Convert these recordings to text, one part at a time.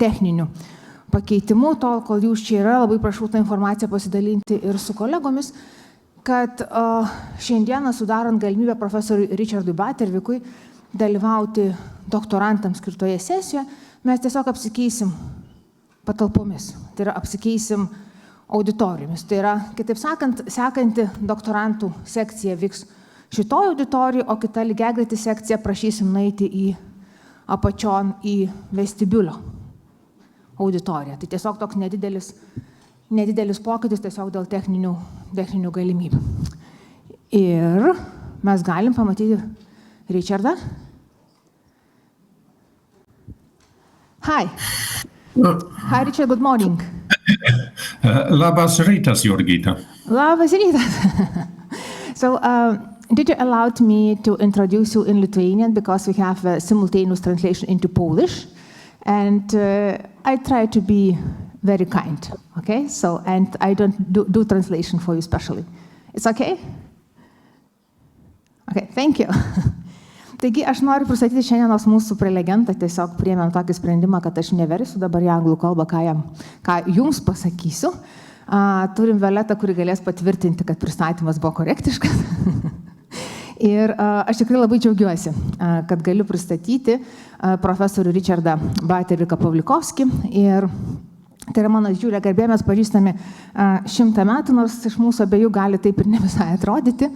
techninių pakeitimų. Tol, kol jūs čia yra, labai prašau tą informaciją pasidalinti ir su kolegomis, kad šiandieną sudarant galimybę profesoriui Richardui Batervikui dalyvauti doktorantams skirtoje sesijoje, mes tiesiog apsikeisim patalpomis, tai yra apsikeisim auditorijomis. Tai yra, kitaip sakant, sekanti doktorantų sekcija vyks šitoj auditorijai, o kita lygiagreiti sekcija prašysim nueiti į apačion į vestibiulio auditoriją. Tai tiesiog toks nedidelis pokytis tiesiog dėl techninių galimybių. Ir mes galim pamatyti Richardą. Hi. Hi, Richard, good morning. Labas rytas, Jurgita. Labas rytas. So, did you allow me to introduce you in Lithuanian because we have a simultaneous translation into Polish, and I try to be very kind, okay? So, and I don't do translation for you specially. It's okay? Okay, thank you. Taigi, aš noriu pristatyti šiandienos mūsų prelegentą, tiesiog priėmėm tokį sprendimą, kad aš neversiu dabar į anglų kalbą, ką jums pasakysiu. Turim Violetą, kuri galės patvirtinti, kad pristatymas buvo korektiškas. Ir aš tikrai labai džiaugiuosi, kad galiu pristatyti profesorių Richardą Baterviką Pavlikovskį. Ir tai yra mano didžiulė garbė, mes pažįstame 100 metų, nors iš mūsų abiejų gali taip ir ne visai atrodyti.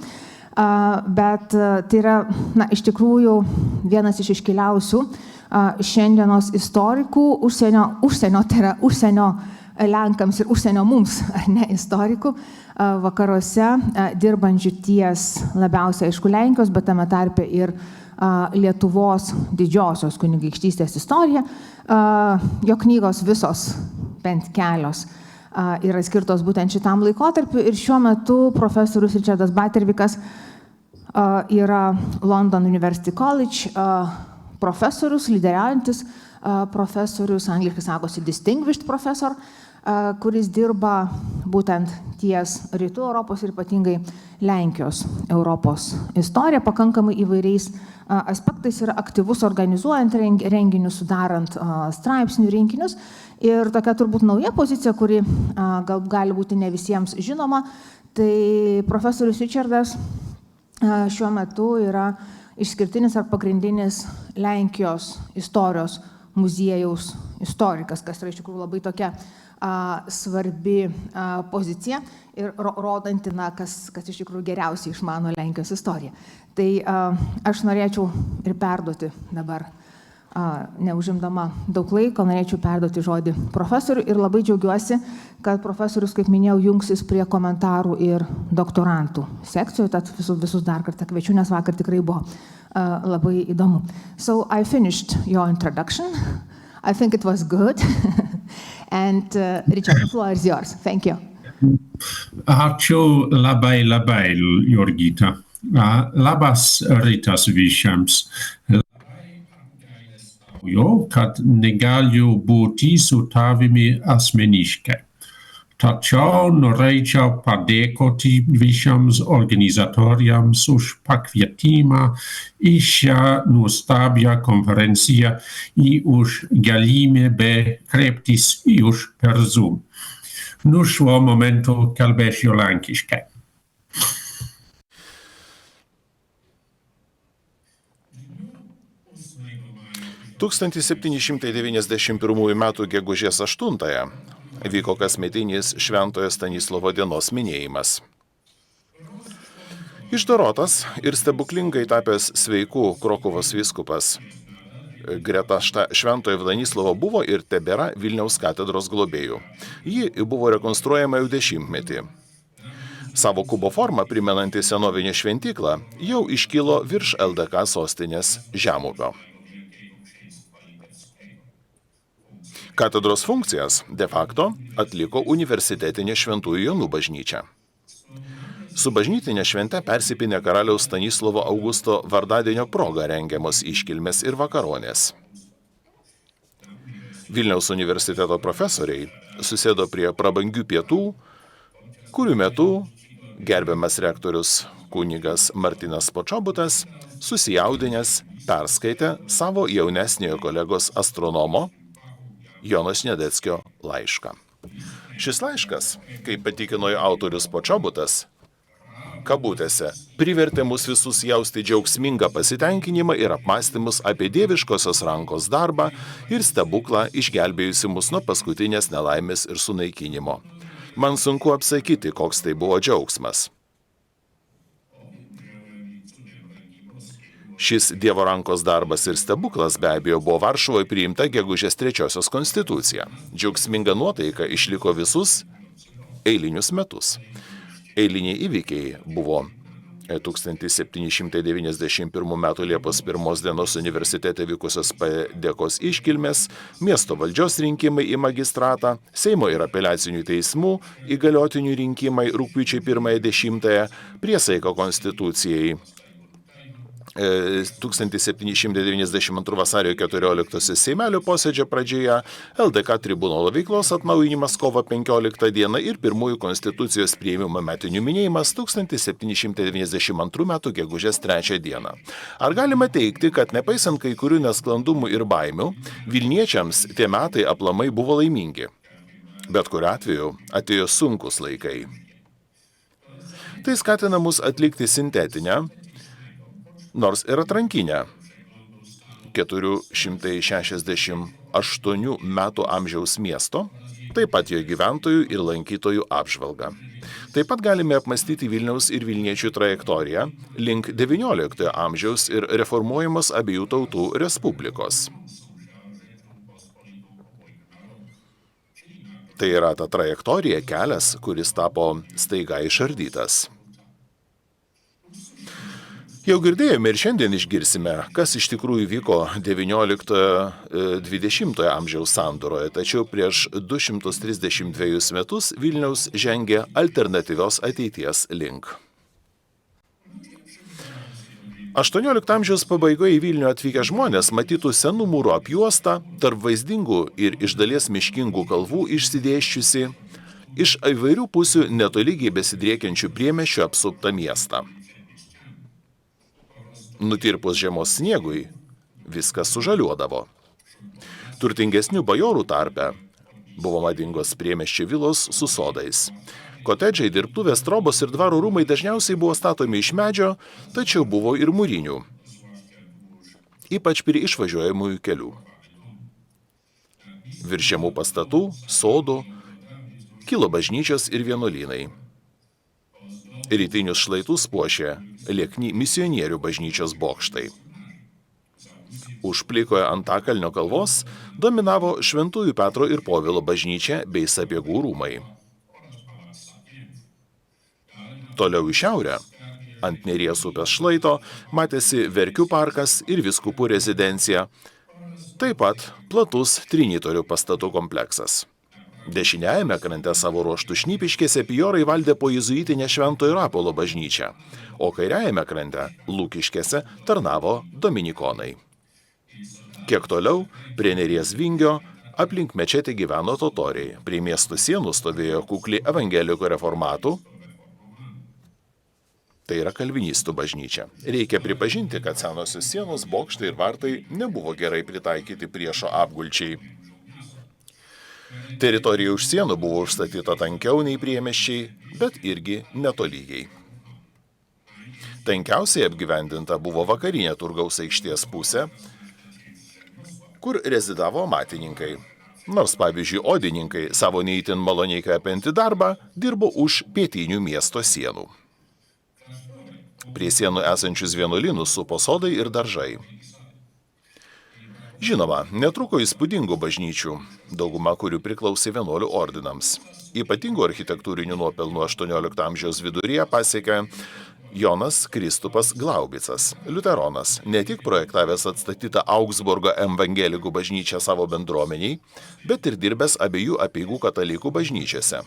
Bet tai yra, iš tikrųjų, vienas iš iškiliausių šiandienos istorikų, tai yra užsienio Lenkams ir užsienio mums, ar ne, istorikų, vakaruose dirbančių ties labiausiai, aišku, Lenkijos, bet tame tarpe ir Lietuvos didžiosios kunigaikštystės istorija. Jo knygos visos, bent kelios, yra skirtos būtent šitam laikotarpiu ir šiuo metu profesorius Richardas Batervikas yra London University College profesorius, lyderiaujantis profesorius, angliškai sakosi distinguished professor, kuris dirba būtent ties Rytų Europos ir ypatingai Lenkijos Europos istorija, pakankamai įvairiais aspektais, yra aktyvus organizuojant renginius, sudarant straipsnių rinkinius. Ir tokia turbūt nauja pozicija, kuri gali būti ne visiems žinoma, tai profesorius Richardas šiuo metu yra išskirtinis ar pagrindinis Lenkijos istorijos muziejaus istorikas, kas yra iš tikrųjų labai tokia svarbi pozicija ir rodanti, kas iš tikrųjų geriausiai išmano Lenkijos istoriją. Tai aš norėčiau ir perduoti dabar, neužimdama daug laiko, norėčiau perduoti žodį profesoriui ir labai džiaugiuosi, kad profesorius, kaip minėjau, jungsis prie komentarų ir doktorantų sekcijų, tad visus dar kartą kviečiu, nes vakar tikrai buvo labai įdomu. So I finished your introduction. I think it was good. And Richard, the floor is yours. Thank you. Ačiū labai, Jurgita. Labas rytas visiems. Kad negaliu būti su tavimi asmeniškai. Tačiau norėčiau padėkoti visiems organizatoriams už pakvietimą į šią nuostabią konferenciją ir už galimybę kreiptis už per Zoom. Nu šiuo momentu kalbėsiu lenkiškai. Tūkstantis 1791 metų gegužės 8-ąją vyko kasmetinis Šventojo Stanislovo dienos minėjimas. Išdorotas ir stebuklingai tapęs sveiku Krokuvos vyskupas greta Šventojo Stanislovo buvo ir tebėra Vilniaus katedros globėjų. Ji buvo rekonstruojama jau 10-metį. Savo kubo formą primenantį senovinę šventyklą jau iškilo virš LDK sostinės žemupio. Katedros funkcijas de facto atliko universitetinė Šventųjų Jonų bažnyčia. Su bažnytinė švente persipynė karaliaus Stanislovo Augusto vardadienio proga rengiamos iškilmės ir vakaronės. Vilniaus universiteto profesoriai susėdo prie prabangių pietų, kurių metu gerbiamas rektorius kunigas Martynas Počobutas susijaudinęs perskaitė savo jaunesniojo kolegos astronomo Jono Snedeckio laišką. Šis laiškas, kaip patikino autorius Počobutas, kabutėse, privertė mus visus jausti džiaugsmingą pasitenkinimą ir apmąstymus apie dieviškosios rankos darbą ir stebuklą išgelbėjusi mus nuo paskutinės nelaimės ir sunaikinimo. Man sunku apsakyti, koks tai buvo džiaugsmas. Šis Dievo rankos darbas ir stebuklas be abejo buvo Varšuvoje priimta gegužės 3-osios konstitucija. Džiaugsminga nuotaika išliko visus eilinius metus. Eiliniai įvykiai buvo 1791 m. Liepos 1 dienos universitete vykusios padėkos iškilmės, miesto valdžios rinkimai į magistratą, Seimo ir apeliacinių teismų įgaliotinių rinkimai rugpjūčio 1-10, priesaika konstitucijai 1792 vasario 14 Seimelio posėdžio pradžioje, LDK tribunolo veiklos atnaujinimas kovo 15 dieną ir pirmųjų konstitucijos priėmimo metinių minėjimas 1792 m. gegužės 3 dieną. Ar galima teigti, kad nepaisant kai kurių nesklandumų ir baimių, Vilniečiams tie metai aplamai buvo laimingi? Bet kuriuo atveju atėjo sunkus laikai. Tai skatina mus atlikti sintetinę, nors ir atrankinę 468 metų amžiaus miesto, taip pat jo gyventojų ir lankytojų apžvalgą. Taip pat galime apmastyti Vilniaus ir Vilniečių trajektoriją link XIX amžiaus ir reformuojamos abiejų tautų respublikos. Tai yra ta trajektorija, kelias, kuris tapo staiga išardytas. Jau girdėjome ir šiandien išgirsime, kas iš tikrųjų vyko XIX-XX amžiaus sandūroje, tačiau prieš 232 metus Vilniaus žengė alternatyvios ateities link. XVIII amžiaus pabaigoje į Vilnių atvykę žmonės matytų senų mūrų apjuostą, tarp vaizdingų ir iš dalies miškingų kalvų išsidėsčiusi, iš įvairių pusių netolygiai besidriekiančių priemiesčių apsuptą miestą. Nutirpus žiemos sniegui, viskas sužaliuodavo. Turtingesnių bajorų tarpe buvo madingos priemiesčių vilos su sodais. Kotedžai, dirbtuvės, trobos ir dvaro rūmai dažniausiai buvo statomi iš medžio, tačiau buvo ir mūrinių, ypač prie išvažiuojamųjų kelių. Virš žemų pastatų, sodų, kilo bažnyčios ir vienuolynai. Rytinius šlaitus puošė liekni misionierių bažnyčios bokštai. Už plikoje Antakalnio kalvos dominavo Šventųjų Petro ir Povilo bažnyčia bei Sapiegų rūmai. Toliau į šiaurę, ant Neries upės šlaito, matėsi Verkių parkas ir vyskupų rezidencija, taip pat platus trinitorių pastatų kompleksas. Dešiniajame krante savo ruoštų Šnipiškėse pijorai valdė po jėzuitinę Šventojo Rapolo bažnyčią, o kairiajame krante Lukiškėse tarnavo dominikonai. Kiek toliau, prie Neries vingio, aplink mečetę gyveno totoriai, prie miestų sienų stovėjo kukli evangelikų reformatų, tai yra kalvinistų bažnyčia. Reikia pripažinti, kad senosios sienos, bokštai ir vartai nebuvo gerai pritaikyti priešo apgulčiai. Teritorija už sienų buvo užstatyta tankiau nei priemiesčiai, bet irgi netolygiai. Tankiausiai apgyvendinta buvo vakarinė Turgaus aikštės pusė, kur rezidavo amatininkai. Nors, pavyzdžiui, odininkai savo neįtin maloniai kvepiantį darbą dirbo už pietinių miesto sienų. Prie sienų esančius vienuolynus supo sodai ir daržai. Žinoma, netruko įspūdingų bažnyčių, dauguma kurių priklausė vienuolių ordinams. Ypatingų architektūrinių nuopelnų 18 amžiaus viduryje pasiekė Jonas Kristupas Glaubicas, liuteronas, ne tik projektavęs atstatytą Augsburgo evangelikų bažnyčią savo bendruomeniai, bet ir dirbęs abiejų apeigų katalikų bažnyčiose,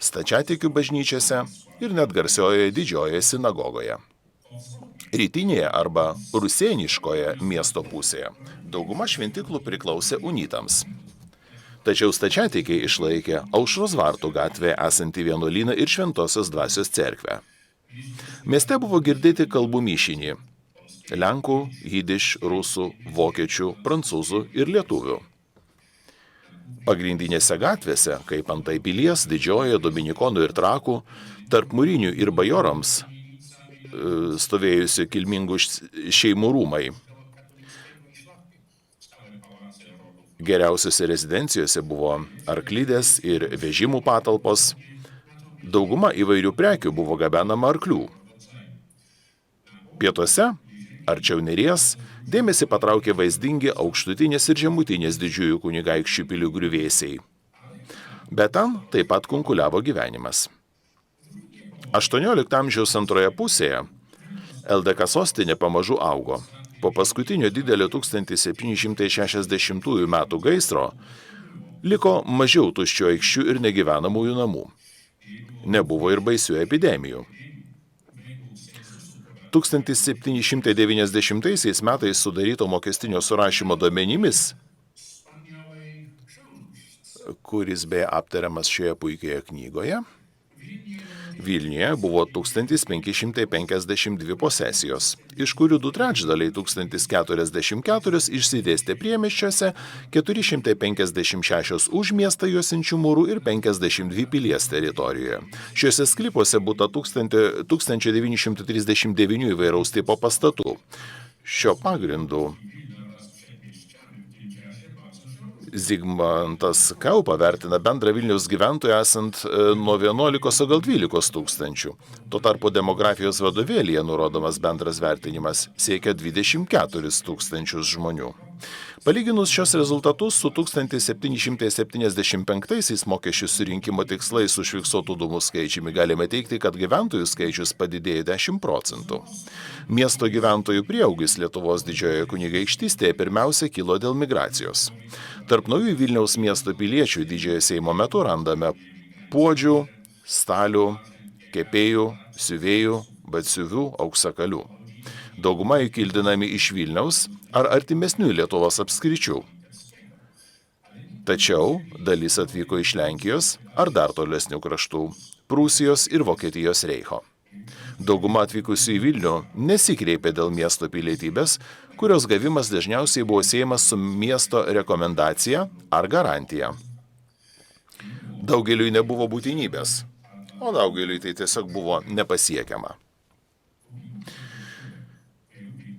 stačiatikių bažnyčiose ir net garsiojoje didžiojoje sinagogoje. Rytinėje arba rusėniškoje miesto pusėje dauguma šventiklų priklausė unitams. Tačiau stačiatikiai išlaikė Aušros vartų gatvėje esantį vienuolyną ir Šventosios dvasios cerkvę. Mieste buvo girdėti kalbų mišinį. lenkų, jidiš, rusų, vokiečių, prancūzų ir lietuvių. Pagrindinėse gatvėse, kaip antai Pilies, Didžiojoje, Dominikonų ir Trakų, tarp mūrinių ir bajorams stovėjusi kilmingų šeimų rūmai. Geriausiose rezidencijose buvo arklidės ir vežimų patalpos. Dauguma įvairių prekių buvo gabenama arklių. Pietuose, arčiau Neries, dėmesį patraukė vaizdingi aukštutinės ir žemutinės didžiųjų kunigaikščių pilių griuvėsiai. Bet ten taip pat kunkuliavo gyvenimas. 18 amžiaus antroje pusėje LDK sostinė pamažu augo. Po paskutinio didelio 1760 metų gaisro liko mažiau tuščių aikščių ir negyvenamųjų namų. Nebuvo ir baisių epidemijų. 1790 metais sudaryto mokestinio surašymo duomenimis, kuris beje aptariamas šioje puikioje knygoje, Vilniuje buvo 1552 posesijos, iš kurių 2/3 1044 išsidėstė priemiesčiuose, 456 už miestą juosiančių mūrų ir 52 pilies teritorijoje. Šiuose sklypuose būta 1939 įvairaus tipo pastatų. Šio pagrindu Zigmantas Kaupa vertina bendrą Vilniaus gyventojų esant nuo 11, o gal 12 tūkstančių. Tuo tarpu demografijos vadovėlyje nurodomas bendras vertinimas siekia 24 tūkstančius žmonių. Palyginus šios rezultatus su 1775 mokesčių surinkimo tikslais užfiksuotų dūmų skaičiumi galime teikti, kad gyventojų skaičius padidėjo 10%. Miesto gyventojų prieaugis Lietuvos didžiojoje kunigaikštystėje pirmiausia kilo dėl migracijos. Tarp naujų Vilniaus miesto piliečių didžiojo Seimo metu randame puodžių, stalių, kepėjų, siuvėjų, batsiuvių, auksakalių. Dauguma jų kildinami iš Vilniaus ar artimesnių Lietuvos apskričių. Tačiau dalis atvyko iš Lenkijos ar dar tolesnių kraštų, Prūsijos ir Vokietijos reicho. Dauguma atvykusių į Vilnių nesikreipė dėl miesto pilietybės, kurios gavimas dažniausiai buvo siejamas su miesto rekomendacija ar garantija. Daugeliui nebuvo būtinybės, o daugeliui tai tiesiog buvo nepasiekiama.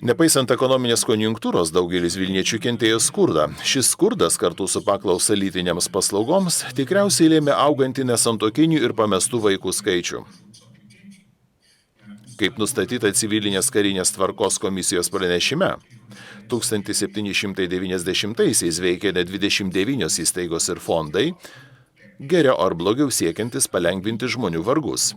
Nepaisant ekonominės konjunktūros, daugelis vilniečių kentėjo skurdą. Šis skurdas kartu su paklausa lytinėms paslaugoms tikriausiai lėmė augantį nesantuokinių ir pamestų vaikų skaičių. Kaip nustatyta civilinės karinės tvarkos komisijos pranešime, 1790-aisiais veikė net 29 įstaigos ir fondai, geriau ar blogiau siekiantis palengvinti žmonių vargus.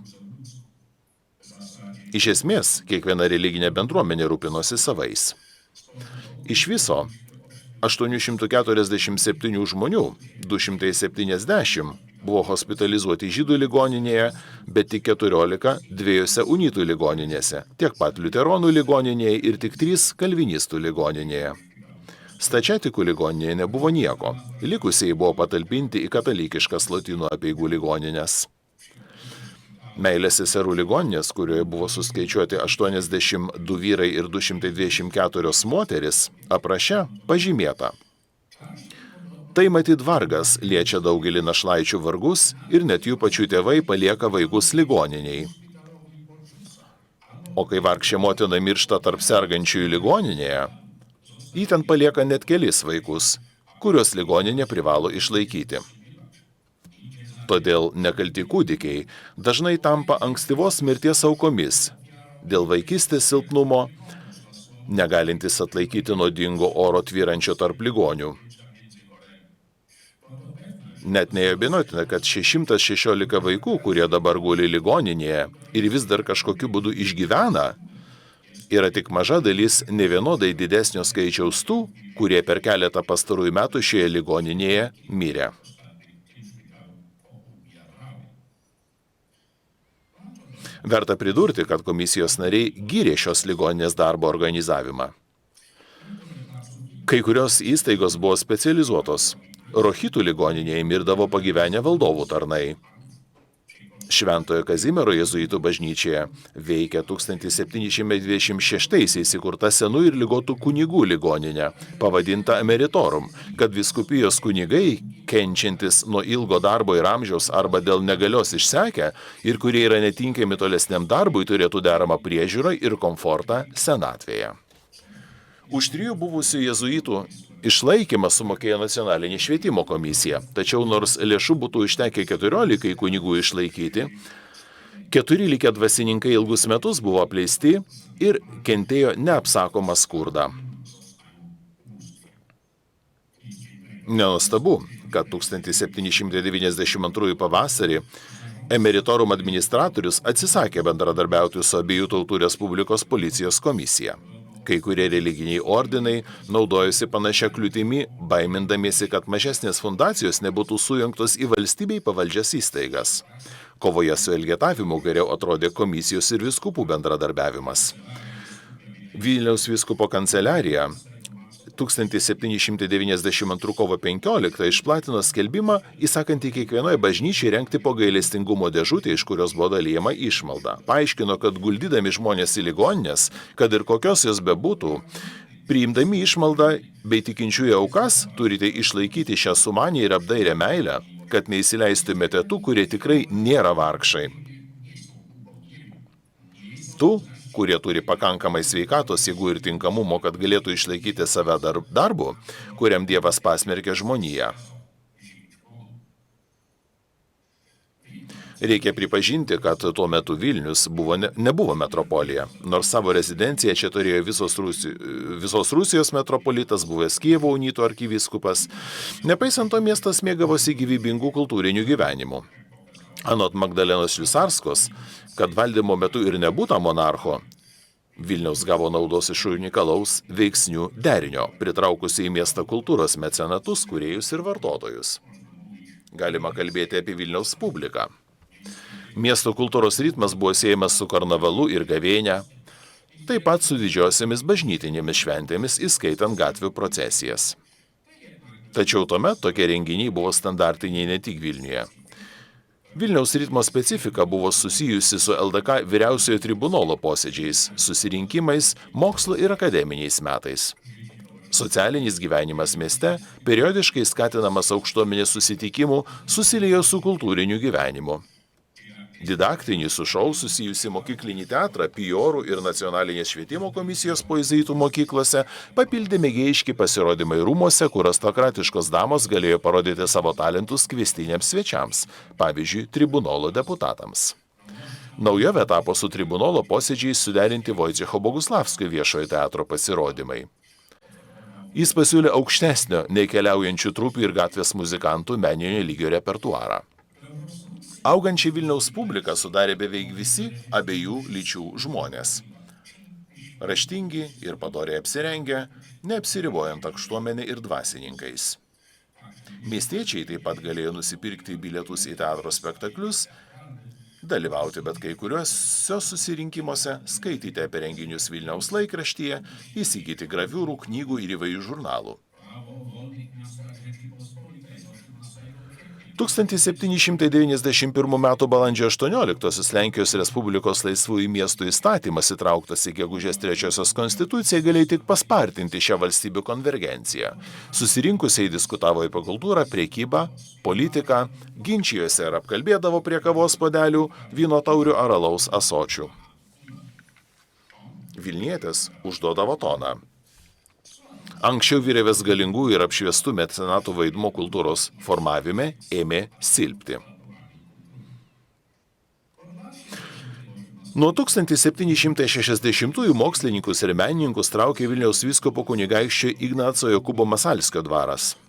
Iš esmės, kiekviena religinė bendruomenė rūpinosi savais. Iš viso 847 žmonių, 270 buvo hospitalizuoti žydų ligoninėje, bet tik 14 dviejose unitų ligoninėse, tiek pat liuteronų ligoninėje ir tik 3 kalvinistų ligoninėje. Stačiatikų ligoninėje nebuvo nieko, likusieji buvo patalpinti į katalikiškas lotynų apeigų ligoninės. Meilės seserų ligoninės, kurioje buvo suskaičiuoti 82 vyrai ir 224 moteris, apraše pažymėta. Tai matyt vargas liečia daugelį našlaičių vargus ir net jų pačių tėvai palieka vaikus ligoniniai. O kai vargšė motina miršta tarp sergančiųjų ligoninėje, ji ten palieka net kelis vaikus, kuriuos ligoninė privalo išlaikyti. Todėl nekalti kūdikiai dažnai tampa ankstyvos mirties aukomis dėl vaikystės silpnumo, negalintis atlaikyti nuodingo oro tvyrančio tarp ligonių. Net neabejotina, kad 616 vaikų, kurie dabar guli ligoninėje ir vis dar kažkokiu būdu išgyvena, yra tik maža dalis nevienodai didesnio skaičiaus tų, kurie per keletą pastarųjų metų šioje ligoninėje mirė. Verta pridurti, kad komisijos nariai gyrė šios ligoninės darbo organizavimą. Kai kurios įstaigos buvo specializuotos. Rochitų ligoninėje mirdavo pagyvenę valdovų tarnai. Šventojo Kazimiero jėzuitų bažnyčioje veikia 1726-aisiais įkurta senų ir ligotų kunigų ligoninė, pavadinta emeritorum, kad vyskupijos kunigai, kenčiantis nuo ilgo darbo ir amžiaus arba dėl negalios išsekę ir kurie yra netinkami tolesniam darbui, turėtų deramą priežiūrą ir komfortą senatvėje. Už 3 buvusių jėzuitų išlaikymą sumokėjo Nacionalinė švietimo komisija, tačiau nors lėšų būtų užtekę 14 kunigų išlaikyti, 4 likę dvasininkai ilgus metus buvo apleisti ir kentėjo neapsakomą skurdą. Nenuostabu, kad 1792 pavasarį emeritorum administratorius atsisakė bendradarbiauti su abiejų tautų Respublikos policijos komisija. Kai kurie religiniai ordinai naudojosi panašia kliūtimi, baimindamiesi, kad mažesnės fundacijos nebūtų sujungtos į valstybei pavaldžias įstaigas. Kovoje su elgetavimu geriau atrodė komisijos ir vyskupų bendradarbiavimas. Vilniaus vyskupo kanceliarija 1792 kovo 15 išplatino skelbimą, įsakantį kiekvienoje bažnyčiai rengti po gailestingumo dėžutę, iš kurios buvo dalijama išmalda. Paaiškino, kad guldydami žmonės į ligoninės, kad ir kokios jos bebūtų, priimdami išmaldą bei tikinčiųjų aukas, turite išlaikyti šią sumanę ir apdairę meilę, kad neįsileistumėte tų, kurie tikrai nėra vargšai. Tų, kurie turi pakankamai sveikatos, jėgų ir tinkamumo, kad galėtų išlaikyti save darbu, kuriam Dievas pasmerkė žmoniją. Reikia pripažinti, kad tuo metu Vilnius nebuvo metropolija, nors savo rezidenciją čia turėjo visos Rusijos metropolitas, buvęs Kijevo unitų arkivyskupas. Nepaisant to, miestas mėgavosi gyvybingų kultūrinių gyvenimų. Anot Magdalenos Švisarskos, kad valdymo metu ir nebūta monarcho, Vilniaus gavo naudos iš unikalaus veiksnių derinio, pritraukusi į miestą kultūros mecenatus, kūrėjus ir vartotojus. Galima kalbėti apie Vilniaus publiką. Miesto kultūros ritmas buvo siejamas su karnavalu ir gavėnia, taip pat su didžiosiamis bažnytinėmis šventėmis, įskaitant gatvių procesijas. Tačiau tuomet tokie renginiai buvo standartiniai ne tik Vilniuje. Vilniaus ritmo specifika buvo susijusi su LDK vyriausiojo tribunolo posėdžiais, susirinkimais, mokslo ir akademiniais metais. Socialinis gyvenimas mieste, periodiškai skatinamas aukštuomenės susitikimų, susiliejo su kultūriniu gyvenimu. Didaktinį su šou susijusi mokyklinį teatrą, Pijorų ir Nacionalinės švietimo komisijos poezijų mokyklose papildė mėgėjiški pasirodymai rūmuose, kur aristokratiškos damos galėjo parodyti savo talentus kviestiniams svečiams, pavyzdžiui, tribunolo deputatams. Naujovė tapo su tribunolo posėdžiais suderinti Vojcecho Boguslavskio viešojo teatro pasirodymai. Jis pasiūlė aukštesnio nei keliaujančių trupių ir gatvės muzikantų meninio lygio repertuarą. Augančią Vilniaus publiką sudarė beveik visi abiejų lyčių žmonės. Raštingi ir padoriai apsirengę, neapsiribojant aukštuomenę ir dvasininkais. Miestiečiai taip pat galėjo nusipirkti bilietus į teatro spektaklius, dalyvauti bet kai kuriuose susirinkimuose, skaityti apie renginius Vilniaus laikraštyje, įsigyti graviūrų, knygų ir įvairių žurnalų. 1791 m. balandžio 18 Lenkijos Respublikos laisvųjų miestų įstatymas įtrauktas į gegužės 3-osios konstituciją galėjo tik paspartinti šią valstybių konvergenciją. Susirinkusiai diskutavo apie kultūrą, prekybą, politiką, ginčijosi ar apkalbėdavo prie kavos puodelių, vyno taurių ar alaus ąsočių. Vilnietis užduodavo toną. Anksčiau vyrėvės galingų ir apšviestų mecenatų vaidmuo kultūros formavime ėmė silpti. Nuo 1760-ųjų mokslininkus ir menininkus traukė Vilniaus vyskupo kunigaikščio Ignaco Jokūbo Masalskio dvaras.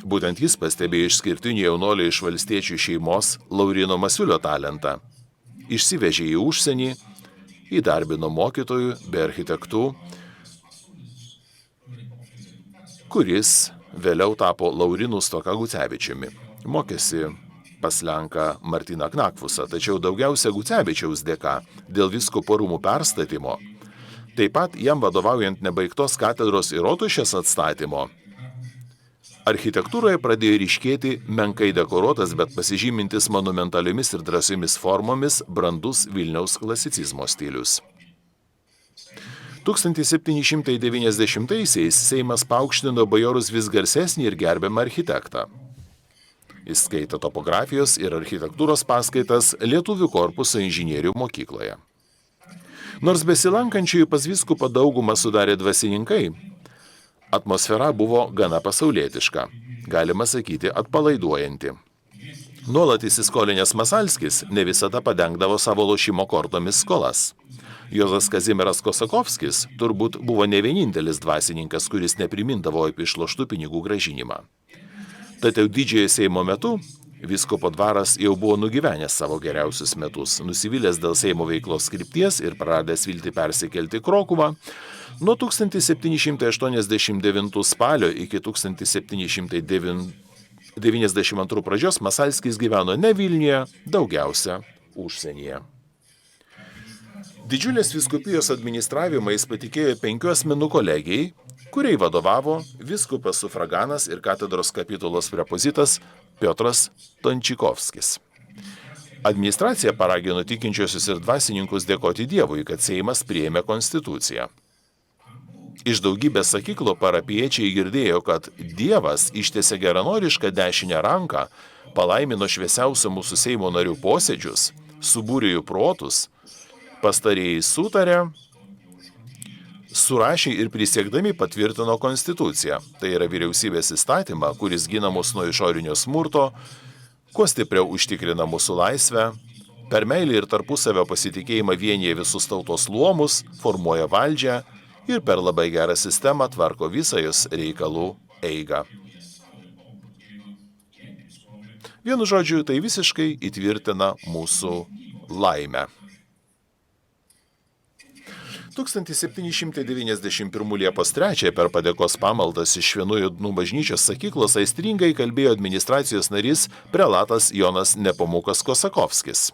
Būtent jis pastebėjo išskirtinį jaunuolį iš valstiečių šeimos Lauryno Masiulio talentą. Išsivežė į užsienį, įdarbino mokytojų bei architektų, kuris vėliau tapo Laurynu Stoka Gucevičiumi. Mokėsi pas Lenką Martyną Knakfusą, tačiau daugiausia Gucevičiaus dėka dėl vyskupo rūmų perstatymo. Taip pat jam vadovaujant nebaigtos katedros ir rotušės atstatymo. Architektūroje pradėjo ryškėti menkai dekoruotas, bet pasižymintis monumentaliomis ir drąsiomis formomis brandus Vilniaus klasicizmo stilius. 1790-aisiais Seimas paaukštino bajorus vis garsesnį ir gerbiamą architektą. Jis skaitė topografijos ir architektūros paskaitas Lietuvių korpuso inžinierių mokykloje. Nors besilankančiųjų pas vyskupą daugumą sudarė dvasininkai, atmosfera buvo gana pasaulietiška, galima sakyti atpalaiduojanti. Nuolat įsiskolinęs Masalskis ne visada padengdavo savo lošimo kortomis skolas. Juozas Kazimieras Kosakovskis turbūt buvo ne vienintelis dvasininkas, kuris neprimindavo apie išloštų pinigų grąžinimą. Tad jau didžiojo Seimo metu vyskupo dvaras jau buvo nugyvenęs savo geriausius metus, nusivylęs dėl Seimo veiklos krypties ir praradęs viltį persikelti į Krokuvą. Nuo 1789 spalio iki 1792 pradžios Masalskis gyveno ne Vilniuje, daugiausia užsienyje. Didžiulės vyskupijos administravimą jis patikėjo 5 asmenų kolegijai, kuriai vadovavo vyskupas sufraganas ir katedros kapitulos prepozitas Piotras Tončikovskis. Administracija paragino tikinčiosius ir dvasininkus dėkoti Dievui, kad Seimas priėmė konstituciją. Iš daugybės sakyklų parapiečiai girdėjo, kad Dievas ištiesė geranorišką dešinę ranką, palaimino šviesiausių mūsų Seimo narių posėdžius, subūrė jų protus, pastarieji sutarė, surašė ir prisiekdami patvirtino konstituciją. Tai yra vyriausybės įstatymą, kuris gina mus nuo išorinio smurto, kuo stipriau užtikrina mūsų laisvę, per meilį ir tarpusavio pasitikėjimą vienyje visus tautos luomus, formuoja valdžią ir per labai gerą sistemą tvarko visą jos reikalų eigą. Vienu žodžiu, tai visiškai įtvirtina mūsų laimę. 1791 Liepos 3 per padėkos pamaldas iš Švenųjų Dnų bažnyčios sakyklos aistringai kalbėjo administracijos narys prelatas Jonas Nepomukas Kosakovskis.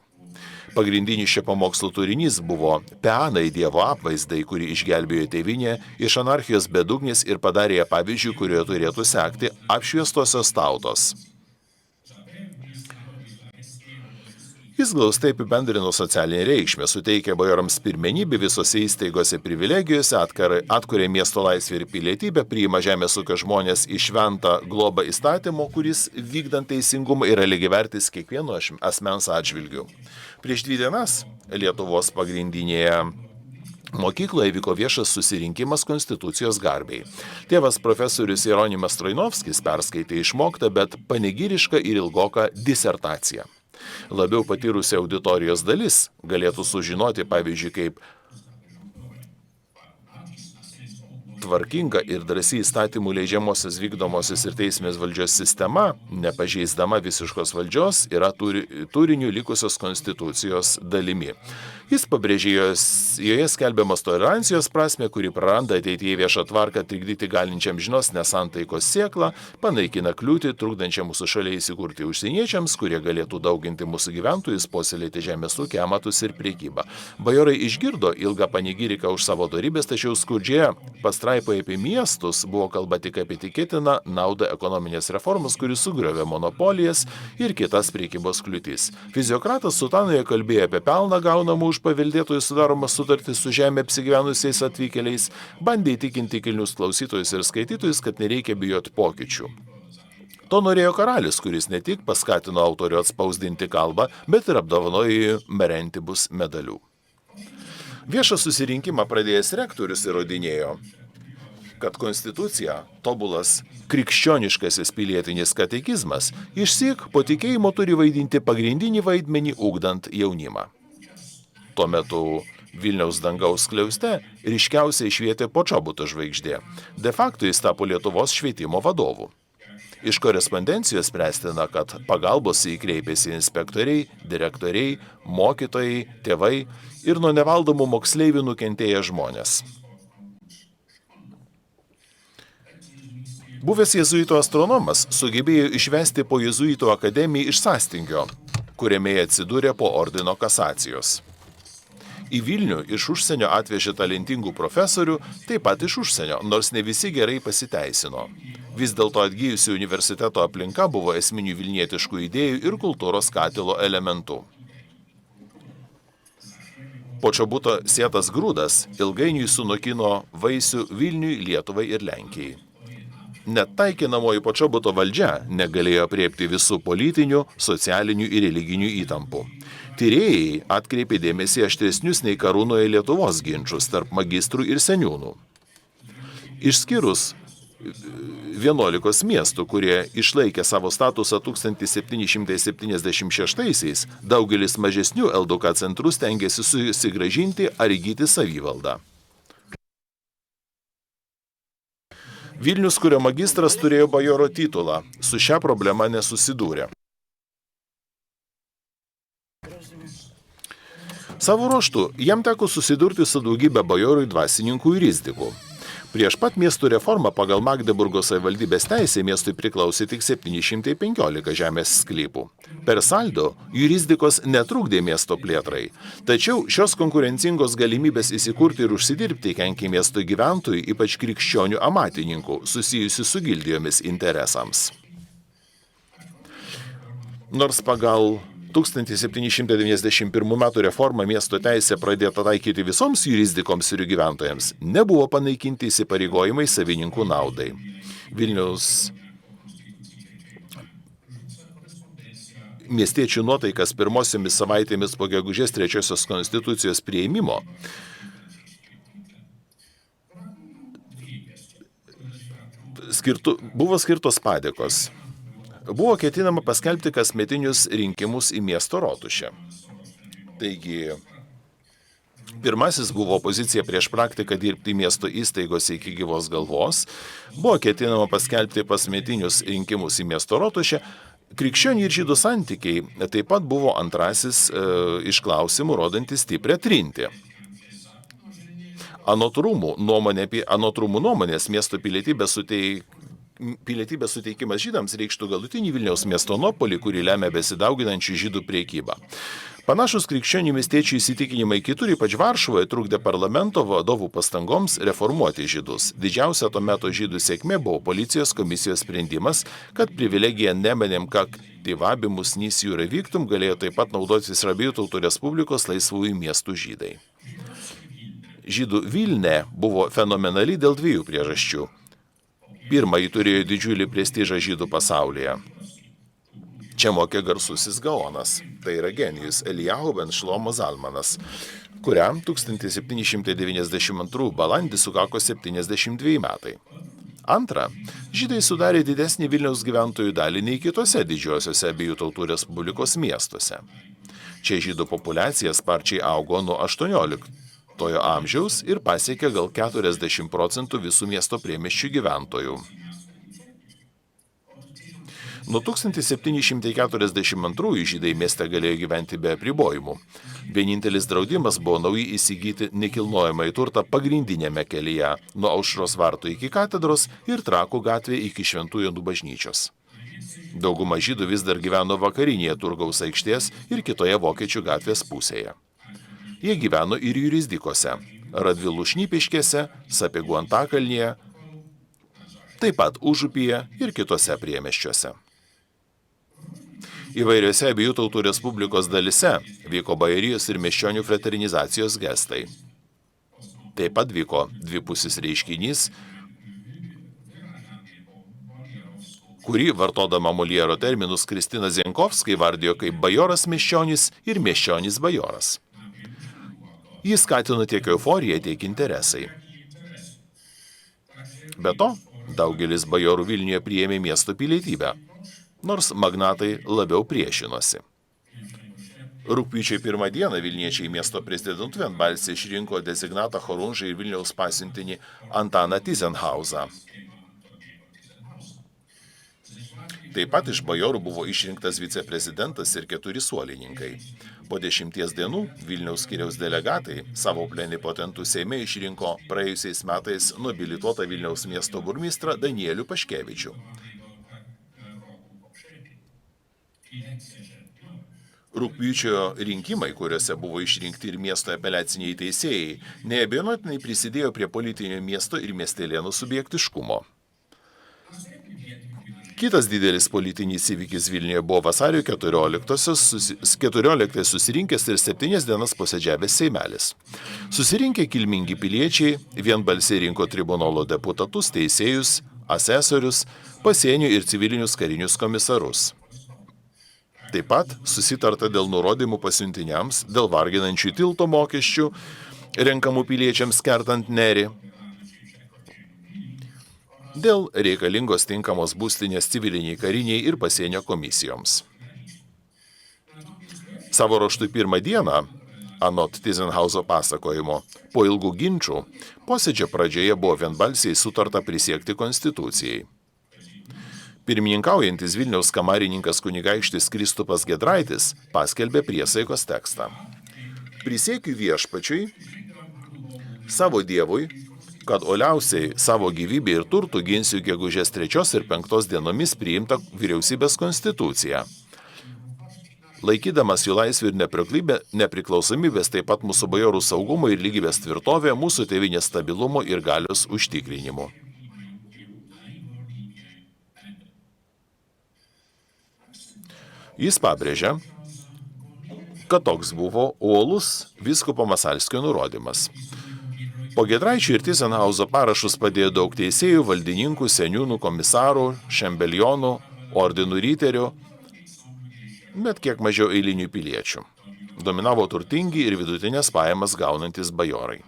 Pagrindinis šio pamokslo turinys buvo peanai Dievo apvaizdai, kuri išgelbėjo tėvynę iš anarchijos bedugnės ir padarė ją pavyzdžių, kurioje turėtų sekti apšviestosios tautos. Jis glaustai apibendrino socialinę reikšmę, suteikė bajorams pirmenybę visose įstaigose privilegijose, atkuria miesto laisvę ir pilietybę, priima žemės ūkio žmonės į šventą globą įstatymo, kuris vykdant teisingumą yra lygiavertis kiekvieno asmens atžvilgiu. Prieš 2 dienas Lietuvos pagrindinėje mokykloje vyko viešas susirinkimas konstitucijos garbiai. Tėvas profesorius Jeronimas Trainovskis perskaitė išmoktą, bet panegirišką ir ilgoką disertaciją. Labiau patyrusi auditorijos dalis galėtų sužinoti, pavyzdžiui, kaip tvarkinga ir drąsiai įstatymų leidžiamosios vykdomosios ir teismės valdžios sistema, nepažeisdama visiškos valdžios, yra turiniu likusios konstitucijos dalimi. Jis pabrėžė joje skelbiamas tolerancijos prasme, kuri praranda ateityje viešą tvarką trikdyti galinčiam žinios nesantaikos sėklą, panaikina kliūtį, trukdančią mūsų šalyje įsikurti užsieniečiams, kurie galėtų dauginti mūsų gyventojus, puoselėti žemės ūkį, amatus ir priekybą. Bajorai išgirdo ilgą panegiriką už savo dorybės, tačiau skurdžioje pastraipoje apie miestus buvo kalba tik apie tikėtiną naudą ekonominės reformos, kuris sugriovė monopolijas ir kitas priekybos kliūtis. Fiziokratas Sutanoje kalbėjo apie pelną gaunamų už paveldėtojų sudaromas sutartis su žemė apsigyvenusiais atvykėliais, bandė įtikinti kilnius klausytojus ir skaitytojus, kad nereikia bijoti pokyčių. To norėjo karalius, kuris ne tik paskatino autorių atspausdinti kalbą, bet ir apdovanojo merentibus medalių. Viešą susirinkimą pradėjęs rektorius įrodinėjo, kad konstitucija, tobulas krikščioniškasis pilietinis katekizmas, išsyk po tikėjimo turi vaidinti pagrindinį vaidmenį ugdant jaunimą. Tuo metu Vilniaus dangaus skliauste ryškiausiai švietė Počobuto žvaigždė. De facto jis tapo Lietuvos švietimo vadovu. Iš korespondencijos spręstina, kad pagalbos į jį kreipėsi inspektoriai, direktoriai, mokytojai, tėvai ir nuo nevaldomų moksleivių nukentėję žmonės. Buvęs jėzuitų astronomas sugebėjo išvesti po jėzuitų akademiją iš sąstingio, kuriame jie atsidūrė po ordino kasacijos. Į Vilnių iš užsienio atvežė talentingų profesorių, taip pat iš užsienio, nors ne visi gerai pasiteisino. Vis dėlto atgyjusi universiteto aplinka buvo esminių vilnietiškų idėjų ir kultūros katilo elementų. Počobuto sėtas grūdas ilgainiui sunokino vaisių Vilniui, Lietuvai ir Lenkijai. Net taikinamoji Počobuto valdžia negalėjo apriepti visų politinių, socialinių ir religinių įtampų. Tyrėjai atkreipė dėmesį aštresnius nei Karūnoje Lietuvos ginčus tarp magistrų ir seniūnų. Išskyrus 11 miestų, kurie išlaikė savo statusą 1776-aisiais, daugelis mažesnių LDK centrų stengiasi susigrąžinti ar įgyti savivaldą. Vilnius, kurio magistras turėjo bajoro titulą, su šia problema nesusidūrė. Savo ruožtu, jam teko susidurti su daugybė bajorų, dvasininkų ir rizdikų. Prieš pat miestų reformą pagal Magdeburgo savivaldybės teisę miestui priklausė tik 715 žemės sklypų. Per saldo jurisdikos netrukdė miesto plėtrai, tačiau šios konkurencingos galimybės įsikurti ir užsidirbti kenkė miesto gyventojų, ypač krikščionių amatininkų, susijusių su gildijomis interesams. Nors pagal 1791 metų reformą miesto teisė pradėta taikyti visoms jurisdikoms ir gyventojams, nebuvo panaikinti įsipareigojimai savininkų naudai. Vilniaus miestiečių nuotaikas pirmosiomis savaitėmis po gegužės 3-osios konstitucijos priėmimo buvo skirtos padėkos. Buvo ketinama paskelbti kasmetinius rinkimus į miesto rotušę. Taigi, pirmasis buvo opozicija prieš praktiką dirbti miesto įstaigose iki gyvos galvos, buvo ketinama paskelbti kasmetinius rinkimus į miesto rotušę, krikščionių ir žydų santykiai taip pat buvo antrasis iš klausimų rodantis stiprią trintį. Anot rūmų nuomonės miesto pilietybės suteikimas žydams reikštų galutinį Vilniaus miestonopolį, kurį lemia besidauginančių žydų priekybą. Panašus krikščionių miestiečių įsitikinimai kitur, ypač Varšuvoje, trukdė parlamento vadovų pastangoms reformuoti žydus. Didžiausia to meto žydų sėkmė buvo policijos komisijos sprendimas, kad privilegija nemenėm kaktivabimus nisijūra vyktum galėjo taip pat naudotis ir abiejų tautų respublikos laisvųjų miestų žydai. Žydų Vilnė buvo fenomenali dėl dviejų priežasčių. Pirmąjį turėjo didžiulį prestižą žydų pasaulyje. Čia mokė garsusis gaonas, tai yra genijus Elijahu ben Šlomo Zalmanas, kuriam 1792 balandį sukako 72 metai. Antra, žydai sudarė didesnį Vilniaus gyventojų dalį nei kitose didžiosiuose abiejų tautų respublikos miestuose. Čia žydų populiacija sparčiai augo nuo 18 amžiaus ir pasiekė gal 40% visų miesto priemiesčių gyventojų. Nuo 1742 žydai mieste galėjo gyventi be apribojimų. Vienintelis draudimas buvo naujai įsigyti nekilnojamąjį turtą pagrindinėme kelyje nuo Aušros vartų iki Katedros ir Trakų gatvė iki Šventų Jonų bažnyčios. Dauguma žydų vis dar gyveno vakarinėje Turgaus aikštės ir kitoje Vokiečių gatvės pusėje. Jie gyveno ir jurisdikose, Radvilų Šnipiškėse, Sapiegų Antakalnyje, taip pat Užupyje ir kitose priemiesčiuose. Įvairiose abiejų tautų respublikos dalise vyko bajorijos ir miesčionių fraternizacijos gestai. Taip pat vyko dvipusis reiškinys, kurį, vartodama Moliero terminus, Kristina Zienkovska įvardijo kaip bajoras miesčionis ir miesčionis bajoras. Jis skatino tiek euforiją, tiek interesai. Be to, daugelis bajorų Vilniuje priėmė miesto pilietybę, nors magnatai labiau priešinosi. Rugpjūčio 1 dieną Vilniečiai miesto prezidentu vienbalsiai išrinko dezignatą Chorunžą ir Vilniaus pasiuntinį Antaną Tyzenhauzą. Taip pat iš bajorų buvo išrinktas viceprezidentas ir 4 suolininkai. Po 10 dienų Vilniaus skyriaus delegatai savo plenipotentų Seime išrinko praėjusiais metais nobilituotą Vilniaus miesto burmistrą Danielių Paškevičių. Rugpjūčio rinkimai, kuriuose buvo išrinkti ir miesto apeliaciniai teisėjai, neabejotinai prisidėjo prie politinio miesto ir miestelėnų subjektiškumo. Kitas didelis politinis įvykis Vilniuje buvo vasario 14 susirinkęs ir 7 dienas posėdžiavęs Seimelis. Susirinkę kilmingi piliečiai vienbalsiai rinko tribunolo deputatus, teisėjus, asesorius, pasienio ir civilinius karinius komisarus. Taip pat susitarta dėl nurodymų pasiuntiniams, dėl varginančių tilto mokesčių, renkamų piliečiams kertant nerį, dėl reikalingos tinkamos būstinės civiliniai, kariniai ir pasienio komisijoms. Savo ruožtu pirmą dieną, anot Tyzenhauzo pasakojimo, po ilgų ginčų, posėdžio pradžioje buvo vienbalsiai sutarta prisiekti konstitucijai. Pirmininkaujantis Vilniaus kamarininkas kunigaikštis Kristupas Giedraitis paskelbė priesaikos tekstą. Prisiekiu viešpačiui, savo dievui, kad uoliausiai savo gyvybę ir turtų ginsiu gegužės 3 ir 5 dienomis priimtą vyriausybės konstituciją. Laikydamas jų laisvių ir nepriklausomybės, taip pat mūsų bajorų saugumo ir lygybės tvirtovė, mūsų tėvynės stabilumo ir galios užtikrinimu. Jis pabrėžia, kad toks buvo uolus vyskupo Masalskio nurodymas. Po Giedraičio ir Tyzenhauzo parašus padėjo daug teisėjų, valdininkų, seniūnų, komisarų, šambelionų, ordinų riterių, bet kiek mažiau eilinių piliečių. Dominavo turtingi ir vidutinės pajamas gaunantis bajorai.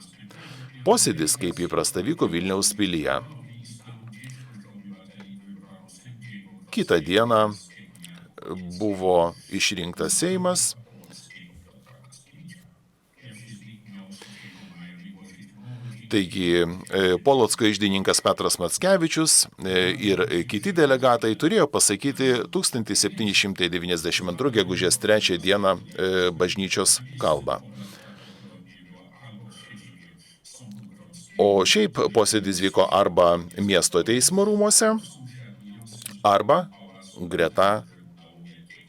Posėdis, kaip įprasta, vyko Vilniaus pilyje. Kitą dieną buvo išrinktas Seimas. Taigi, Polocko iždininkas Petras Mackevičius ir kiti delegatai turėjo pasakyti 1792 gegužės 3 dieną bažnyčios kalbą. O šiaip posėdis vyko arba miesto teismo rūmuose, arba greta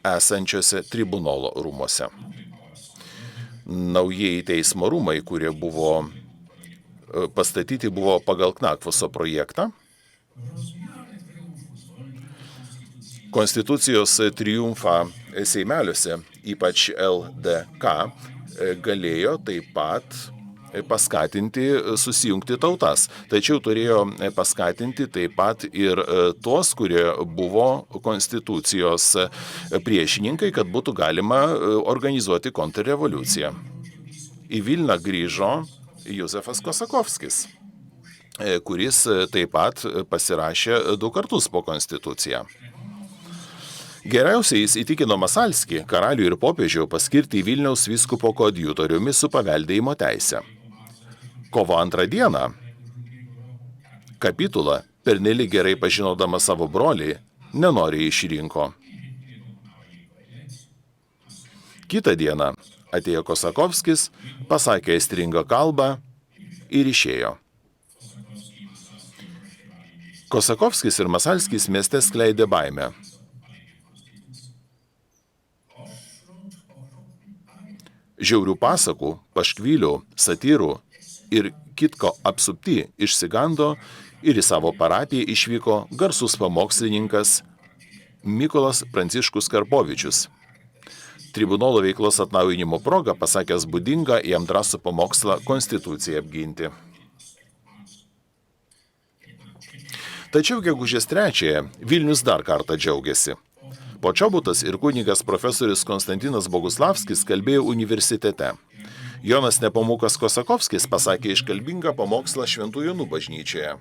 esančiose tribunolo rūmuose. Naujieji teismo rūmai, kurie buvo pastatyti, buvo pagal Knakfuso projektą. Konstitucijos triumfą seimeliuose, ypač LDK, galėjo taip pat paskatinti susijungti tautas. Tačiau turėjo paskatinti taip pat ir tuos, kurie buvo konstitucijos priešininkai, kad būtų galima organizuoti kontrrevoliuciją. Į Vilną grįžo Józefas Kosakovskis, kuris taip pat pasirašė 2 kartus po konstituciją. Geriausiai jis įtikino Masalskį, karalių ir popiežių, paskirti Vilniaus vyskupo koadjutoriumi su paveldėjimo teise. Kovo 2 dieną Kapitula, pernelyg gerai pažinodama savo brolį, nenoriai išrinko. Kitą dieną atėjo Kosakovskis, pasakė aistringą kalbą ir išėjo. Kosakovskis ir Masalskis mieste skleidė baimę. Žiaurių pasakų, paškvylių, satyrų ir kitko apsupti išsigando ir į savo parapiją išvyko garsus pamokslininkas Mykolas Pranciškus Karpovičius. Tribunolo veiklos atnaujinimo proga pasakęs būdingą jam drąsų pamokslą Konstituciją apginti. Tačiau gegužės 3 Vilnius dar kartą džiaugiasi. Počobutas ir kunigas profesorius Konstantinas Boguslavskis kalbėjo universitete. Jonas Nepomukas Kosakovskis pasakė iškalbingą pamokslą Šventų Jonų bažnyčioje.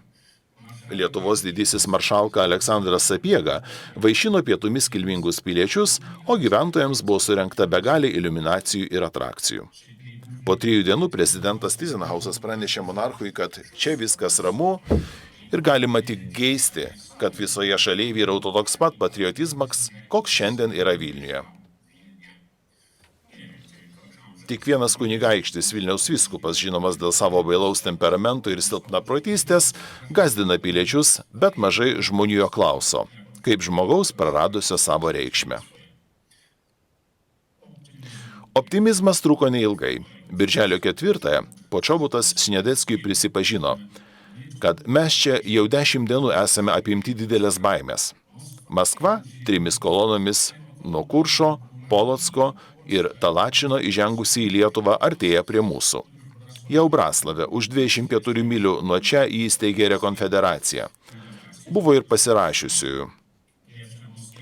Lietuvos didysis maršalka Aleksandras Sapiega vaišino pietumis kilmingus piliečius, o gyventojams buvo surengta begalė iliuminacijų ir atrakcijų. Po 3 dienų prezidentas Tyzenhausas pranešė monarchui, kad čia viskas ramu ir galima tik geisti, kad visoje šalyje vyrautų toks pat patriotizmas, koks šiandien yra Vilniuje. Tik vienas kunigaikštis Vilniaus vyskupas, žinomas dėl savo bailaus temperamento ir silpnaprotystės, gazdina piliečius, bet mažai žmonių jo klauso, kaip žmogaus praradusio savo reikšmę. Optimizmas truko neilgai. Birželio 4-ąją Počobutas Sniadeckiui prisipažino, kad mes čia jau 10 dienų esame apimti didelės baimės. Maskva 3 kolonomis nuo Kuršo, Polocko ir Talačino įžengusi į Lietuvą artėja prie mūsų. Jau Braslave už 24 mylių nuo čia įsteigė rekonfederaciją. Buvo ir pasirašiusiųjų.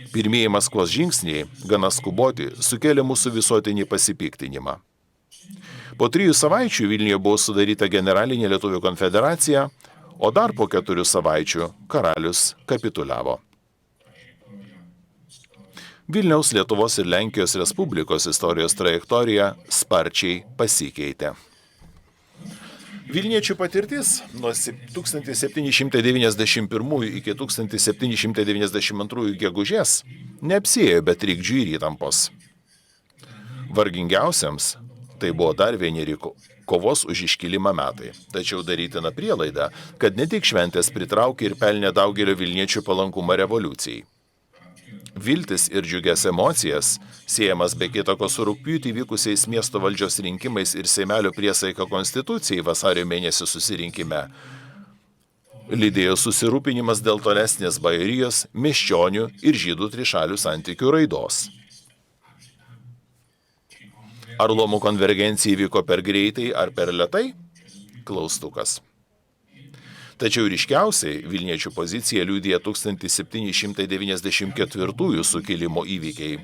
Pirmieji Maskvos žingsniai, gana skuboti, sukėlė mūsų visuotinį pasipiktinimą. Po 3 savaičių Vilniuje buvo sudaryta generalinė Lietuvių konfederacija, o dar po 4 savaičių karalius kapituliavo. Vilniaus, Lietuvos ir Lenkijos Respublikos istorijos trajektorija sparčiai pasikeitė. Vilniečių patirtis nuo 1791 iki 1792 gegužės neapsiėjo be trikdžių ir įtampos. Vargingiausiams tai buvo dar vieneri kovos už iškilimą metai. Tačiau darytina prielaida, kad ne tik šventės pritraukė ir pelnė daugelio Vilniečių palankumą revoliucijai. Viltis ir džiugias emocijas, siejamas be kitako su rugpjūtį vykusiais miesto valdžios rinkimais ir Seimelio priesaika konstitucijai vasario mėnesį susirinkime, lydėjo susirūpinimas dėl tolesnės bajorijos, miesčionių ir žydų trišalių santykių raidos. Ar luomų konvergencija vyko per greitai ar per lėtai? Klaustukas. Tačiau ryškiausiai Vilniečių poziciją liudija 1794 sukilimo įvykiai.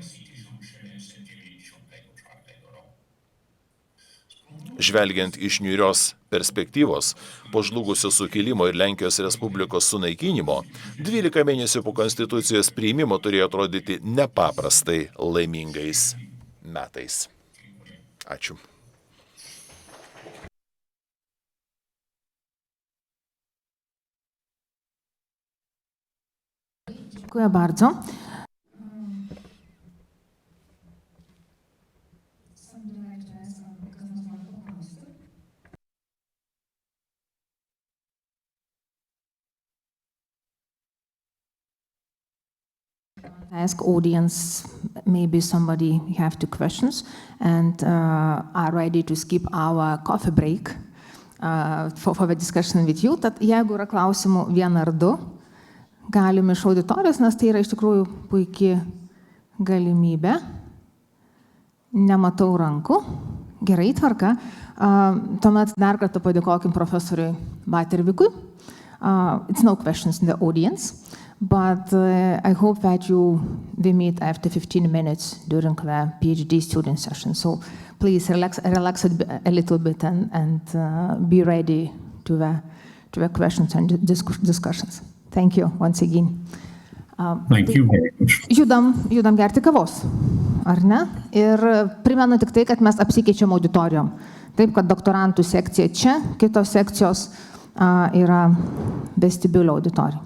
Žvelgiant iš niūrios perspektyvos, po žlugusio sukilimo ir Lenkijos Respublikos sunaikinimo, 12 mėnesių po konstitucijos priėmimo turėjo atrodyti nepaprastai laimingais metais. Ačiū. Dziękuję bardzo. Ask audience, maybe somebody have 2 questions and are ready to skip our coffee break for the discussion with you. Tad jeigu yra klausimų 1 ar 2, galim iš auditorijos, nes tai yra iš tikrųjų puikiai galimybė. Nematau rankų. Gerai, tvarka. Tuomet dar kartą padėkokim profesoriui Batervikui. It's no questions in the audience, but I hope that we meet after 15 minutes during the PhD student session. So please relax a little bit and be ready to the questions and discussions. Thank you once again. Thank you very much. Judam gerti kavos, ar ne? Ir primenu tik tai, kad mes apsikeičiam auditorijom. Taip, kad doktorantų sekcija čia, kitos sekcijos yra vestibiulio auditorija.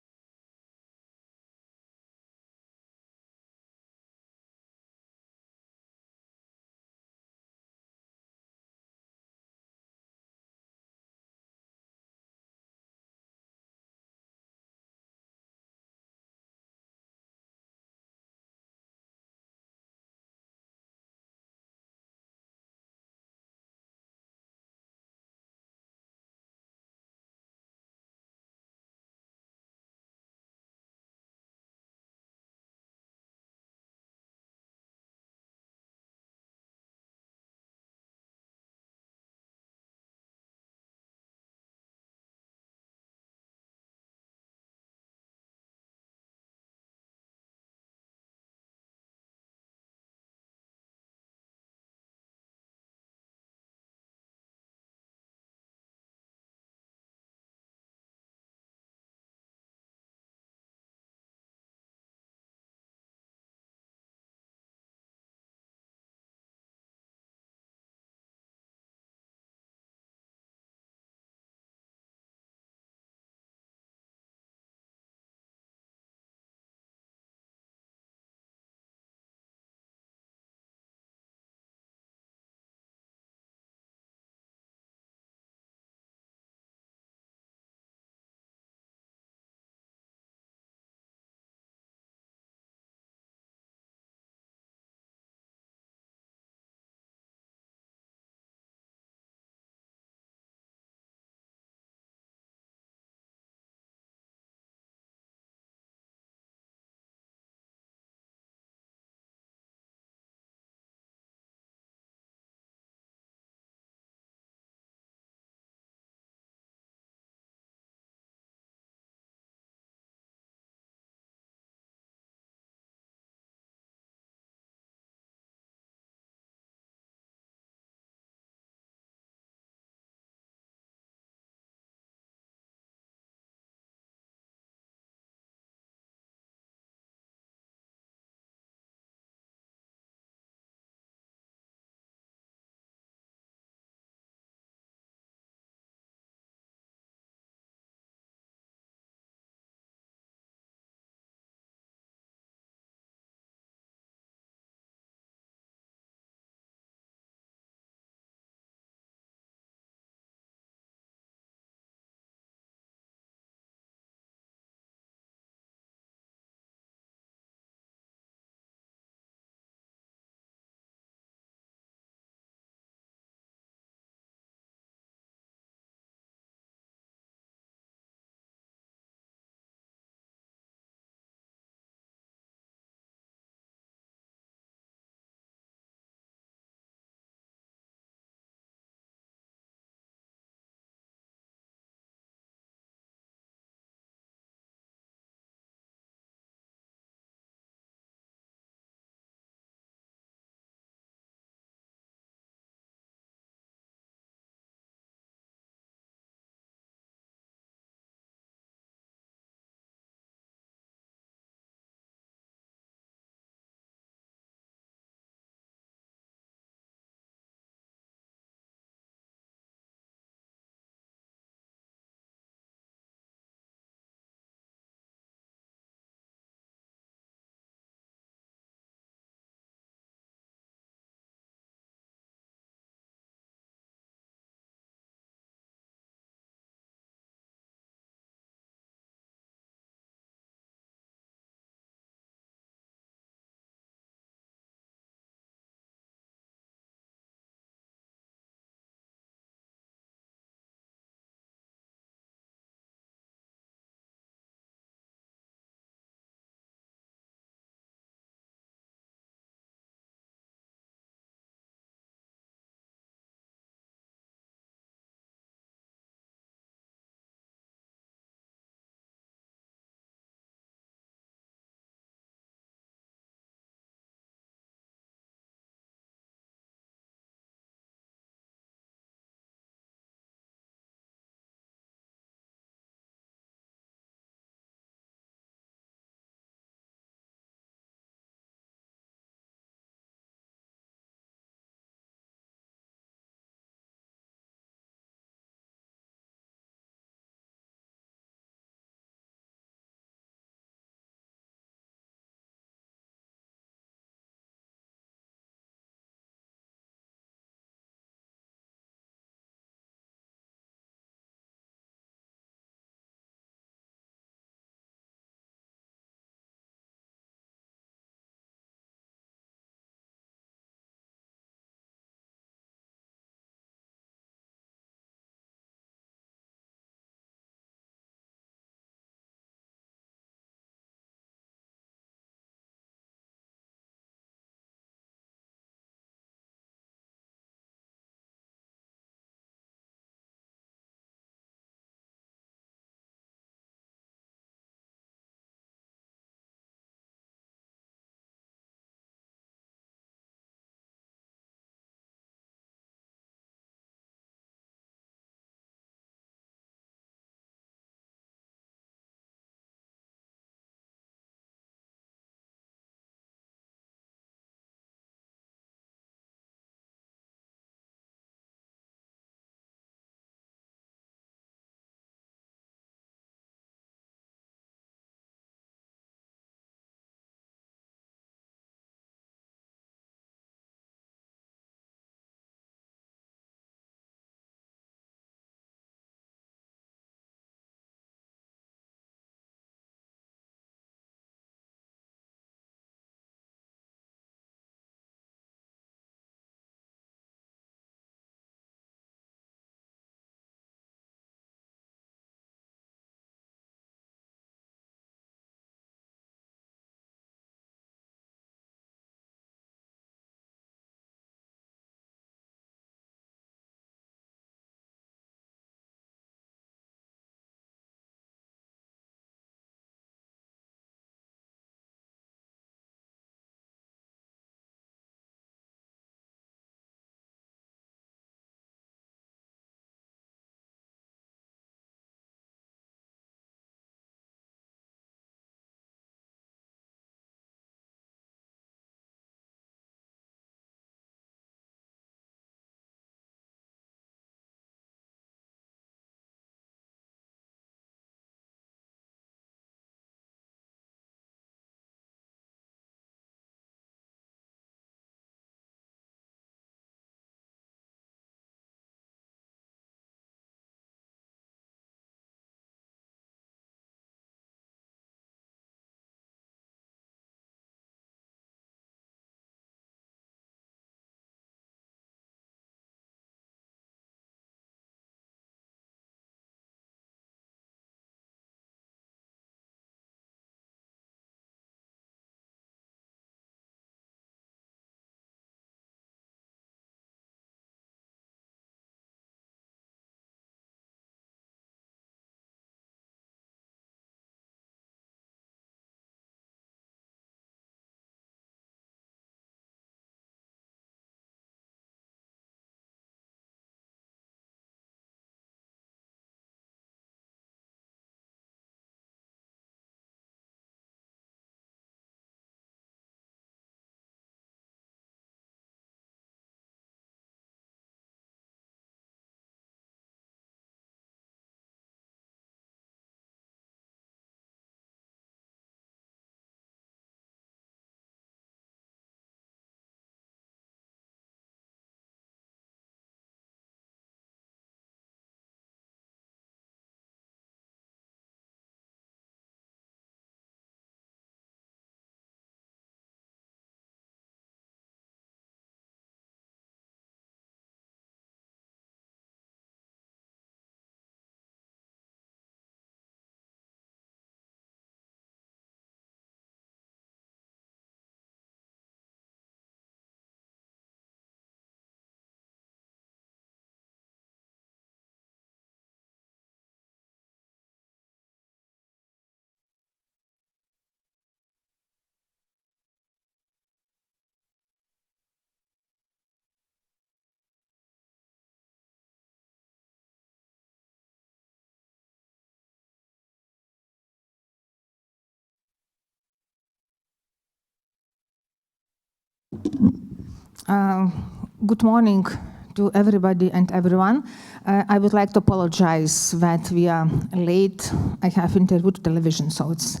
Good morning to everybody and everyone. I would like to apologize that we are late. I have interviewed television, so it's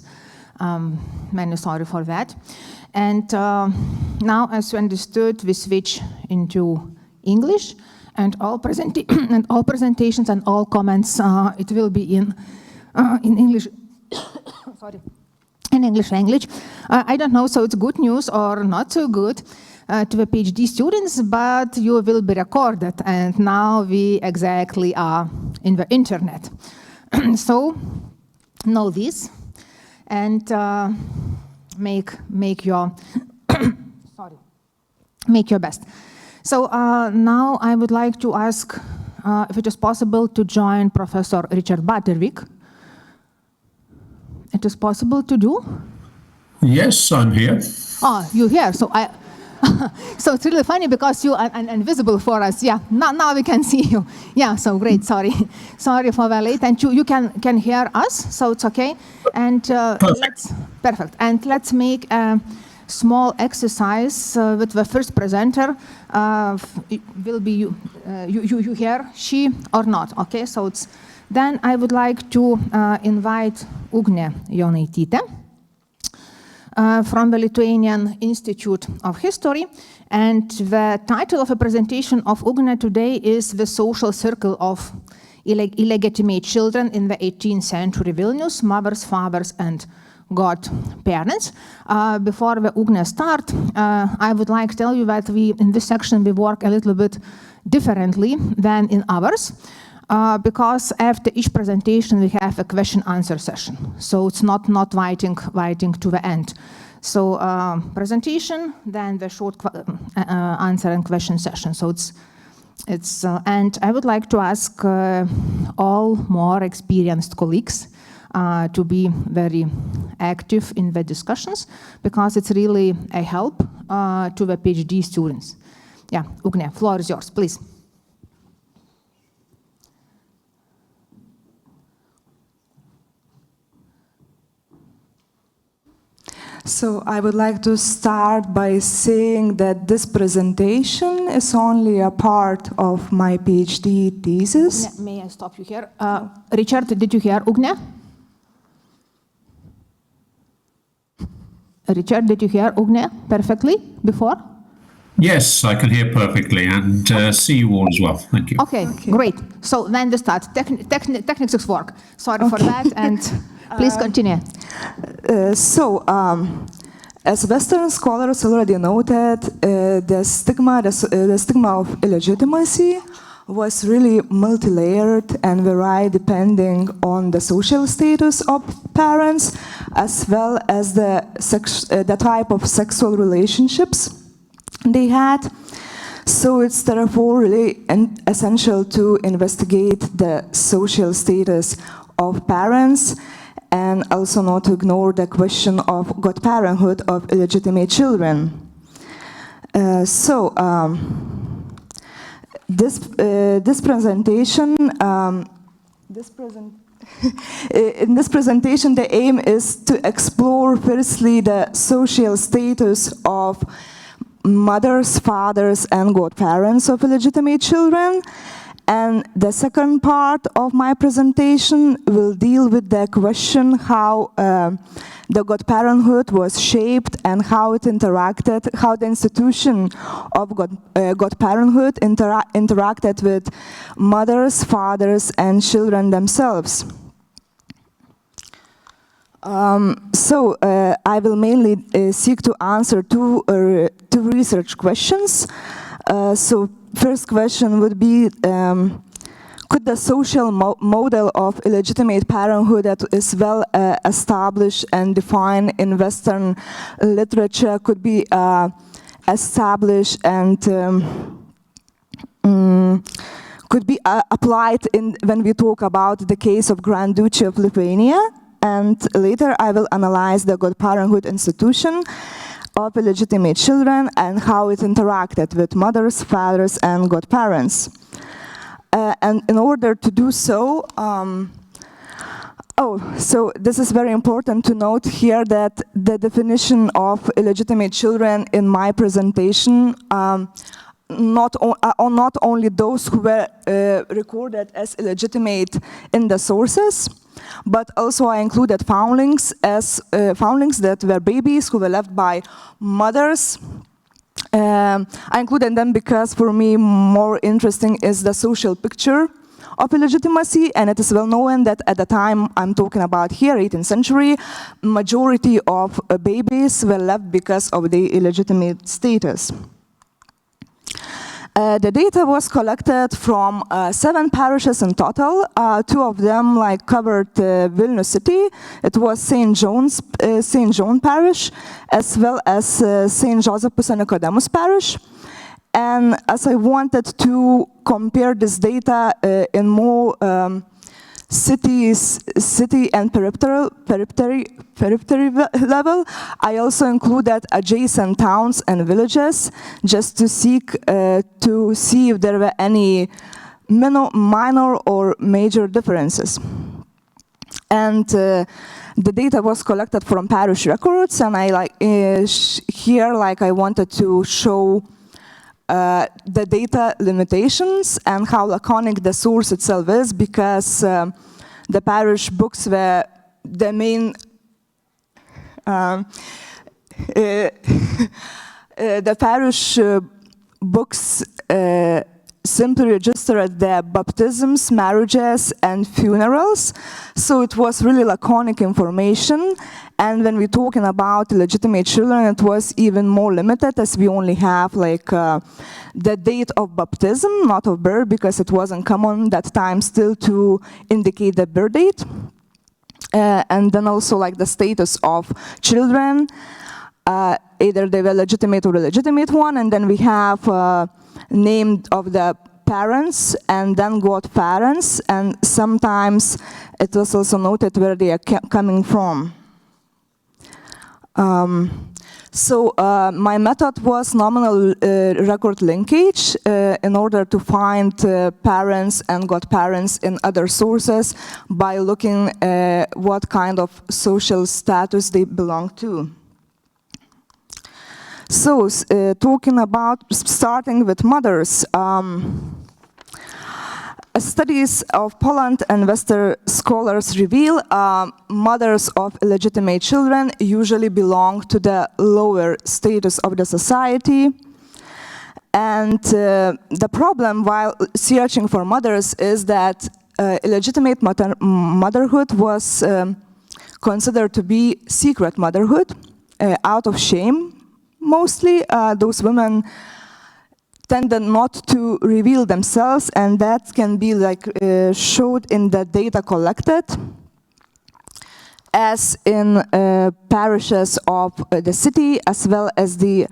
many sorry for that. And now, as you understood, we switch into English, and all presentations and all comments, it will be in English. Sorry, in English language. I don't know, so it's good news or not so good to the PhD students, but you will be recorded, and now we exactly are in the internet. So know this and make your sorry, make your best. So now I would like to ask if it is possible to join Professor Richard Butterwick. It is possible to do? Yes, I'm here. Oh, you're here. So so it's really funny because you are invisible for us. Yeah, now we can see you. Yeah, so great. Sorry for the late. And you can hear us, so it's okay. And perfect. And let's make a small exercise with the first presenter. It will be you hear she or not? Okay, so it's. Then I would like to invite Ugnė Jonaitytė from the Lithuanian Institute of History. And the title of the presentation of Ugnė today is The Social Circle of Illegitimate Children in the 18th Century Vilnius, Mothers, Fathers, and Godparents. Before the Ugnė start, I would like to tell you that in this section we work a little bit differently than in others. Because after each presentation we have a question-answer session, so it's not waiting to the end. So presentation, then the short answer and question session. So it's and I would like to ask all more experienced colleagues to be very active in the discussions, because it's really a help to the PhD students. Yeah, Ugnė, floor is yours, please. So I would like to start by saying that this presentation is only a part of my PhD thesis. May I stop you here? Richard, did you hear Ugnė? Richard, did you hear Ugnė perfectly before? Yes, I can hear perfectly and see you all as well. Thank you. Okay, great. So then the start. Technics work. Sorry for that, and please continue. As Western scholars already noted, the stigma of illegitimacy was really multi-layered and varied depending on the social status of parents, as well as the type of sexual relationships they had. So it's therefore really essential to investigate the social status of parents, and also not to ignore the question of godparenthood of illegitimate children. In this presentation, the aim is to explore firstly the social status of mothers, fathers, and godparents of illegitimate children. And the second part of my presentation will deal with the question how the godparenthood was shaped and how it interacted, how the institution of godparenthood interacted with mothers, fathers, and children themselves. I will mainly seek to answer two research questions. First question would be, could the social model of illegitimate parenthood that is well established and defined in Western literature could be established and could be applied when we talk about the case of Grand Duchy of Lithuania? And later I will analyze the godparenthood institution of illegitimate children and how it interacted with mothers, fathers, and godparents. And in order to do so, Oh, so this is very important to note here that the definition of illegitimate children in my presentation not only those who were recorded as illegitimate in the sources, but also I included foundlings as foundlings that were babies who were left by mothers. I included them because for me more interesting is the social picture of illegitimacy, and it is well known that at the time I'm talking about here, 18th century, majority of babies were left because of the illegitimate status. The data was collected from 7 parishes in total. 2 of them covered Vilnius city. It was St. John parish, as well as St. Josephus and Nicodemus parish. And as I wanted to compare this data in more city and periphery level, I also included adjacent towns and villages just to seek to see if there were any minor or major differences. And the data was collected from parish records, and I I wanted to show the data limitations and how laconic the source itself is, because the parish books were the main the parish books simply registered the baptisms, marriages, and funerals. So it was really laconic information. And when we're talking about illegitimate children, it was even more limited, as we only have the date of baptism, not of birth, because it wasn't common that time still to indicate the birth date. And then also the status of children, either they were legitimate or illegitimate one, and then we have name of the parents and then godparents, and sometimes it was also noted where they are coming from. So my method was nominal record linkage in order to find parents and godparents in other sources by looking what kind of social status they belong to. So, talking about starting with mothers, studies of Poland and Western scholars reveal mothers of illegitimate children usually belong to the lower status of the society. And the problem while searching for mothers is that illegitimate motherhood was considered to be secret motherhood out of shame. Mostly, those women tended not to reveal themselves, and that can be showed in the data collected, as in parishes of the city, as well as the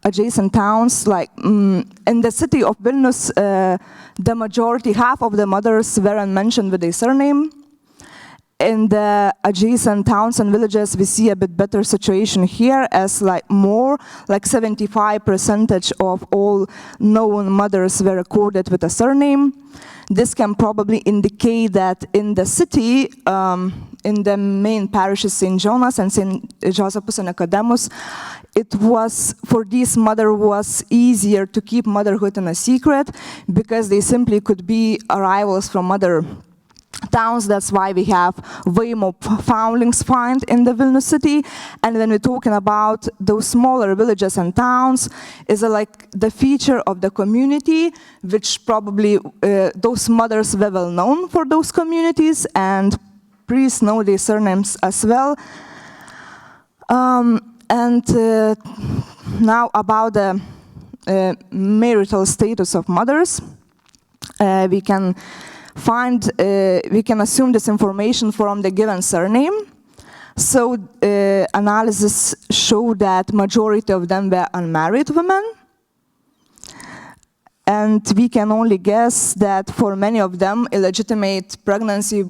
adjacent towns. In the city of Vilnius, the majority, half of the mothers weren't mentioned with a surname. In the adjacent towns and villages, we see a bit better situation here, as more, 75% of all known mothers were recorded with a surname. This can probably indicate that in the city, in the main parishes, St. Jonas and St. Josephus and Nicodemus, it was, for these mothers, was easier to keep motherhood in a secret, because they simply could be arrivals from other towns. That's why we have way more foundlings found in the Vilnius city. And when we're talking about those smaller villages and towns, is the feature of the community, which probably those mothers were well known for those communities, and priests know their surnames as well. Now about the marital status of mothers, we can assume this information from the given surname. So analysis show that majority of them were unmarried women. And we can only guess that for many of them, illegitimate pregnancy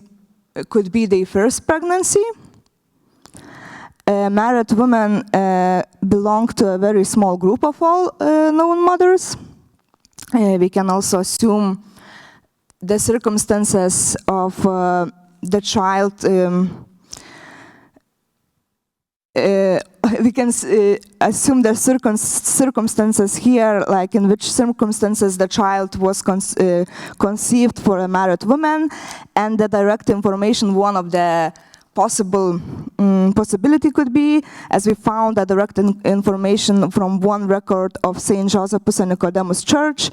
could be their first pregnancy. Married women belong to a very small group of all known mothers. We can also assume the circumstances of the child, we can assume the circumstances here, like in which circumstances the child was conceived for a married woman, and the direct information, one of the possibility could be, as we found the direct information from one record of St. Josephus and Nicodemus Church,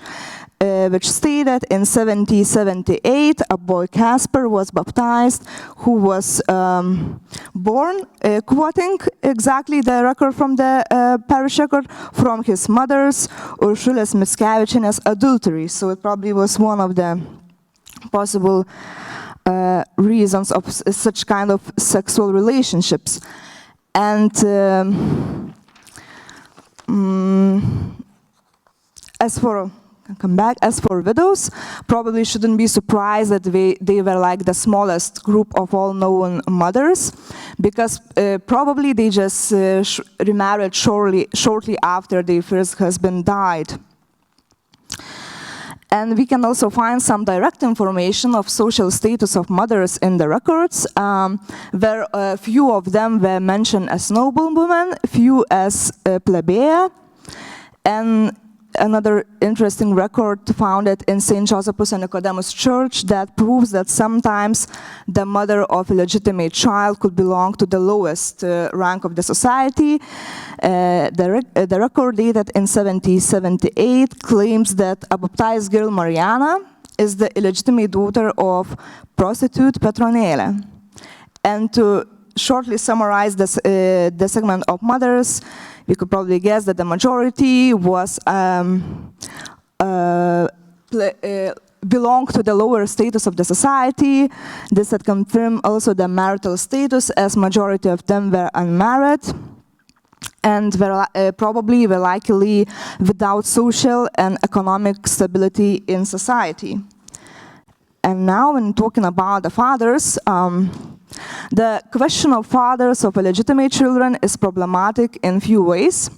which stated in 1778 a boy Casper was baptized, who was born, quoting exactly the record from the parish record, from his mother's, Uršulės Mickevičienės, adultery. So it probably was one of the possible reasons of such kind of sexual relationships. And as for widows, probably shouldn't be surprised that they were like the smallest group of all known mothers, because probably they just remarried shortly after their first husband died. And we can also find some direct information of social status of mothers in the records, where a few of them were mentioned as noblewomen, few as plebeia, and another interesting record found in St. Josephus and Nicodemus Church that proves that sometimes the mother of a legitimate child could belong to the lowest rank of the society. The record dated in 1778 claims that a baptized girl, Mariana, is the illegitimate daughter of prostitute Petronėlė. And to shortly summarize this, the segment of mothers, we could probably guess that the majority was belonged to the lower status of the society. This had confirmed also the marital status, as majority of them were unmarried and were probably were likely without social and economic stability in society. And now, when talking about the fathers, the question of fathers of illegitimate children is problematic in few ways.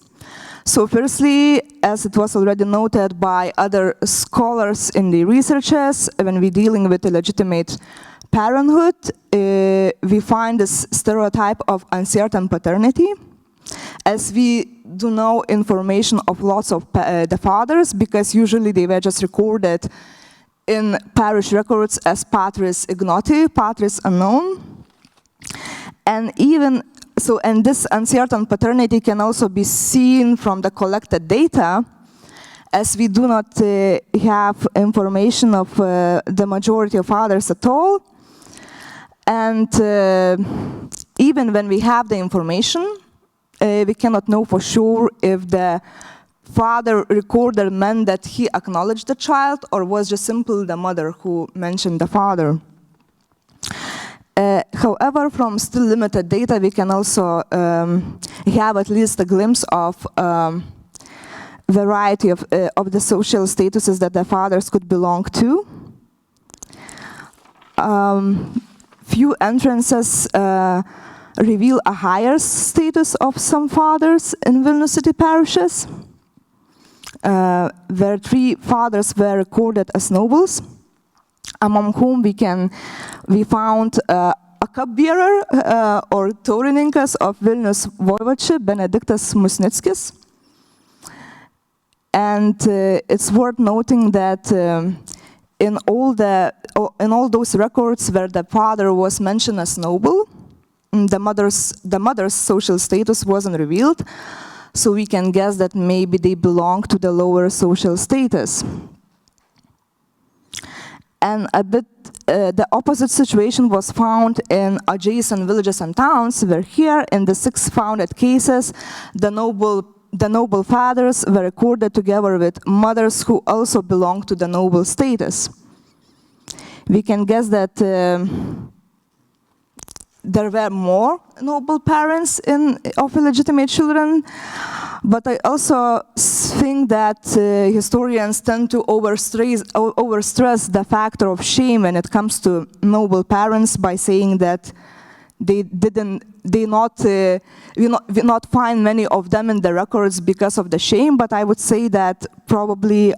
So firstly, as it was already noted by other scholars in the researches, when we're dealing with illegitimate parenthood, we find this stereotype of uncertain paternity, as we do know information of lots of the fathers, because usually they were just recorded in parish records as patris ignoti, patris unknown. And even so, and this uncertain paternity can also be seen from the collected data, as we do not have information of the majority of fathers at all. And even when we have the information, we cannot know for sure if the father recorder meant that he acknowledged the child, or was just simply the mother who mentioned the father. However, from still limited data, we can also have at least a glimpse of variety of the social statuses that the fathers could belong to. Few entrances reveal a higher status of some fathers in Vilnius city parishes, where 3 fathers were recorded as nobles, among whom we found a cupbearer or taurininkas of Vilnius Voivodship, Benediktas Musnickis. And it's worth noting that in all those records where the father was mentioned as noble, the mother's social status wasn't revealed, so we can guess that maybe they belong to the lower social status. And a bit the opposite situation was found in adjacent villages and towns, where here in the 6 founded cases, the noble fathers were recorded together with mothers who also belonged to the noble status. We can guess that there were more noble parents of illegitimate children, but I also think that historians tend to overstress the factor of shame when it comes to noble parents by saying that we not find many of them in the records because of the shame, but I would say that probably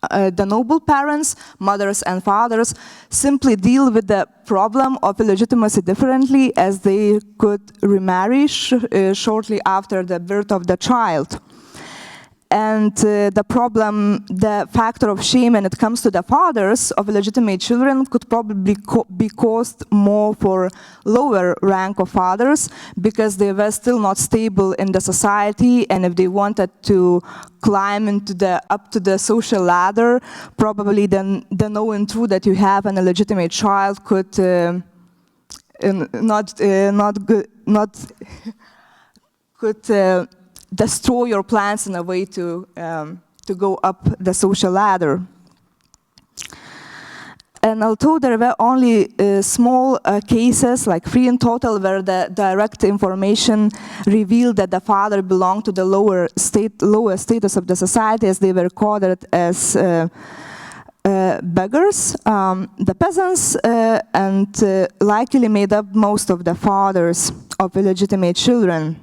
the noble parents, mothers and fathers, simply deal with the problem of illegitimacy differently, as they could remarry shortly after the birth of the child. And the factor of shame when it comes to the fathers of illegitimate children could probably be caused more for lower rank of fathers, because they were still not stable in the society, and if they wanted to climb up to the social ladder, probably then the knowing true that you have an illegitimate child could destroy your plans in a way to go up the social ladder. And although there were only small cases, like 3 in total, where the direct information revealed that the father belonged to the lower status of the society, as they were coded as beggars, the peasants, and likely made up most of the fathers of illegitimate children.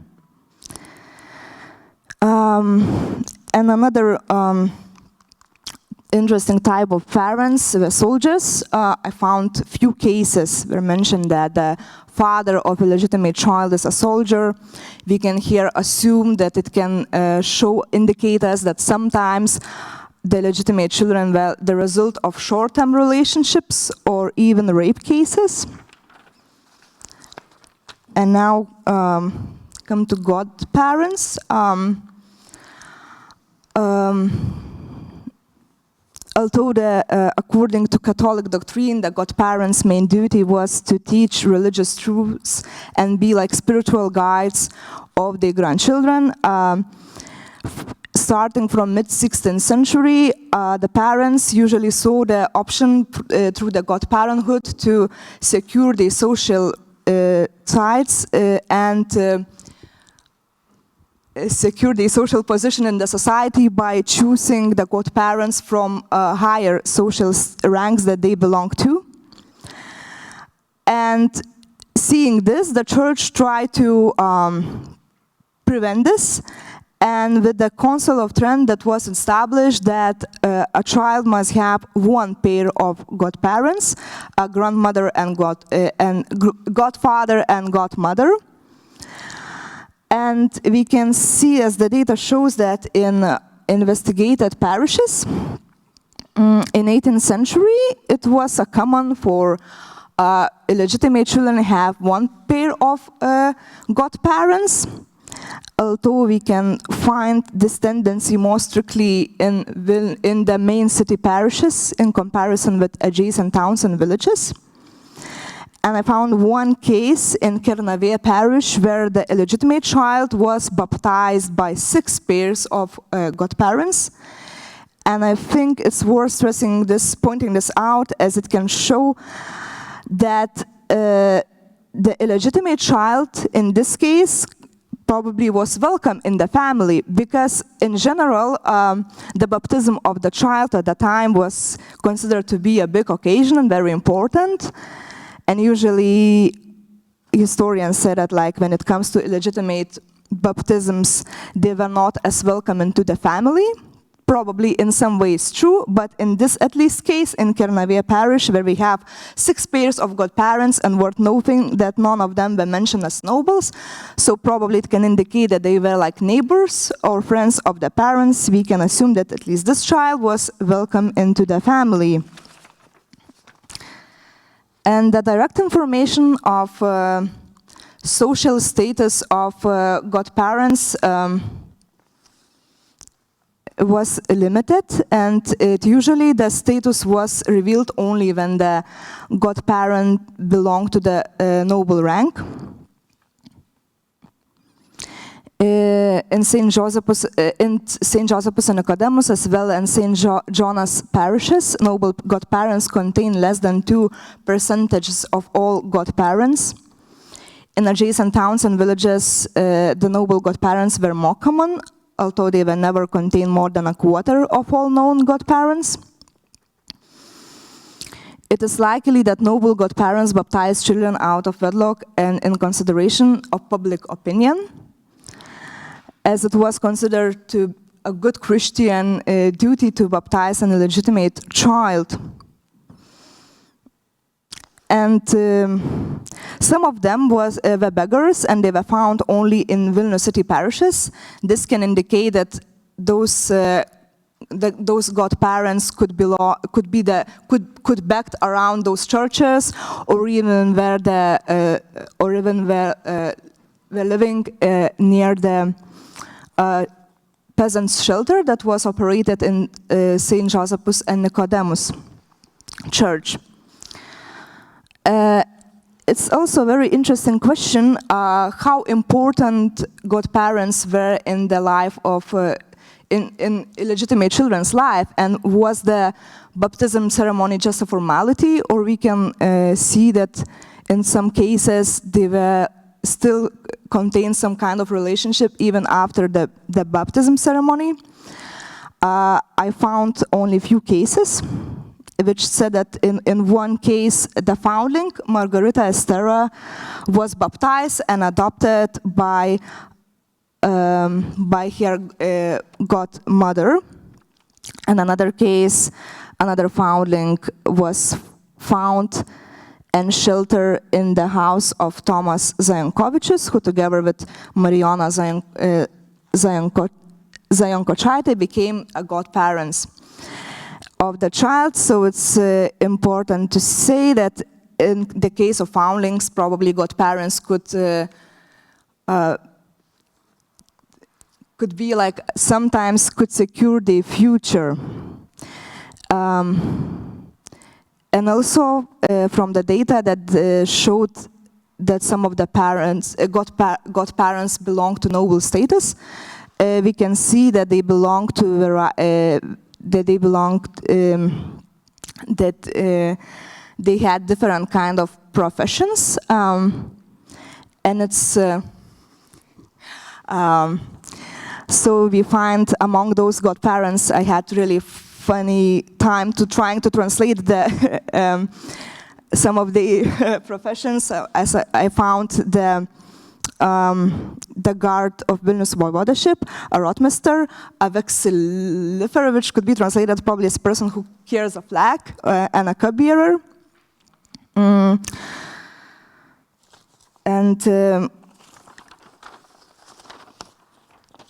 And another interesting type of parents were soldiers. I found few cases where mentioned that the father of a legitimate child is a soldier. We can here assume that it can indicate us that sometimes the legitimate children were the result of short-term relationships or even rape cases. And now come to godparents. Although according to Catholic doctrine, the godparents' main duty was to teach religious truths and be like spiritual guides of their grandchildren, starting from mid-16th century, the parents usually saw the option through the godparenthood to secure their social rights and secure their social position in the society by choosing the godparents from higher social ranks that they belong to. And seeing this, the church tried to prevent this. And with the Council of Trent, that was established that a child must have one pair of godparents, a grandmother and godfather and godmother. And we can see, as the data shows, that in investigated parishes in 18th century, it was common for illegitimate children to have one pair of godparents. Although we can find this tendency more strictly in the main city parishes in comparison with adjacent towns and villages. And I found one case in Kernavė parish where the illegitimate child was baptized by 6 pairs of godparents. And I think it's worth stressing this, pointing this out, as it can show that the illegitimate child in this case probably was welcome in the family, because in general, the baptism of the child at the time was considered to be a big occasion and very important. And usually, historians say that, like, when it comes to illegitimate baptisms, they were not as welcome into the family. Probably in some ways true, but in this at least case, in Kernavė parish, where we have 6 pairs of godparents, and worth noting that none of them were mentioned as nobles, so probably it can indicate that they were like neighbors or friends of the parents. We can assume that at least this child was welcome into the family. And the direct information of social status of godparents was limited, and usually the status was revealed only when the godparent belonged to the noble rank. In St. Josephus and Nicodemus, as well as St. John's parishes, noble godparents contain less than 2% of all godparents. In adjacent towns and villages, the noble godparents were more common, although they will never contain more than 1/4 of all known godparents. It is likely that noble godparents baptized children out of wedlock and in consideration of public opinion, as it was considered to a good Christian duty to baptize an illegitimate child. And some of them were beggars, and they were found only in Vilnius city parishes. This can indicate that those godparents could beg around those churches, or even were living near the peasants' shelter that was operated in St. Josephus and Nicodemus Church. It's also a very interesting question how important godparents were in the life of in illegitimate children's life, and was the baptism ceremony just a formality, or we can see that in some cases they were still contain some kind of relationship even after the baptism ceremony. I found only a few cases which said that in one case, the foundling, Margarita Estera, was baptized and adopted by her godmother. And another case, another foundling was found and sheltered in the house of Thomas Zajankovičius, who together with Mariona Zajankočaitė became a godparents of the child. So it's important to say that in the case of foundlings, probably godparents could be like, sometimes could secure the future. And also from the data that showed that some of the parents, godparents belong to noble status, we can see that they belong to they had different kind of professions, and it's so we find among those godparents, I had really funny time trying to translate some of the professions. As I found the guard of Vilnius voivodeship, a rotmister, a vexillifer, which could be translated probably as a person who carries a flag, and a cupbearer. And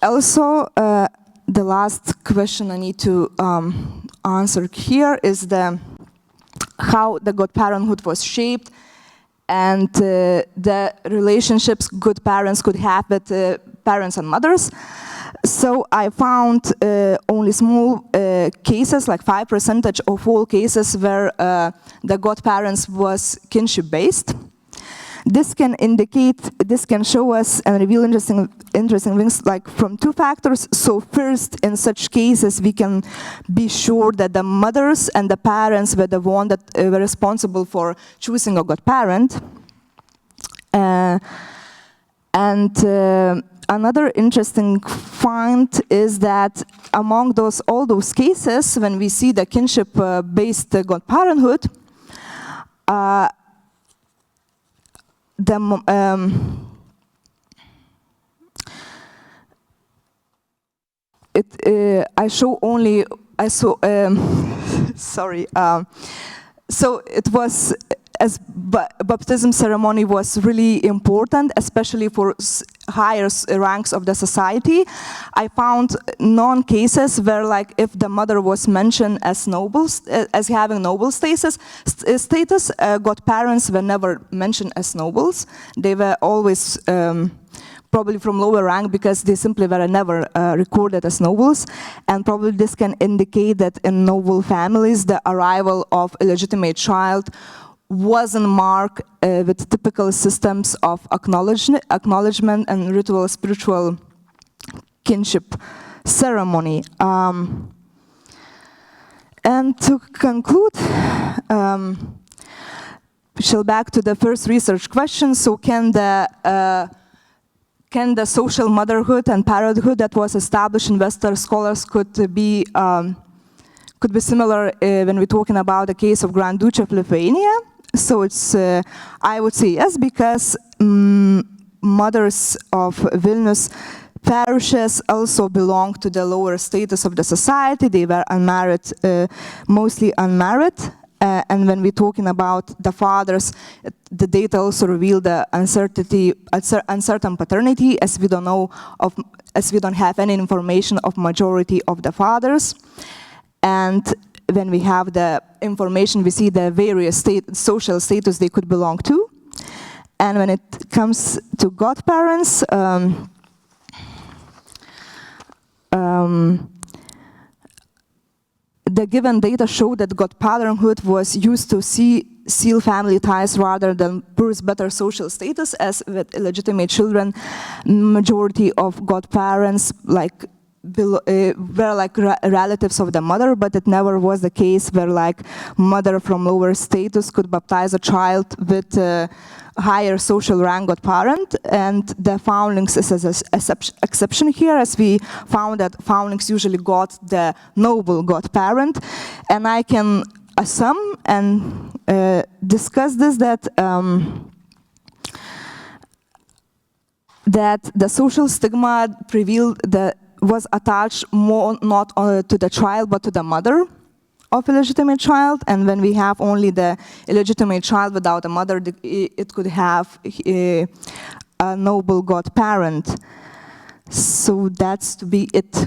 also, the last question I need to answer here is how the godparenthood was shaped, and the relationships good parents could have with parents and mothers. So I found only small cases, like 5% of all cases, where the godparents was kinship-based. This can show us and reveal interesting things, like from two factors. So first, in such cases, we can be sure that the mothers and the parents were the one that were responsible for choosing a godparent. Another interesting find is that among all those cases, when we see the kinship-based godparenthood, so it was, as baptism ceremony was really important, especially for higher ranks of the society. I found non-cases where, like, if the mother was mentioned as nobles, as having noble status, godparents were never mentioned as nobles. They were always probably from lower rank, because they simply were never recorded as nobles. And probably this can indicate that in noble families, the arrival of illegitimate child wasn't marked with typical systems of acknowledgement and ritual spiritual kinship ceremony. And to conclude, we shall back to the first research question. So can the social motherhood and parenthood that was established in Western scholars could be similar when we're talking about the case of Grand Duchy of Lithuania? So it's, I would say yes, because mothers of Vilnius parishes also belonged to the lower status of the society. They were unmarried, mostly unmarried. And when we're talking about the fathers, the data also reveal the uncertain paternity, as we don't have any information of majority of the fathers. And when we have the information, we see the various social status they could belong to. And when it comes to godparents, the given data show that godparenthood was used to seal family ties rather than prove better social status, as with illegitimate children, majority of godparents were like relatives of the mother, but it never was the case where like mother from lower status could baptize a child with higher social rank godparent, and the foundlings is an exception here, as we found that foundlings usually got the noble godparent. And I can assume and discuss this that the social stigma prevailed was attached more not to the child but to the mother of illegitimate child, and when we have only the illegitimate child without a mother, it could have a noble godparent. So that's to be it.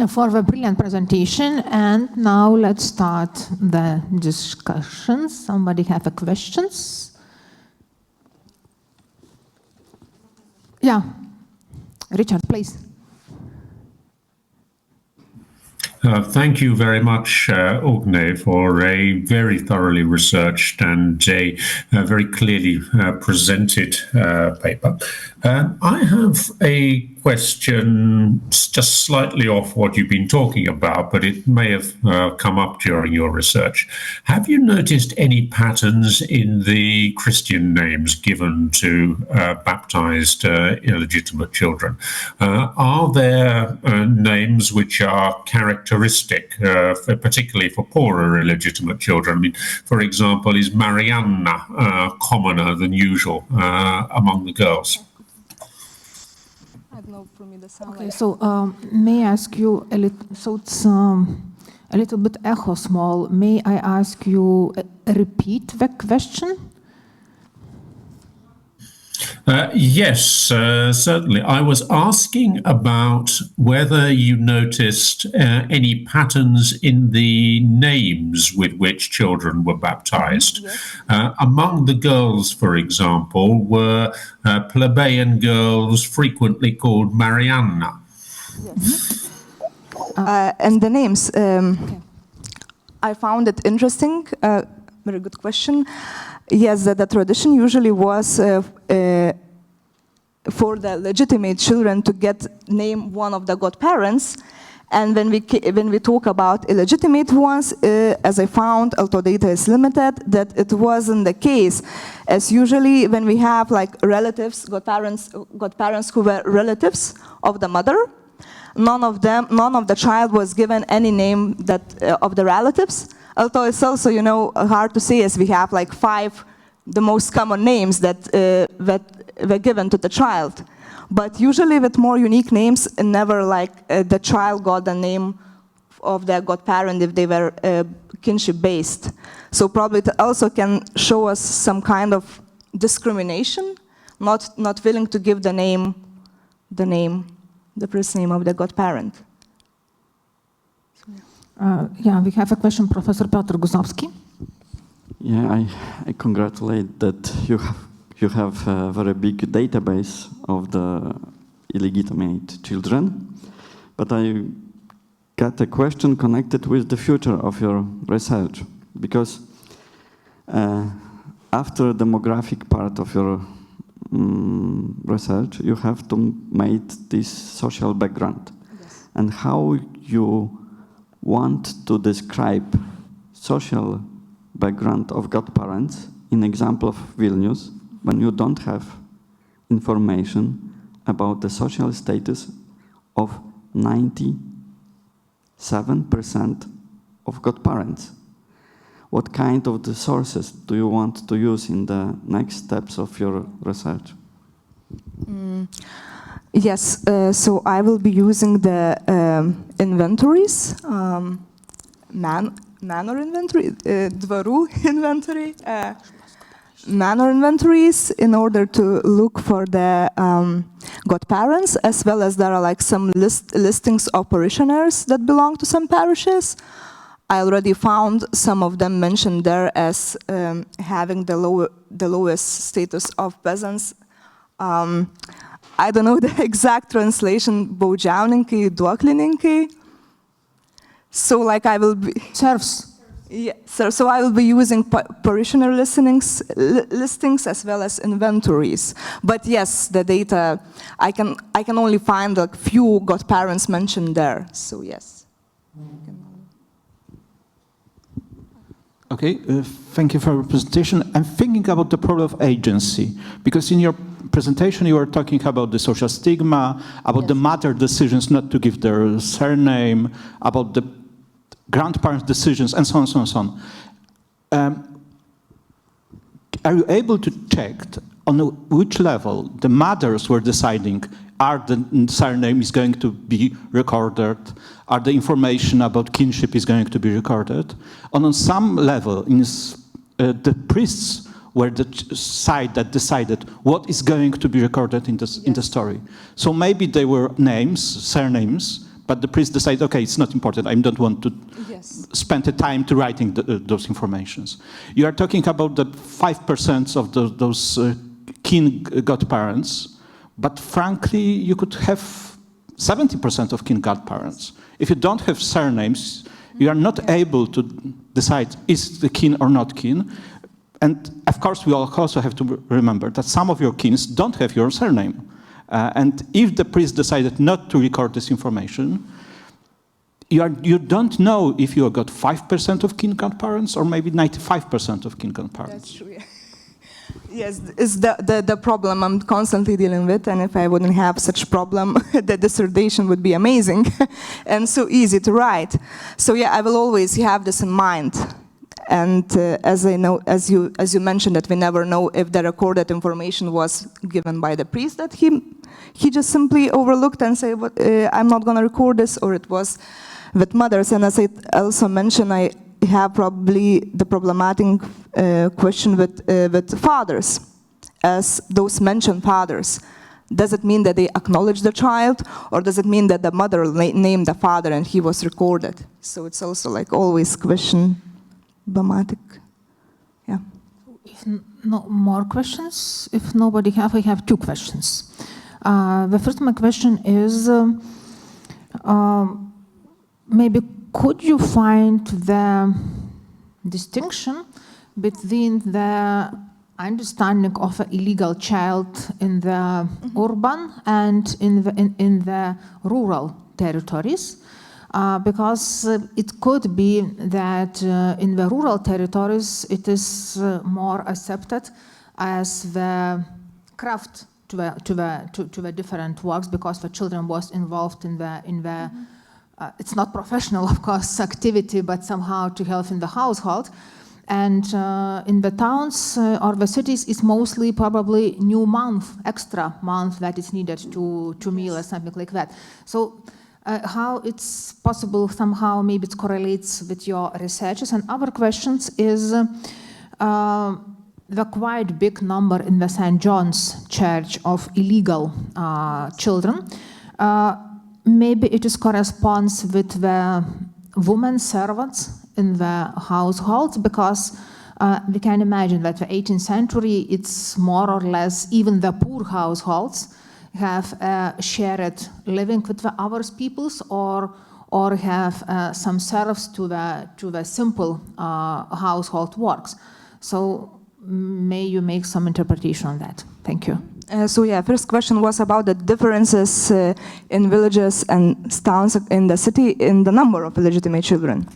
For the brilliant presentation, and now let's start the discussions. Somebody have a questions? Yeah, Richard, please. Thank you very much, Ogne, for a very thoroughly researched and a very clearly presented paper. I have a question just slightly off what you've been talking about, but it may have come up during your research. Have you noticed any patterns in the Christian names given to baptized illegitimate children? Are there names which are characteristic, particularly for poorer illegitimate children? I mean, for example, is Marianna commoner than usual among the girls? Okay, so may I ask you a little? So it's a little bit echo small. May I ask you repeat the question? Yes, certainly. I was asking about whether you noticed any patterns in the names with which children were baptized. Yes. Among the girls, for example, were plebeian girls frequently called Marianna. Yes. And the names, I found it interesting. Very good question. Yes, the tradition usually was for the legitimate children to name one of the godparents, and when we talk about illegitimate ones, as I found, although data is limited, that it wasn't the case, as usually when we have like relatives, godparents who were relatives of the mother, none of the child was given any name that of the relatives. Although it's also, hard to say, as we have like 5 the most common names that were given to the child. But usually with more unique names, never like the child got the name of their godparent if they were kinship-based. So probably it also can show us some kind of discrimination, not willing to give the first name of the godparent. Yeah, we have a question, Professor Piotr Guzowski. Yeah, I congratulate that you have a very big database of the illegitimate children, but I got a question connected with the future of your research, because after the demographic part of your research, you have to make this social background. Yes. And how you want to describe social background of godparents in example of Vilnius, when you don't have information about the social status of 97% of godparents. what kind of the sources do you want to use in the next steps of your research? Yes, so I will be using the inventories, manor inventory, dvarų inventory, manor inventories in order to look for the godparents, as well as there are like some listings of parishioners that belong to some parishes. I already found some of them mentioned there as having the lowest status of peasants. I don't know the exact translation, baudžiauninkai, duoklininkai. So like I will be... Serfs. Yeah, so I will be using parishioner listings as well as inventories. But yes, the data, I can only find a few godparents mentioned there, so yes. Okay, thank you for your presentation. I'm thinking about the problem of agency, because in your presentation you were talking about the social stigma, about the mother decisions not to give their surname, about the grandparents' decisions, and so on, so on, so on. Are you able to check on which level the mothers were deciding are the surname is going to be recorded, are the information about kinship is going to be recorded? And on some level, the priests were the side that decided what is going to be recorded in the story. So maybe they were names, surnames, but the priest decided, okay, it's not important. I don't want to spend the time to writing those informations. You are talking about the 5% of those kin godparents, but frankly, you could have 70% of kin godparents. If you don't have surnames, you are not able to decide is the kin or not kin. And of course, we also have to remember that some of your kins don't have your surname. And if the priest decided not to record this information, you don't know if you got 5% of kin godparents or maybe 95% of kin godparents. That's true, yeah. Yes, it's the problem I'm constantly dealing with, and if I wouldn't have such problem, the dissertation would be amazing and so easy to write. So yeah, I will always have this in mind. And as you mentioned, that we never know if the recorded information was given by the priest that he just simply overlooked and said, I'm not going to record this, or it was with mothers. And as I also mentioned, I have probably the problematic question with fathers, as those mentioned fathers. Does it mean that they acknowledge the child, or does it mean that the mother named the father and he was recorded? So it's also like always question. Yeah. If no more questions, if nobody have, I have two questions. The first my question is, maybe could you find the distinction between the understanding of an illegal child in the urban and in the rural territories? Because it could be that in the rural territories it is more accepted as the craft to the different works, because the children was involved in the it's not professional, of course, activity, but somehow to help in the household. And in the towns or the cities, it's mostly probably new month, extra month that is needed to meal or something like that. So. How it's possible somehow, maybe it correlates with your researches. And other questions is the quite big number in the St. John's Church of illegal children. Maybe it is corresponds with the women servants in the households, because we can imagine that the 18th century, it's more or less even the poor households have shared living with the other peoples, or have some serfs to the simple household works. So may you make some interpretation on that? Thank you. So yeah, first question was about the differences in villages and towns in the city in the number of illegitimate children.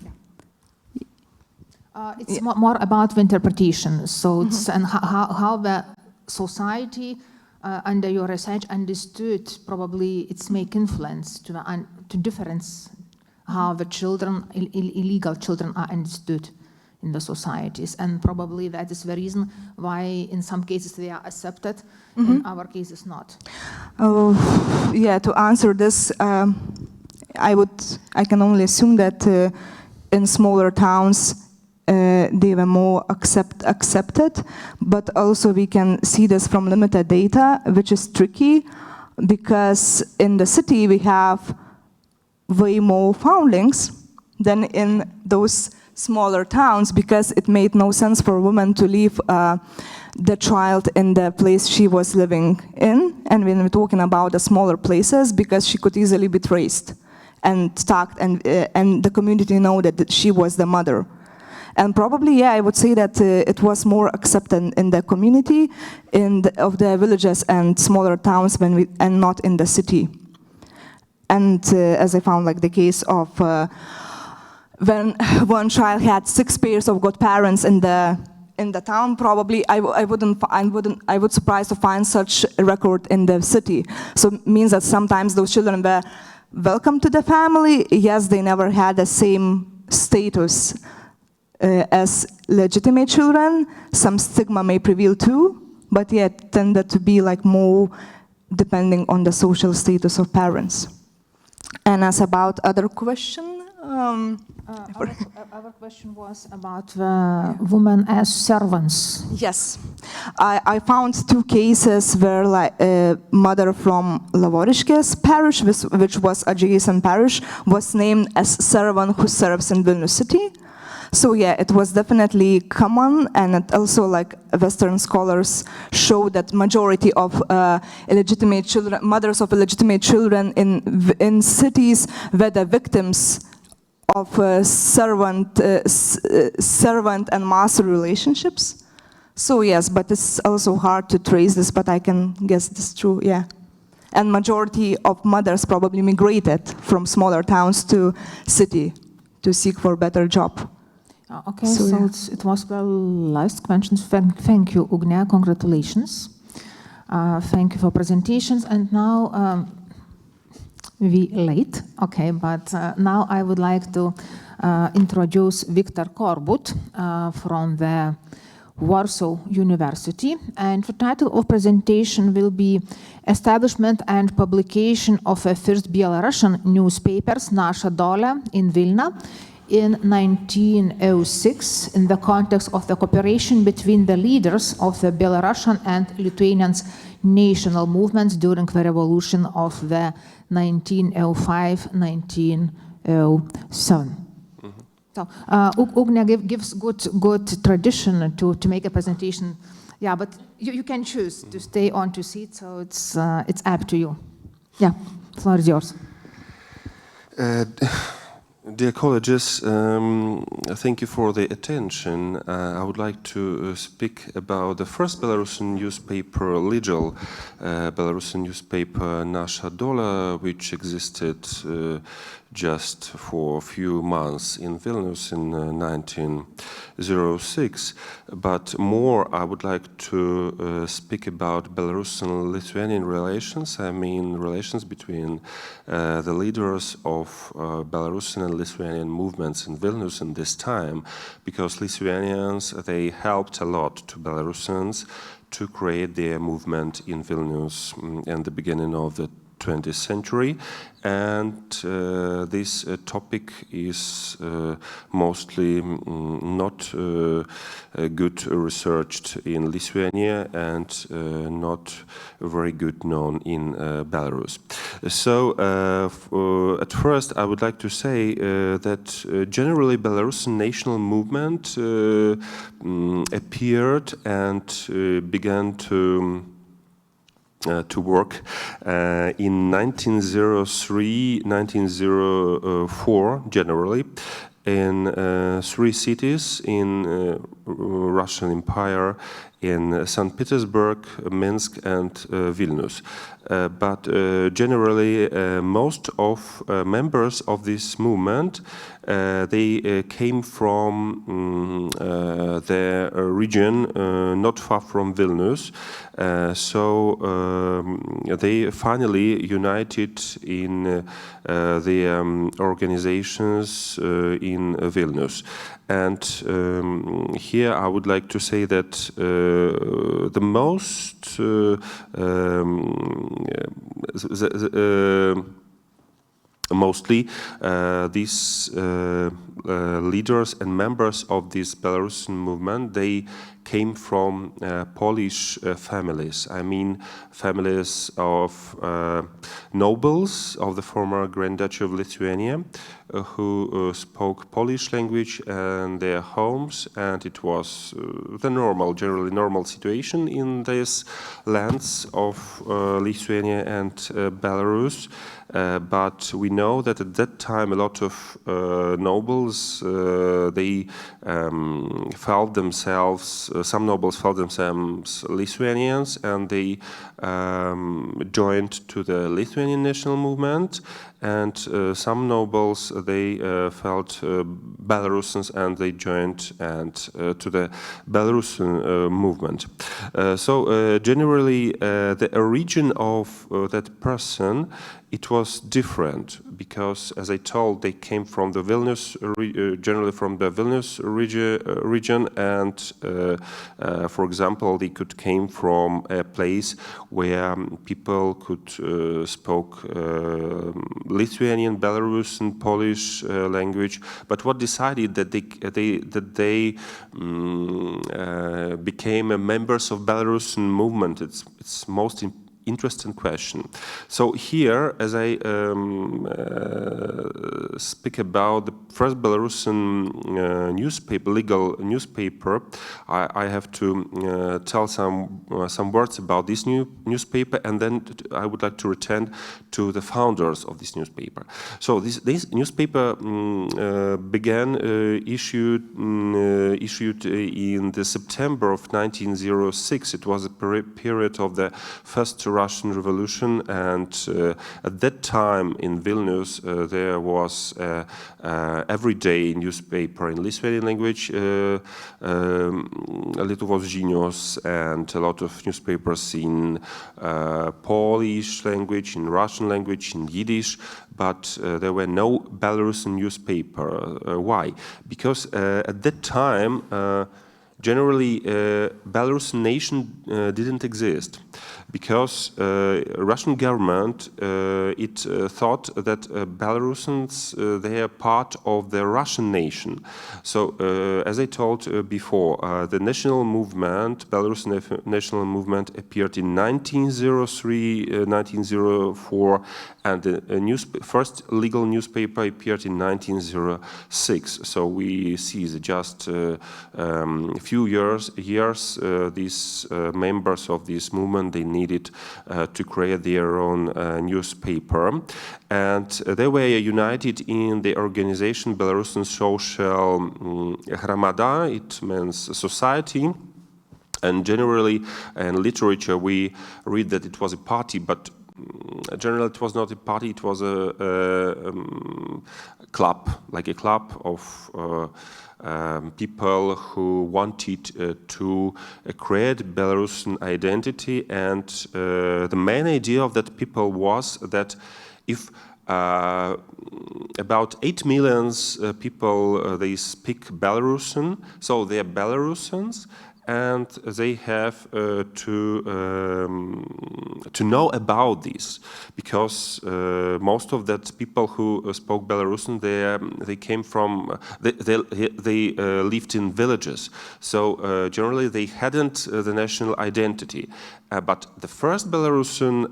It's more about the interpretation. So it's and how the society under your research understood probably its make influence to difference how the children, illegal children, are understood in the societies, and probably that is the reason why in some cases they are accepted, in our cases not. Yeah, to answer this, I can only assume that in smaller towns they were more accepted, but also we can see this from limited data, which is tricky, because in the city we have way more foundlings than in those smaller towns, because it made no sense for a woman to leave the child in the place she was living in. And when we're talking about the smaller places, because she could easily be traced and stalked, and the community know that she was the mother. And probably, yeah, I would say that it was more accepted in the community of the villages and smaller towns and not in the city. And as I found, like the case of when one child had 6 pairs of godparents in the town, probably I would surprise to find such a record in the city. So it means that sometimes those children were welcome to the family. Yes, they never had the same status as legitimate children. Some stigma may prevail too, but yet tended to be like more depending on the social status of parents. And as about other question, our question was about women as servants. Yes, I found 2 cases where like a mother from Lavoriškės parish, which was adjacent parish, was named as servant who serves in Vilnius city. So yeah, it was definitely common, and it also like Western scholars show that majority of illegitimate children, mothers of illegitimate children in cities were the victims of servant and master relationships. So yes, but it's also hard to trace this, but I can guess this is true, yeah. And majority of mothers probably migrated from smaller towns to city to seek for a better job. Okay, so yeah. It was the last question. Thank you, Ugne. Congratulations. Thank you for presentations. And now we late. Okay, but now I would like to introduce Viktor Korbut from the Warsaw University. And the title of presentation will be Establishment and Publication of a First Belarusian Newspapers, Nasha Doля in Vilna, in 1906, in the context of the cooperation between the leaders of the Belarusian and Lithuanian national movements during the revolution of the 1905-1907. So Ugne gives good tradition to make a presentation. Yeah, but you can choose to stay on to seat, so it's up to you. Yeah, the floor is yours. Dear colleagues, thank you for the attention. I would like to speak about the first Belarusian newspaper, legal Belarusian newspaper, Nasha Dola, which existed just for a few months in Vilnius in 1906. But more, I would like to speak about Belarusian-Lithuanian relations. I mean, relations between the leaders of Belarusian and Lithuanian movements in Vilnius in this time, because Lithuanians, they helped a lot to Belarusians to create their movement in Vilnius in the beginning of the 20th century, and this topic is mostly not good researched in Lithuania and not very good known in Belarus. So at first I would like to say that generally Belarusian national movement appeared and began to work in 1903, 1904 generally, in 3 cities in Russian Empire, in St. Petersburg, Minsk and Vilnius. But generally most of members of this movement they came from the region not far from Vilnius, so they finally united in the organizations in Vilnius. And here I would like to say that the most mostly these leaders and members of this Belarusian movement, they came from Polish families. I mean, families of nobles of the former Grand Duchy of Lithuania who spoke Polish language in their homes, and it was the generally normal situation in these lands of Lithuania and Belarus. But we know that at that time a lot of nobles, they felt themselves, some nobles felt themselves Lithuanians, and they joined to the Lithuanian national movement, and some nobles, they felt Belarusians, and they joined to the Belarusian movement. So generally the origin of that person, it was different, because, as I told, they came from the Vilnius, generally from the Vilnius region, and for example, they could came from a place where people could spoke Lithuanian, Belarusian, Polish language. But what decided that they became members of Belarusian movement? It's most interesting question. So here, as I speak about the first Belarusian newspaper, legal newspaper, I have to tell some words about this newspaper, and then I would like to return to the founders of this newspaper. So this newspaper began issued in the September of 1906. It was a period of the first Russian Revolution, and at that time in Vilnius there was everyday newspaper in Lithuanian language, Lietuvos žinios, and a lot of newspapers in Polish language, in Russian language, in Yiddish, but there were no Belarusian newspaper. Why? Because at that time generally Belarusian nation didn't exist, because Russian government it thought that Belarusians they are part of the Russian nation. So as I told before, the national movement, Belarusian national movement, appeared in 1903, 1904, and the first legal newspaper appeared in 1906. So we see that just a few years these members of this movement, they needed to create their own newspaper, and they were united in the organization Belarusian Social Hromada. It means society, and generally in literature we read that it was a party, but generally it was not a party, it was a club, like a club of people who wanted to create Belarusian identity, and the main idea of that people was that if about 8 million people they speak Belarusian, so they are Belarusians, and they have to know about this, because most of that people who spoke Belarusian, they came from they lived in villages, so generally they hadn't the national identity. But the first Belarusian,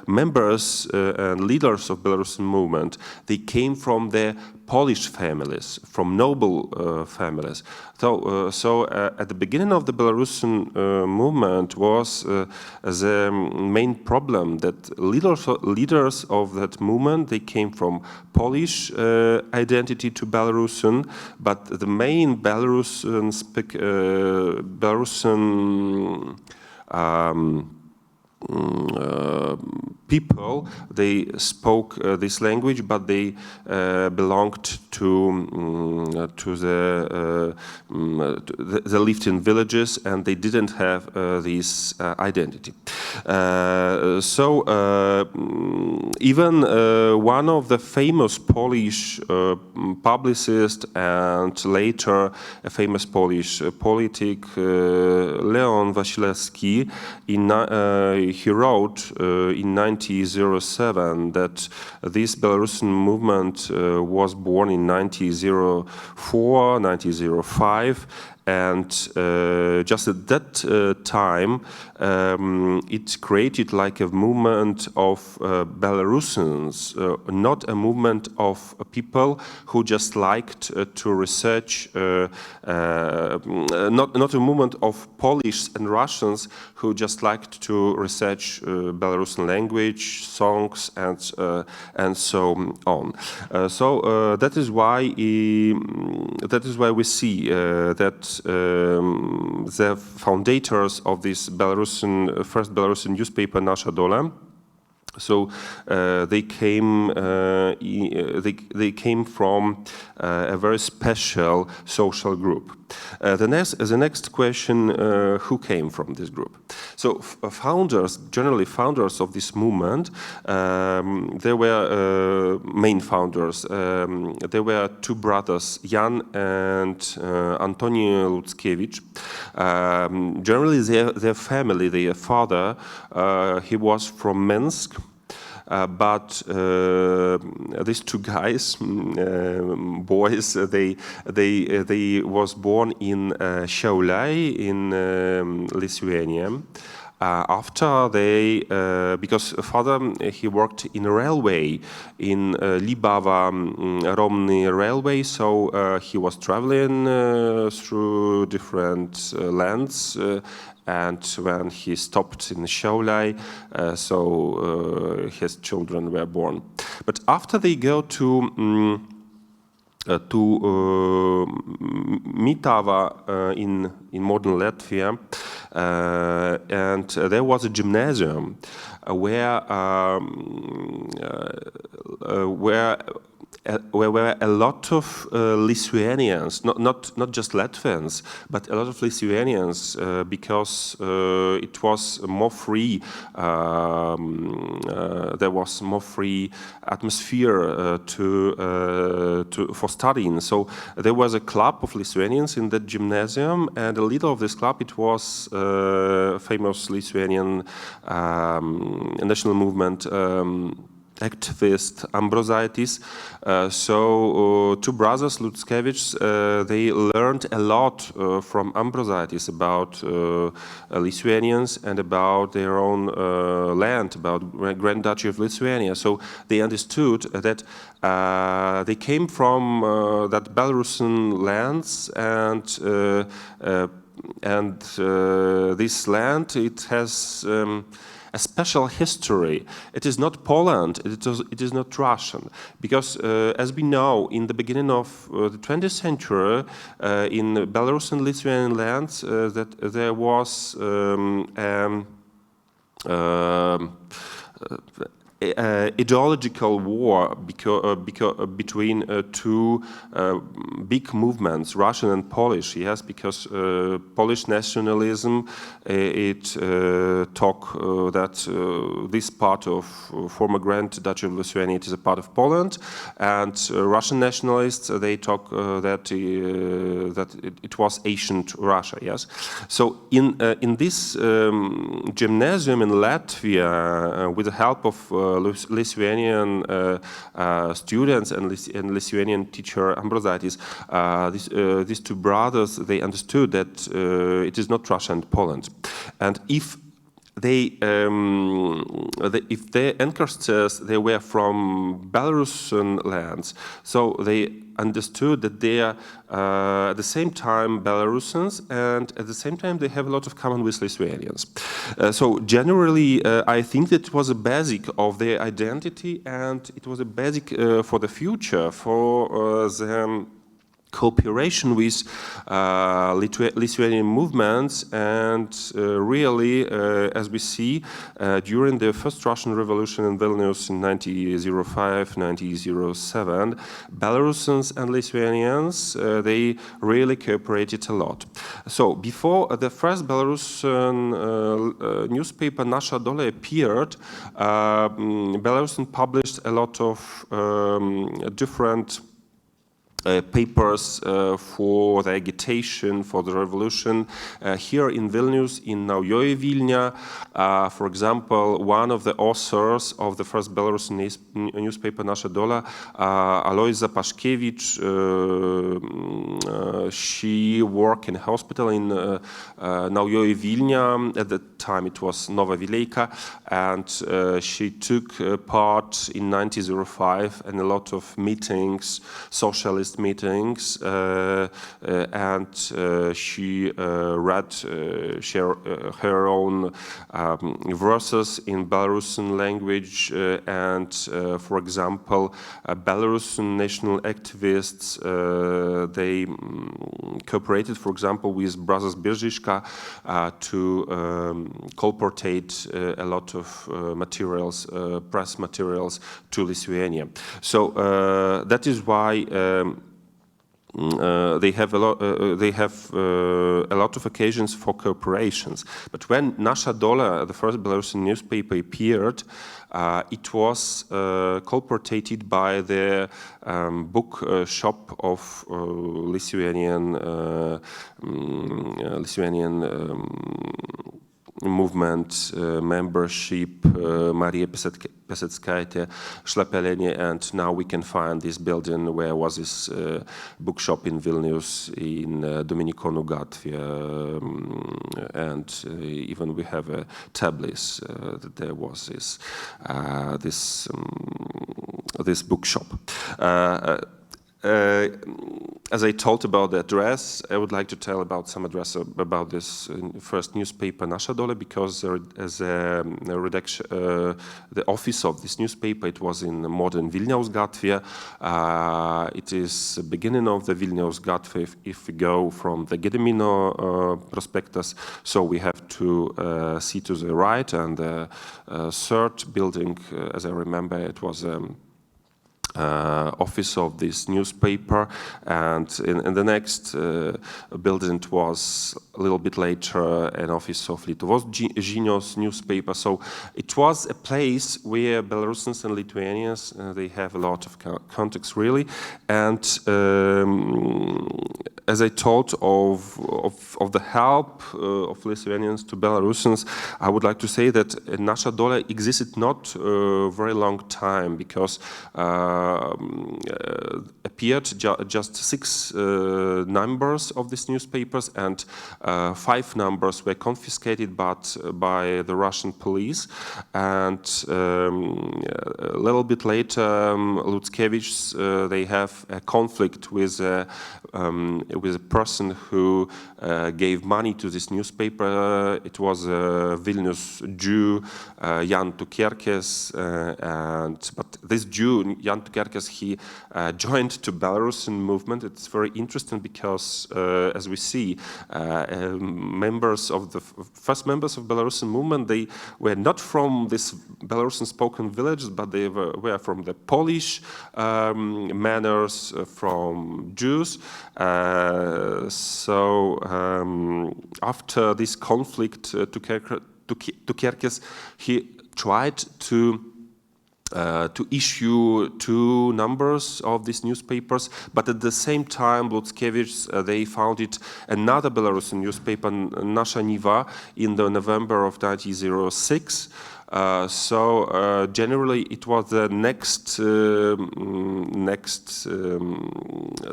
members and leaders of Belarusian movement, they came from the Polish families, from noble families. So at the beginning of the Belarusian movement was the main problem that leaders of that movement, they came from Polish identity to Belarusian, but the main Belarusian people, they spoke this language, but they belonged to they lived in villages, and they didn't have this identity. So even one of the famous Polish publicists and later a famous Polish politic, Leon Wasilewski, he wrote in 1907 that this Belarusian movement was born in 1904, 1905, and just at that time it created like a movement of Belarusians, not a movement of people who just liked to research, not a movement of Polish and Russians who just liked to research Belarusian language, songs, and so on. So that is why we see that the foundators of this first Belarusian newspaper, Nasza Dola, so they came from a very special social group. The next question, who came from this group? So generally founders of this movement, there were main founders. There were two brothers, Jan and Antoni Luckiewicz. Generally their family, their father, he was from Minsk. But these two guys, boys, they was born in Šiauliai in Lithuania. After they, because father he worked in a railway in Libava-Romny railway, so he was traveling through different lands. And when he stopped in Šiauliai, so his children were born. But after they go to Mitava in modern Latvia, and there was a gymnasium where were a lot of Lithuanians, not just Latvians, but a lot of Lithuanians, because it was more free. There was more free atmosphere for studying. So there was a club of Lithuanians in that gymnasium, and the leader of this club, it was famous Lithuanian national movement activist Ambrozaitis. So two brothers, Luckiewicz, they learned a lot from Ambrozaitis about Lithuanians and about their own land, about Grand Duchy of Lithuania. So they understood that they came from that Belarusian lands, and this land, it has a special history. It is not Poland, it is not Russian, because as we know, in the beginning of the 20th century, in Belarusian and Lithuanian lands, that there was ideological war between two big movements, Russian and Polish. Yes, because Polish nationalism, it talk that this part of former Grand Duchy of Lithuania, it is a part of Poland, and Russian nationalists, they talk that it was ancient Russia. Yes, so in this gymnasium in Latvia, with the help of Lithuanian students and Lithuanian teacher Ambrozaitis, these two brothers, they understood that it is not Russia and Poland, and if their ancestors, they were from Belarusian lands, so they understood that they are at the same time Belarusians, and at the same time they have a lot of common with Lithuanians. So generally, I think that it was a basic of their identity, and it was a basic for the future, for them cooperation with Lithuanian movements, and really, as we see, during the first Russian Revolution in Vilnius in 1905-1907, Belarusians and Lithuanians, they really cooperated a lot. So before the first Belarusian newspaper Nasha Dola appeared, Belarusian published a lot of different papers for the agitation, for the revolution. Here in Vilnius, in III-oji Vilnia, for example, one of the authors of the first Belarusian newspaper, Nasha Dola, Aloisa Pashkevich, she worked in a hospital in III-oji Vilnia. At the time it was Nova Vileika, and she took part in 1905 in a lot of meetings, socialist meetings, and she read her own verses in Belarusian language, and for example, Belarusian national activists, they cooperated, for example, with Brothers Birzishka to colportate a lot of materials, press materials to Lithuania. So that is why they have a lot of occasions for cooperations. But when Nasha Dola, the first Belarusian newspaper, appeared, it was colportated by the book shop of Lithuanian movement membership, Maria Peseckaitė, Šlapelienė, and now we can find this building where was this bookshop in Vilnius in Dominikonų gatvė, and even we have a tablis that there was this bookshop. As I told about the address, I would like to tell about some address about this first newspaper, Nasha Dola, because as a redaction, the office of this newspaper, it was in modern Vilniaus gatvė. It is the beginning of the Vilniaus gatvė if we go from the Gedimino prospectus, so we have to see to the right, and the third building, as I remember, it was office of this newspaper, and in the next building it was a little bit later an office of Lietuvos žinios newspaper. So it was a place where Belarusians and Lithuanians they have a lot of contacts really, and as I told of the help of Lithuanians to Belarusians, I would like to say that Nasha Dola existed not a very long time, because appeared just 6 numbers of these newspapers, and 5 numbers were confiscated by the Russian police. And a little bit later, Lutzkevichs, they have a conflict with a person who gave money to this newspaper. It was a Vilnius Jew, Jan Tukerkes, but this Jew, Jan Tukerkes, he joined to Belarusian movement. It's very interesting because, as we see, members of the first members of Belarusian movement, they were not from this Belarusian spoken village, but they were from the Polish manners, from Jews. So after this conflict, Tukerkes, he tried to issue 2 numbers of these newspapers, but at the same time, Lutzkevichs, they founded another Belarusian newspaper, Nasha Niva, in the November of 1906. So generally, it was the next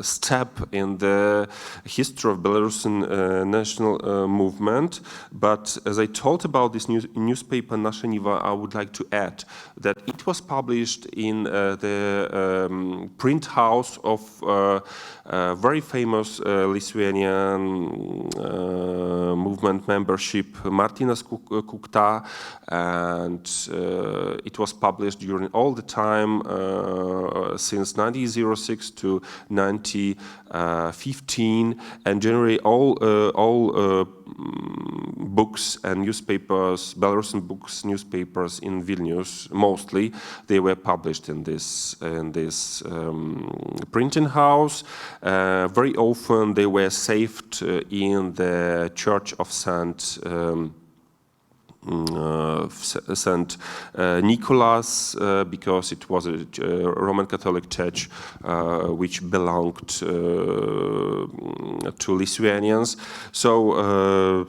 step in the history of Belarusian national movement. But as I told about this newspaper, Nasha Niva, I would like to add that it was published in the print house of very famous Lithuanian movement membership Martinas Kukta, and it was published during all the time since 1906 to 1915, and generally all books and newspapers, Belarusian books, newspapers in Vilnius, mostly, they were published in this printing house. Very often they were saved in the Church of Saint Nicholas, because it was a Roman Catholic church which belonged to Lithuanians. So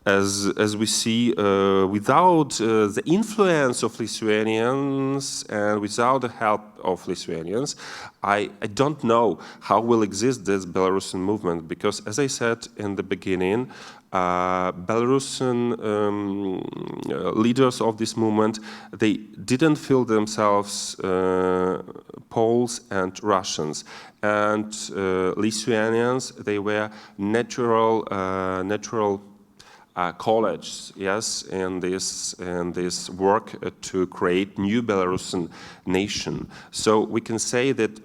as we see, without the influence of Lithuanians and without the help of Lithuanians, I don't know how will exist this Belarusian movement, because as I said in the beginning, Belarusian leaders of this movement, they didn't feel themselves Poles and Russians, and Lithuanians, they were natural colleagues, yes, in this work to create new Belarusian nation. So we can say that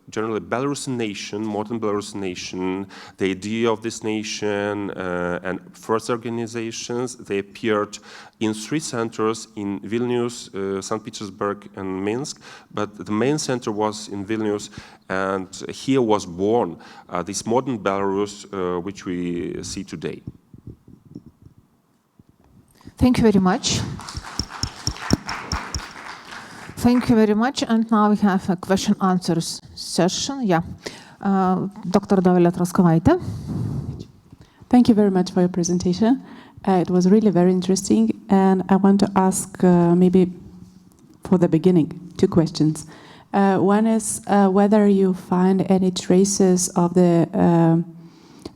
generally Belarusian nation, modern Belarusian nation, the idea of this nation and first organizations, they appeared in 3 centers in Vilnius, St. Petersburg, and Minsk. But the main center was in Vilnius, and here was born this modern Belarus which we see today. Thank you very much. Thank you very much. And now we have a question-answers session. Yeah, Dr. Dovilė Troskovaitė. Thank you very much for your presentation. It was really very interesting, and I want to ask maybe for the beginning 2 questions. One is whether you find any traces of the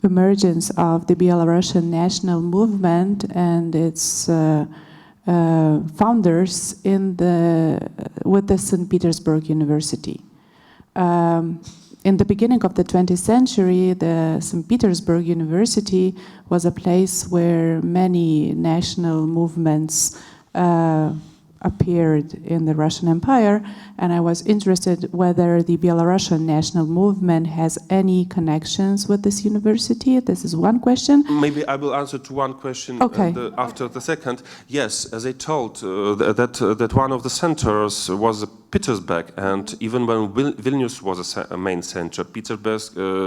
emergence of the Belarusian national movement and its founders with the St. Petersburg University. In the beginning of the 20th century, the St. Petersburg University was a place where many national movements appeared in the Russian Empire, and I was interested whether the Belarusian national movement has any connections with this university. This is one question. Maybe I will answer to one question after the second. Yes, as I told, that one of the centers was Petersburg, and even when Vilnius was a main center, Petersburg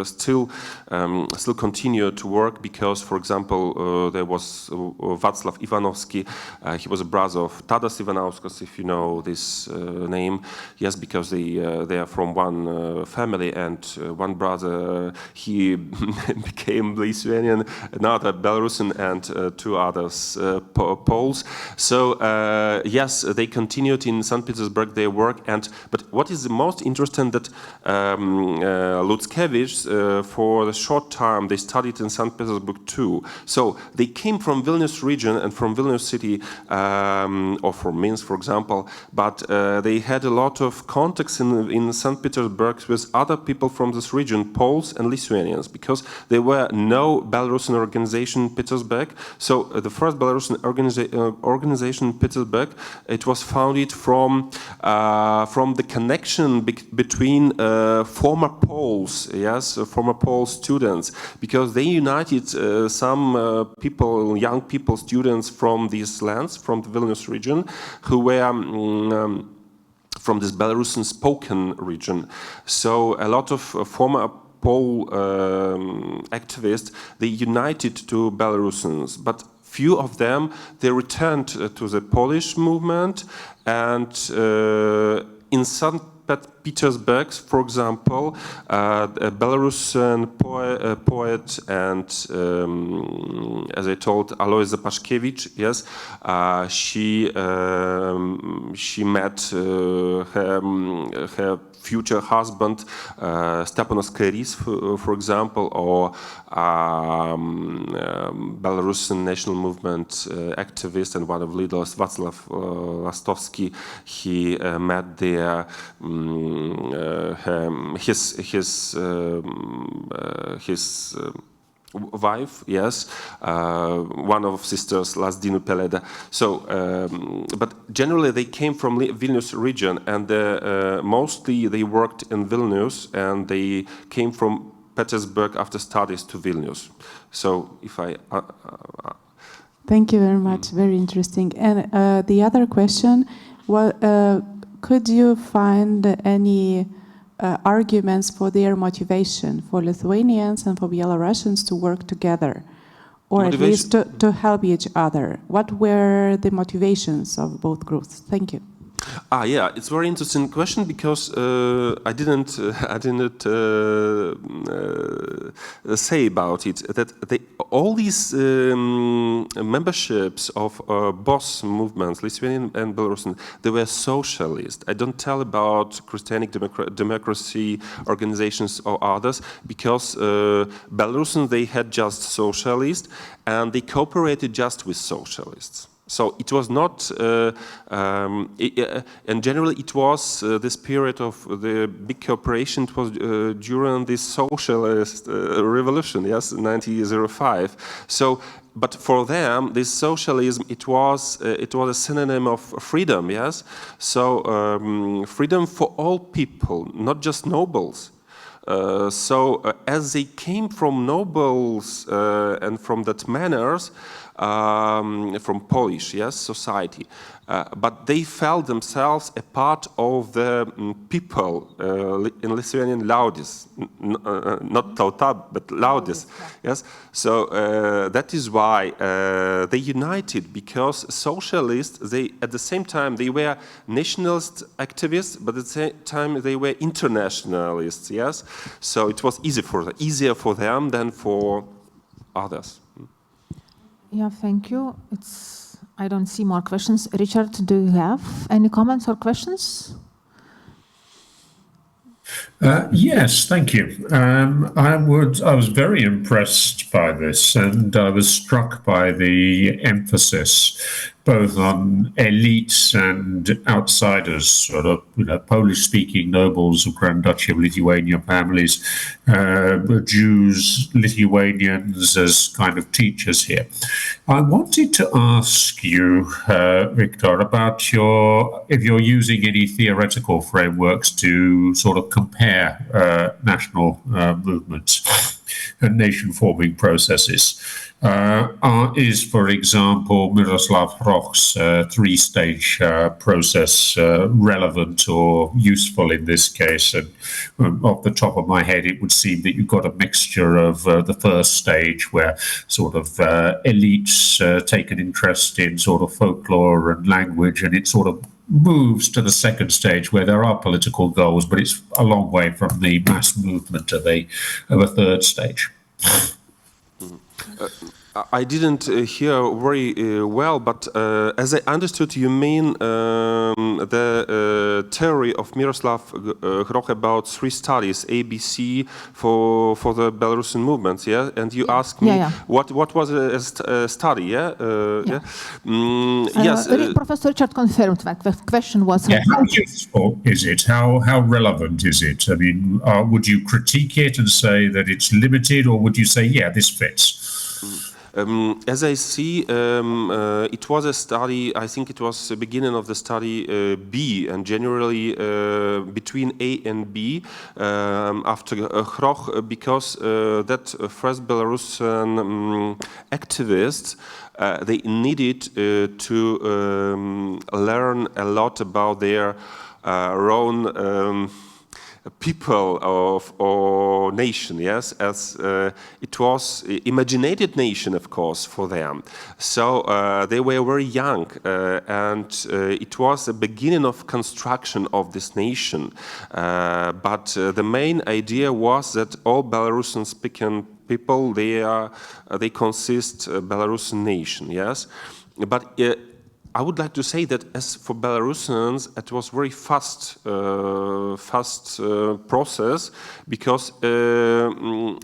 still continued to work, because, for example, there was Václav Ivanovsky. He was a brother of Tadas Ivanauskas, if you know this name. Yes, because they are from one family, and one brother, he became Lithuanian, another Belarusian, and 2 others Poles. So yes, they continued in St. Petersburg their work. But what is the most interesting, that Lutzkevich, for a short time, they studied in St. Petersburg too. So they came from Vilnius region and from Vilnius city, or from Minsk, for example, but they had a lot of contacts in St. Petersburg with other people from this region, Poles and Lithuanians, because there were no Belarusian organization in Petersburg. So the first Belarusian organization in Petersburg, it was founded from the connection between former Poles, yes, former Pole students, because they united some people, young people, students from these lands, from the Vilnius region, who were from this Belarusian spoken region. So a lot of former Pole activists, they united to Belarusians, but few of them, they returned to the Polish movement, and in St. Petersburg, for example, a Belarusian poet and, as I told, Alois Zapaszkiewicz, yes, she met her future husband, Stepanas Kairys, for example, or Belarusian national movement activist and one of leaders, Václav Lastovsky. He met there his wife, yes, one of sisters, Lazdinu Peleda. So, but generally they came from Vilnius region, and mostly they worked in Vilnius, and they came from Petersburg after studies to Vilnius. So, if I... Thank you very much, very interesting. And the other question, could you find any arguments for their motivation, for Lithuanians and for Belarusians to work together, or at least to help each other? What were the motivations of both groups? Thank you. Yeah, it's a very interesting question, because I didn't say about it that all these memberships of both movements, Lithuanian and Belarusian, they were socialist. I don't tell about Christianic democracy organizations or others, because Belarusian, they had just socialists, and they cooperated just with socialists. So it was not, and generally it was this period of the big cooperation. It was during the socialist revolution, yes, 1905. So, but for them, this socialism, it was a synonym of freedom, yes. So freedom for all people, not just nobles. As they came from nobles and from that manners, from Polish, yes, society, but they felt themselves a part of the people in Lithuanian liaudis, not tauta, but liaudis, yes. So that is why they united, because socialists, they at the same time they were nationalist activists, but at the same time they were internationalists, yes. So it was easier for them than for others. Yeah, thank you. I don't see more questions. Richard, do you have any comments or questions? Yes, thank you. I was very impressed by this, and I was struck by the emphasis both on elites and outsiders, sort of, Polish-speaking nobles of Grand Duchy of Lithuania families, Jews, Lithuanians as kind of teachers here. I wanted to ask you, Victor, about if you're using any theoretical frameworks to sort of compare national movements and nation-forming processes. Is, for example, Miroslav Hroch's three-stage process relevant or useful in this case? And off the top of my head, it would seem that you've got a mixture of the first stage, where sort of elites take an interest in sort of folklore and language, and it sort of moves to the second stage, where there are political goals, but it's a long way from the mass movement of a third stage. I didn't hear very well, but as I understood, you mean the theory of Miroslav Hroch about three studies, ABC, for the Belarusian movements, yeah? And you asked me what was a study, yeah? Yes. Professor Richard confirmed that the question was... Yeah, how useful is it? How relevant is it? I mean, would you critique it and say that it's limited, or would you say, yeah, this fits? As I see, it was a study, I think it was the beginning of the study B, and generally between A and B after Hroch, because that first Belarusian activists, they needed to learn a lot about their own people or nation, yes, as it was imaginated nation, of course, for them. So they were very young, and it was the beginning of construction of this nation. But the main idea was that all Belarusian-speaking people, they consist Belarusian nation, yes. But I would like to say that as for Belarusians, it was very fast process, because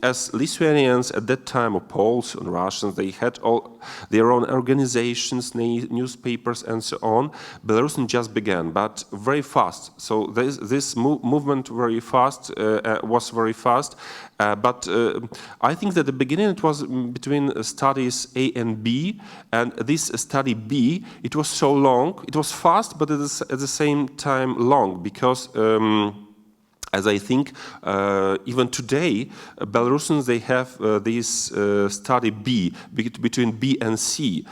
as Lithuanians at that time, or Poles and Russians, they had all their own organizations, newspapers, and so on. Belarusian just began, but very fast. So this movement was very fast. But I think that at the beginning it was between studies A and B, and this study B, it was so long, it was fast, but at the same time long, because as I think, even today, Belarusians, they have this study B, between B and C.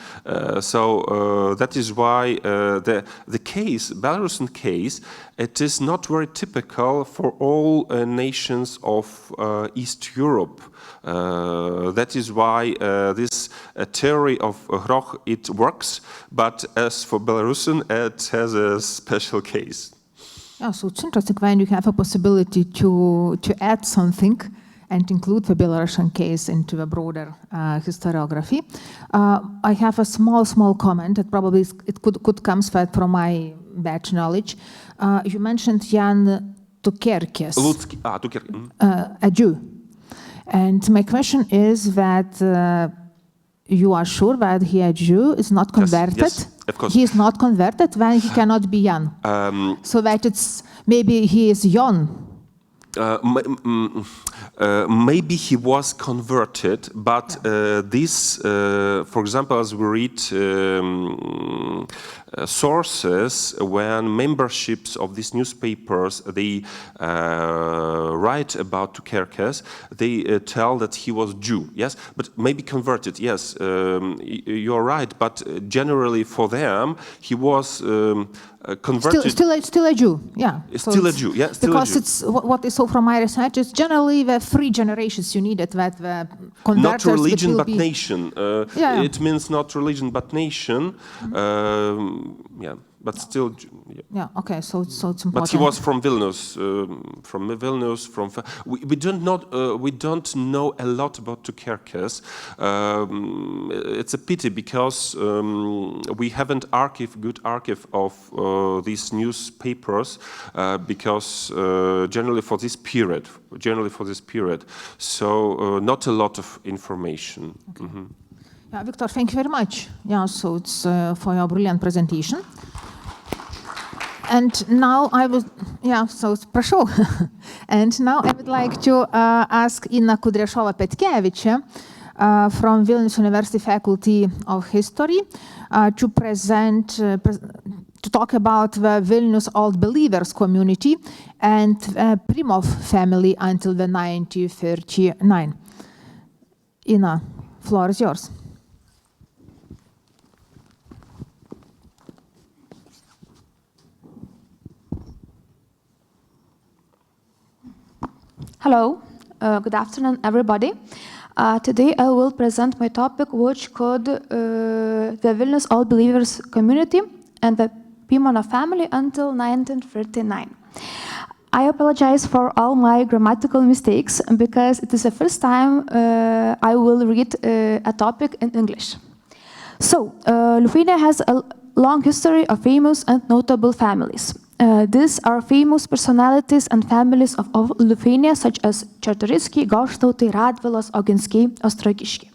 So that is why the case, Belarusian case, it is not very typical for all nations of East Europe. That is why this theory of Hroch, it works, but as for Belarusian, it has a special case. Yeah, so it's interesting when you have a possibility to add something and include the Belarusian case into a broader historiography. I have a small comment that probably it could come from my batch knowledge. You mentioned Jan Tukerkes, a Jew. And my question is that you are sure that he a Jew is not converted? Yes, of course. He is not converted when he cannot be Jan. So that it's maybe he is Jon. Maybe he was converted, but this, for example, as we read sources, when memberships of these newspapers, they write about Tukerkes, they tell that he was Jew, yes, but maybe converted, yes, you're right, but generally for them, he was converted. Still a Jew, yeah. Still a Jew, yeah. Still because a Jew. it's what I saw from my research is generally the 3 generations you needed that the converters. Not religion but nation. Yeah. It means not religion but nation. Yeah, but still. Yeah. Okay. So it's important. But he was from Vilnius. We don't know a lot about Tukerkes. It's a pity because we haven't good archive of these newspapers because generally for this period. So not a lot of information. Okay. Mm-hmm. Yeah, Victor, thank you very much. Yeah, so it's for your brilliant presentation. And now I would, прошу. And now I would like to ask Inna Kudryashova-Petkevič from Vilnius University Faculty of History to present, to talk about the Vilnius Old Believers community and Primov family until the 1939. Inna, floor is yours. Hello, good afternoon, everybody. Today I will present my topic, which called the Vilnius Old Believers community and the Pimonov family until 1939. I apologize for all my grammatical mistakes because it is the first time I will read a topic in English. So, Lithuania has a long history of famous and notable families. These are famous personalities and families of Lithuania, such as Čartoriskiai, Goštautai, Radvilos, Oginskiai, Ostrogiškiai.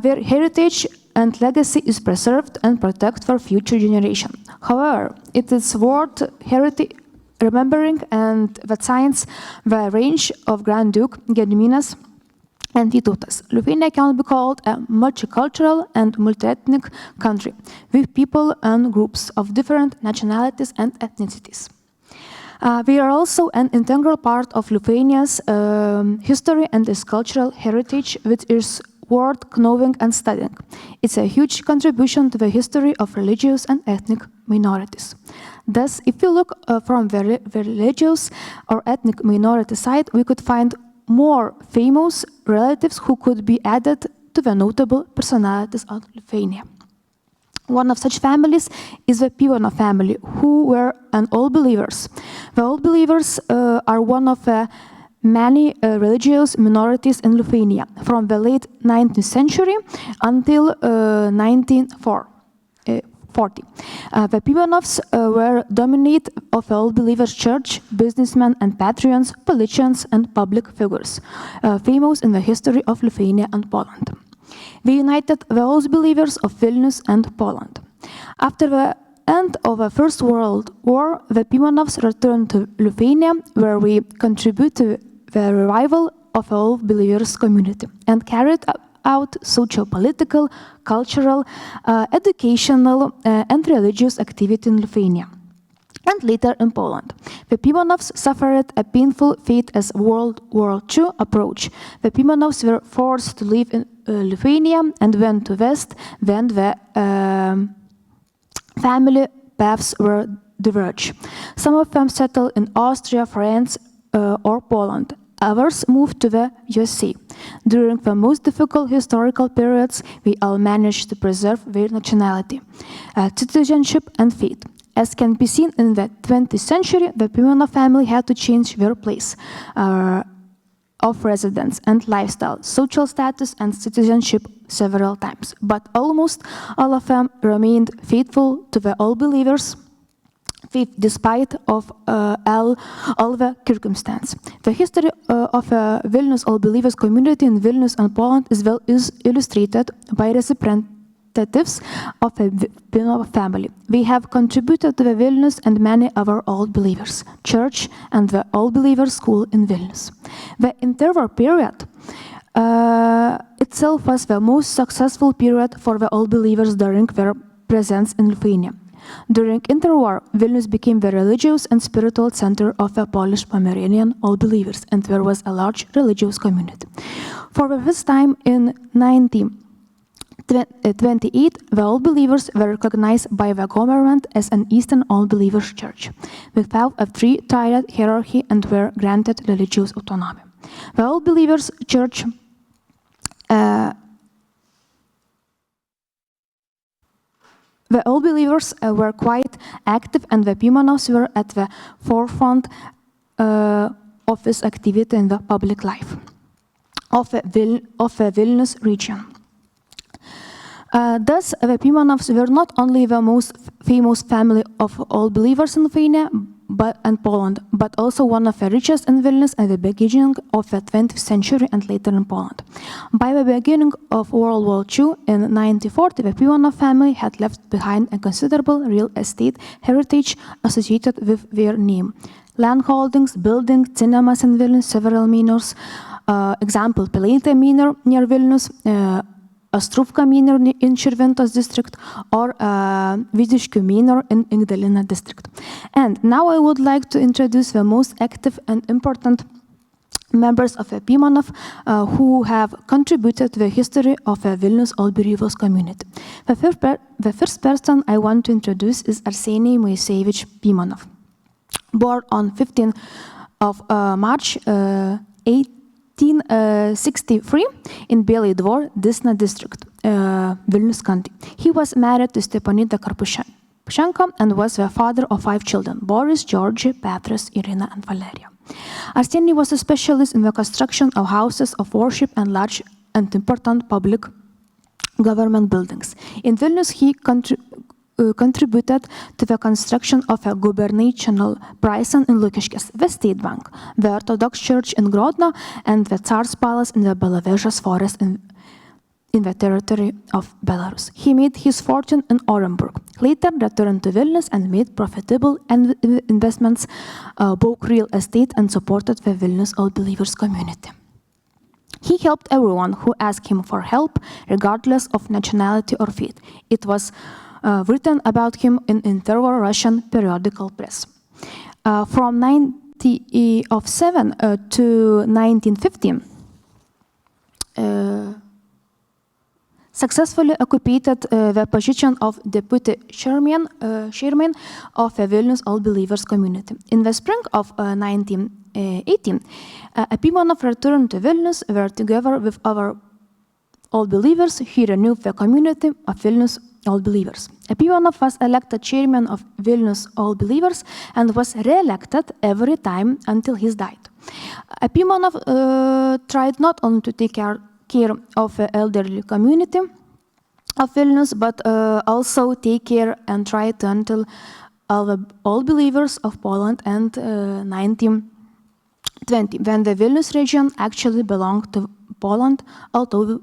Their heritage and legacy is preserved and protected for future generations. However, it is worth remembering and that signs the range of Grand Duke Gediminas and Vytautas. Lithuania can be called a multicultural and multi-ethnic country with people and groups of different nationalities and ethnicities. We are also an integral part of Lithuania's history and its cultural heritage, which is worth knowing and studying. It's a huge contribution to the history of religious and ethnic minorities. Thus, if you look from the religious or ethnic minority side, we could find more famous relatives who could be added to the notable personalities of Lithuania. One of such families is the Pimonov family, who were an Old Believers. The Old Believers are one of the many religious minorities in Lithuania from the late 19th century until 1904. 40. The Pimenovs were dominate of the Old Believers Church, businessmen and patrons, politicians and public figures, famous in the history of Lithuania and Poland. They united the Old Believers of Vilnius and Poland. After the end of the First World War, the Pimenovs returned to Lithuania, where we contributed to the revival of the Old Believers community and carried out social, political, cultural, educational, and religious activity in Lithuania, and later in Poland. The Pimenovs suffered a painful fate as World War II approached. The Pimenovs were forced to leave in Lithuania and went to West, then the family paths were diverged. Some of them settled in Austria, France, or Poland. Others moved to the USA. During the most difficult historical periods, we all managed to preserve their nationality, citizenship, and faith. As can be seen in the 20th century, the Pimenov family had to change their place of residence and lifestyle, social status, and citizenship several times. But almost all of them remained faithful to the Old Believers despite of all the circumstances. The history of Vilnius Old Believers community in Vilnius and Poland is illustrated by representatives of the Pimenov family. They have contributed to the Vilnius and many other Old Believers Church and the Old Believers School in Vilnius. The interwar period itself was the most successful period for the Old Believers during their presence in Lithuania. During interwar, Vilnius became the religious and spiritual center of the Polish-Pomeranian Old Believers, and there was a large religious community. For the first time in 1928, the Old Believers were recognized by the government as an Eastern Old Believers Church, without a three-tiered hierarchy, and were granted religious autonomy. The Old Believers Church The Old Believers were quite active, and the Pimenovs were at the forefront of this activity in the public life of the Vilnius region. Thus, the Pimenovs were not only the most famous family of Old Believers in Lithuania and Poland, but also one of the richest in Vilnius at the beginning of the 20th century and later in Poland. By the beginning of World War II in 1940, the Pimenov family had left behind a considerable real estate heritage associated with their name. Land holdings, buildings, cinemas in Vilnius, several minors, example, Pilaitė minor near Vilnius, Ostruvka minor in Širvintos district, or Vidiškių minor in Ignalina district. And now I would like to introduce the most active and important members of the Pimenov who have contributed to the history of the Vilnius Old Believers community. The first person I want to introduce is Arsenij Moisejevich Pimenov. Born on 15th of March 1863 in Belý Dvor, Disna district, Vilnius County. He was married to Stepanida Karpušenko and was the father of 5 children, Boris, Georgi, Petras, Irina, and Valeria. Arsenij was a specialist in the construction of houses of worship and large and important public government buildings. In Vilnius, he contributed to the construction of a gubernatorial prison in Lukiškės, the State Bank, the Orthodox Church in Grodno, and the Tsar's Palace in the Belovežas forest in the territory of Belarus. He made his fortune in Orenburg, later returned to Vilnius and made profitable investments, bought real estate, and supported the Vilnius Old Believers community. He helped everyone who asked him for help, regardless of nationality or faith. It was written about him in interwar Russian periodical press. From 1907 to 1915, successfully occupied the position of deputy chairman of the Vilnius Old Believers community. In the spring of 1918, Pimenov returned to Vilnius, where together with other Old Believers, he renewed the community of Vilnius Old Believers. Pimenov was elected chairman of Vilnius Old Believers and was re-elected every time until he died. Pimenov tried not only to take care of the elderly community, of Vilnius, but also take care and try to until all believers of Poland and 1920, when the Vilnius region actually belonged to Poland, although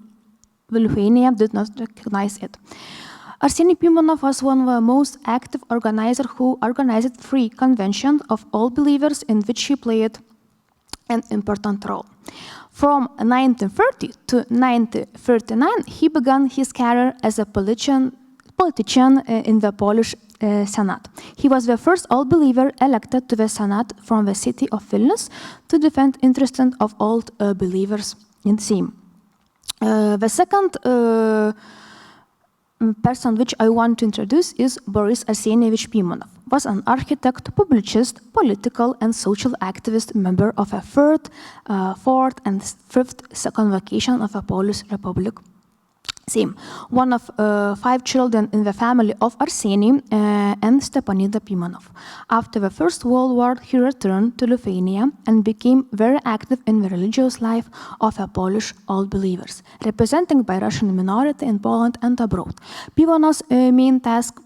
Lithuania did not recognize it. Arsenij Pimonov was one of the most active organizers who organized 3 conventions of all believers in which he played an important role. From 1930 to 1939, he began his career as a politician in the Polish Senate. He was the first all-believer elected to the Senate from the city of Vilnius to defend interests of all believers in Sejm. The second person which I want to introduce is Boris Arsenijevich Pimonov. Was an architect, publicist, political and social activist, member of a 3rd, 4th and 5th convocation of a Polish Republic. Sejm, one of 5 children in the family of Arsenij and Stepanida Pimonov. After the First World War, he returned to Lithuania and became very active in the religious life of the Polish All Believers, representing by Russian minority in Poland and abroad. Pivonov's main task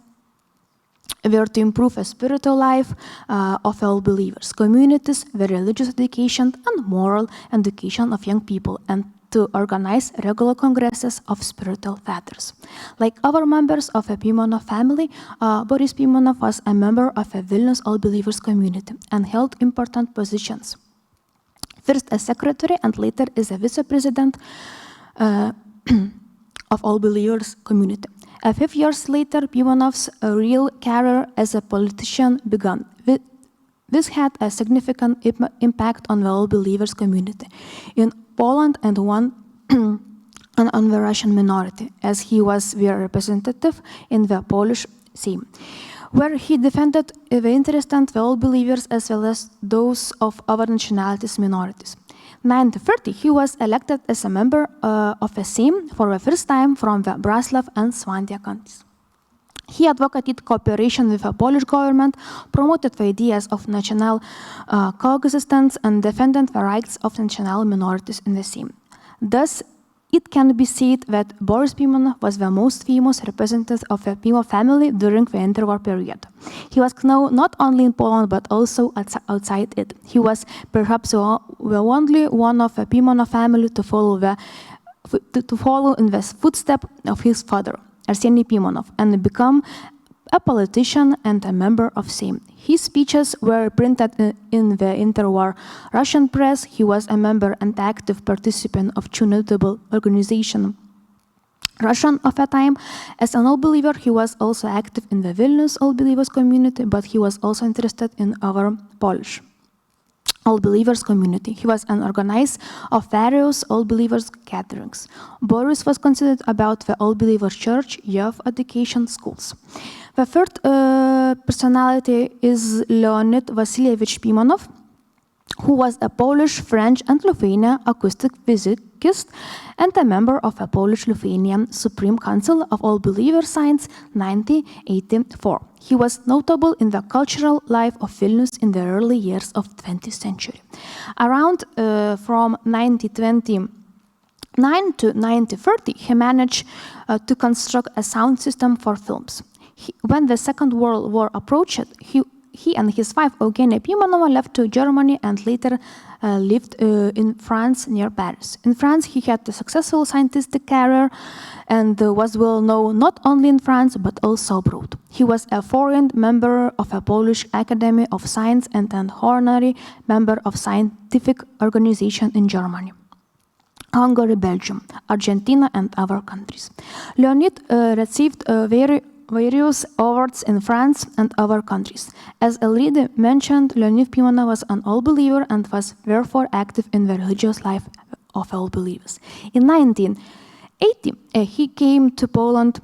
were to improve the spiritual life of all believers, communities, the religious education and moral education of young people, and to organize regular congresses of spiritual fathers. Like other members of the Pimonov family, Boris Pimonov was a member of the Vilnius All Believers community and held important positions. First as secretary and later as a vice-president of All Believers community. 5 years later, Pimonov's real career as a politician began. This had a significant impact on the All Believers community in Poland and on the Russian minority, as he was their representative in the Polish Sejm, where he defended the interests of the All Believers as well as those of other nationalities minorities. In 1930, he was elected as a member of the Sejm for the first time from the Bratislava and Svandia countries. He advocated cooperation with the Polish government, promoted the ideas of national coexistence, and defended the rights of national minorities in the Sejm. Thus, it can be said that Boris Pimonov was the most famous representative of the Pimonov family during the interwar period. He was known not only in Poland but also outside it. He was perhaps the only one of the Pimonov family to follow in the footsteps of his father, Arsenij Pimonov, and become a politician and a member of Sejm. His speeches were printed in the interwar Russian press. He was a member and active participant of 2 notable organizations. Russian of the time. As an All Believer, he was also active in the Vilnius All Believers community, but he was also interested in our Polish All Believers community. He was an organizer of various All Believers gatherings. Boris was considered about the All Believers Church, youth education schools. The third personality is Leonid Vasilievich Pimonov, who was a Polish, French, and Lithuanian acoustic physicist and a member of the Polish-Lithuanian Supreme Council of All Believers since 1984. He was notable in the cultural life of Vilnius in the early years of the 20th century. Around from 1929 to 1930, he managed to construct a sound system for films. When the Second World War approached, he and his wife Eugenia Pimonova left to Germany and later lived in France near Paris. In France, he had a successful scientific career and was well known not only in France but also abroad. He was a foreign member of a Polish Academy of Science and an honorary member of scientific organization in Germany, Hungary, Belgium, Argentina, and other countries. Leonid received various awards in France and other countries. As already mentioned, Leonid Pimonov was an All Believer and was therefore active in the religious life of All Believers. In 1980, he came to Poland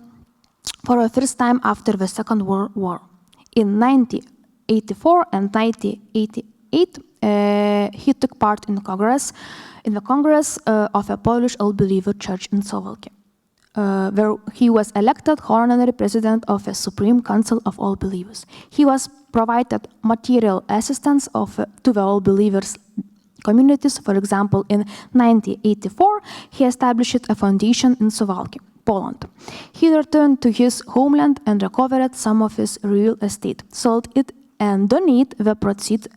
for the first time after the Second World War. In 1984 and 1988, he took part in the Congress of a Polish All Believer Church in Slovakia, where he was elected honorary president of the Supreme Council of All Believers. He was provided material assistance to the All Believers communities. For example, in 1984, he established a foundation in Slovakia. Poland. He returned to his homeland and recovered some of his real estate, sold it, and donated the proceeds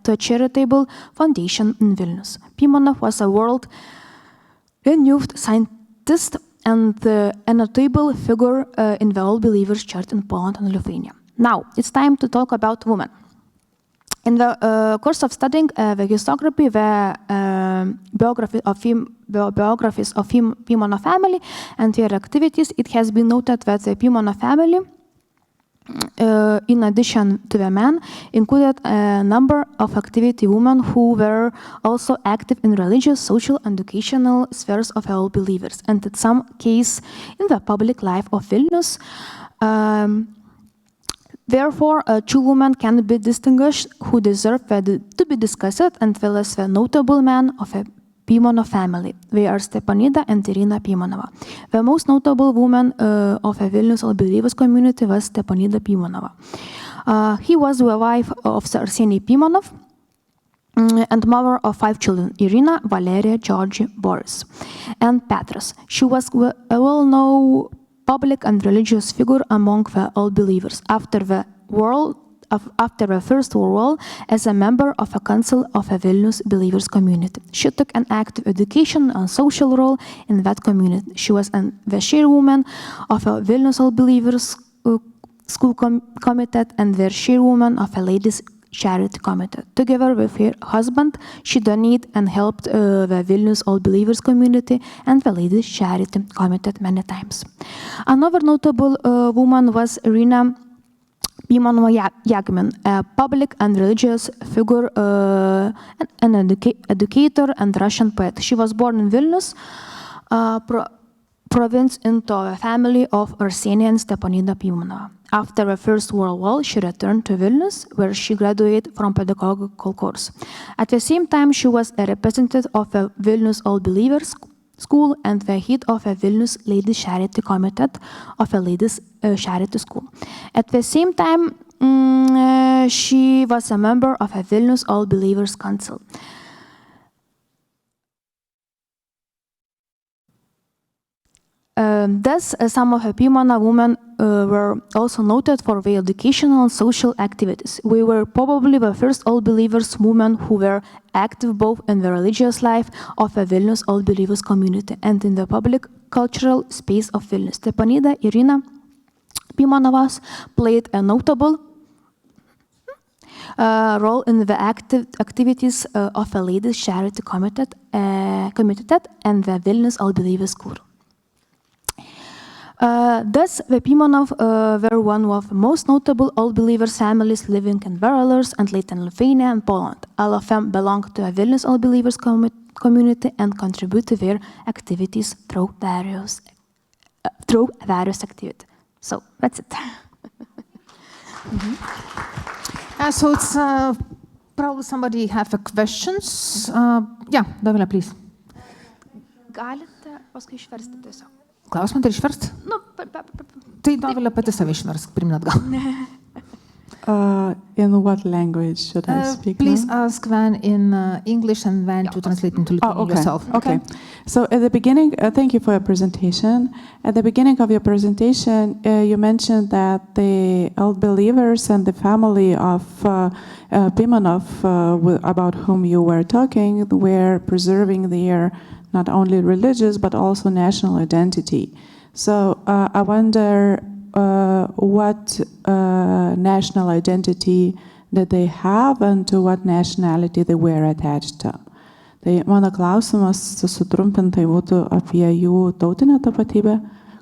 to a charitable foundation in Vilnius. Pimonov was a world-renowned scientist and a notable figure in the All Believers Church in Poland and Lithuania. Now, it's time to talk about women. In the course of studying the historiography, the biographies of Pimonov family and their activities, it has been noted that the Pimonov family, in addition to the men, included a number of activity women who were also active in religious, social, and educational spheres of all believers, and in some case in the public life of Vilnius. Therefore, two women can be distinguished who deserve to be discussed, and well as the notable men of a Pimonov family. They are Stepanida and Irina Pimonova. The most notable woman of a Vilnius All Believers community was Stepanida Pimonova. He was the wife of Arsenij Pimonov and mother of 5 children, Irina, Valeria, Georgi, Boris, and Petras. She was a well-known public and religious figure among the All Believers. After the First World War, as a member of a council of a Vilnius Believers community. She took an active education and social role in that community. She was the chairwoman of a Vilnius All Believers school committee and the chairwoman of a ladies charity committee. Together with her husband, she donated and helped the Vilnius All Believers community and the ladies charity committee many times. Another notable woman was Irina Pimonova Yagmin, a public and religious figure, an educator and Russian poet. She was born in Vilnius province into a family of Arsenij and Stepanida Pimonova. After the First World War, she returned to Vilnius, where she graduated from pedagogical course. At the same time, she was a representative of a Vilnius All Believers school and the head of a Vilnius Ladies Charity Committee of a ladies charity school. At the same time, she was a member of a Vilnius All Believers Council. Thus, some of the Pimonov women were also noted for their educational and social activities. We were probably the first All Believers women who were active both in the religious life of the Vilnius All Believers community and in the public cultural space of Vilnius. Stepanida Irina Pimonovas played a notable role in the activities of a ladies charity committee and the Vilnius All Believers school. Thus, the Pimonov were one of the most notable All Believers families living in Belarus and later in Lithuania and Poland. All of them belonged to a Vilnius All Believers community and contribute to their activities through various activities. So, that's it. So it's probably somebody have a questions. Yeah, Dovile, please. Galite paskui išversti tiesiog. Klausimą tai išverst? Nu, Tai Dovilė pati save išversk, pirmin atgal. In what language should I speak Please now? ask when in English and when to translate into Lithuanian yourself. Okay. So at the beginning, thank you for your presentation. At the beginning of your presentation, you mentioned that the All Believers and the family of Pimonov, about whom you were talking, were preserving their not only religious but also national identity. So I wonder what national identity did they have and to what nationality they were attached to. Tai mano klausimas sutrumpintai būtų apie jų tautinę tapatybę,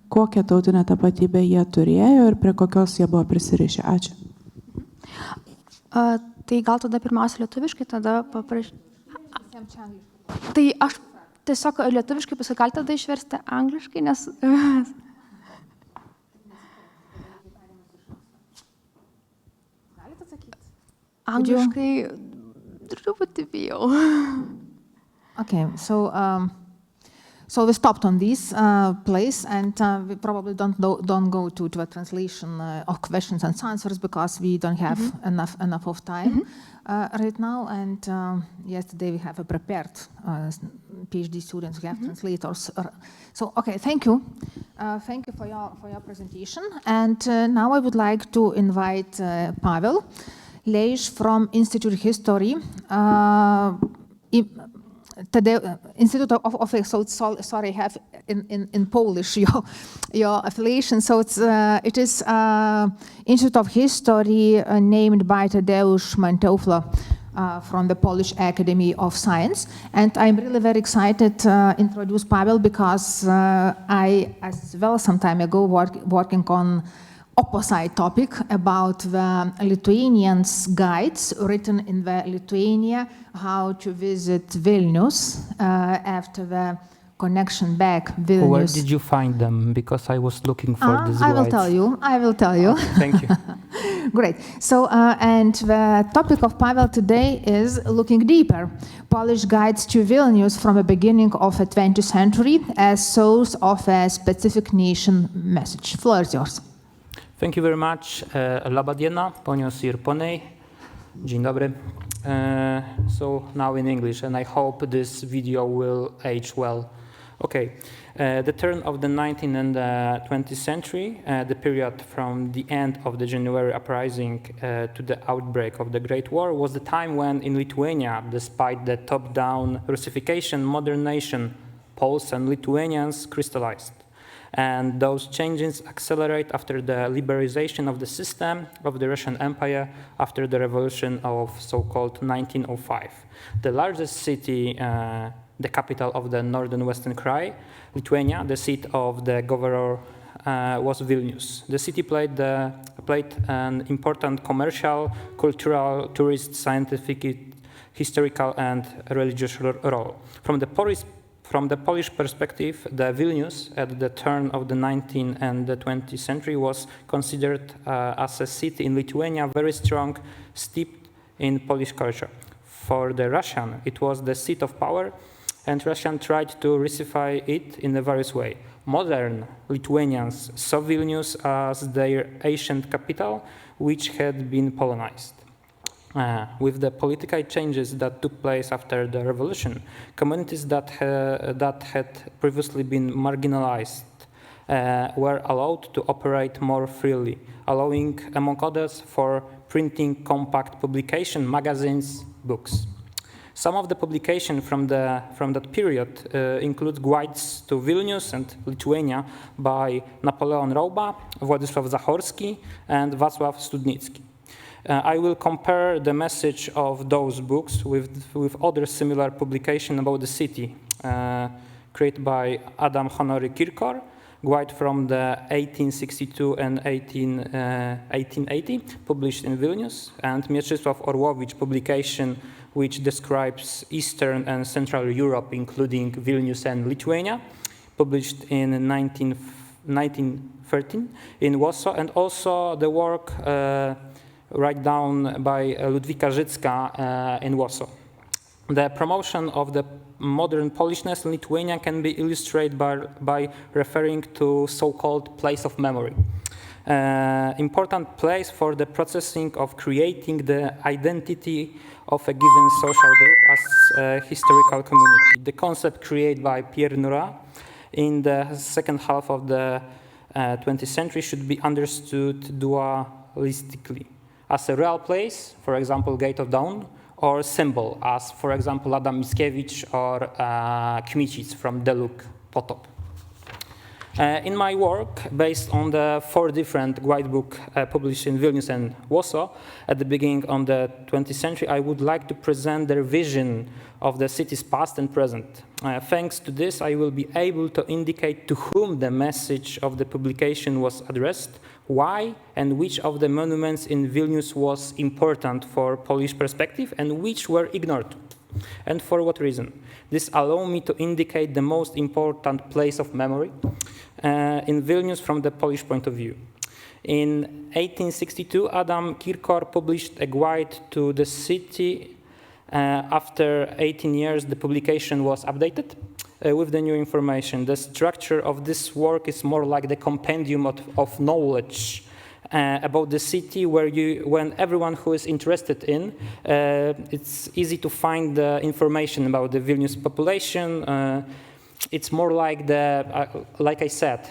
kokią tautinę tapatybę jie turėjo ir prie kokios jie buvo prisirišę. Ačiū. Tai gal tada pirmiausia lietuviškai, tada paprašyti. Tai aš tiesiog lietuviškai gal tada išversti angliškai, nes... Angliškai truputį bijau. Okay, so So we stopped on this place, and we probably don't go to a translation of questions and answers because we don't have enough of time right now. And yesterday we have prepared PhD students, we have translators. So okay, thank you. Thank you for your presentation. And now I would like to invite Pavel Leish from Institute of History. Institute of sorry, I have in Polish your affiliation. So it is Institute of History named by Tadeusz Manteufla from the Polish Academy of Science. And I'm really very excited to introduce Pavel because I, as well, some time ago, working on opposite topic about the Lithuanians' guides written in the Lithuania, how to visit Vilnius after the connection back Vilnius. Where did you find them? Because I was looking for this guide. I will tell you. Okay, thank you. Great. So, and the topic of Pavel today is looking deeper. Polish guides to Vilnius from the beginning of the 20th century as source of a specific nation message. Floor is yours. Thank you very much. Laba diena, ponios ir ponai. Dzień dobry. So now in English, and I hope this video will age well. Okay. The turn of the 19th and the 20th century, the period from the end of the January uprising to the outbreak of the Great War, was the time when in Lithuania, despite the top-down Russification, modern nation, Poles and Lithuanians crystallized. And those changes accelerate after the liberalization of the system of the Russian Empire after the revolution of so-called 1905. The largest city, the capital of the northern western Krai, Lithuania, the seat of the governor was Vilnius. The city played an important commercial, cultural, tourist, scientific, historical, and religious role. From the Polish perspective, the Vilnius at the turn of the 19th and the 20th century was considered as a city in Lithuania very strong, steeped in Polish culture. For the Russian, it was the seat of power, and Russian tried to Russify it in a various way. Modern Lithuanians saw Vilnius as their ancient capital, which had been Polonized. With the political changes that took place after the revolution, communities that had previously been marginalized were allowed to operate more freely, allowing, among others, for printing compact publication, magazines, books. Some of the publication from that period include guides to Vilnius and Lithuania by Napoleon Rauba, Władysław Zachorski, and Wacław Studnicki. I will compare the message of those books with other similar publications about the city, created by Adam Honory Kirkor, guide from the 1862 and 1880, published in Vilnius, and Mieczysław Orłowicz publication, which describes Eastern and Central Europe, including Vilnius and Lithuania, published in 1913 in Warsaw, and also the work write down by Ludwika Życka in Warsaw. The promotion of the modern Polishness in Lithuania can be illustrated by referring to so-called place of memory. Important place for the processing of creating the identity of a given social group as a historical community. The concept created by Pierre Nora in the second half of the 20th century should be understood dualistically. As a real place, for example, Gate of Dawn, or symbol, as, for example, Adam Mickiewicz or Kmicic from Deluk Potop. In my work, based on the 4 different guidebooks published in Vilnius and Warsaw at the beginning of the 20th century, I would like to present their vision of the city's past and present. Thanks to this, I will be able to indicate to whom the message of the publication was addressed, why and which of the monuments in Vilnius was important for Polish perspective and which were ignored, and for what reason. This allows me to indicate the most important place of memory in Vilnius from the Polish point of view. In 1862, Adam Kirkor published a guide to the city. After 18 years, the publication was updated. with the new information. The structure of this work is more like the compendium of knowledge about the city, when everyone who is interested in, it's easy to find the information about the Vilnius population. It's more like like I said,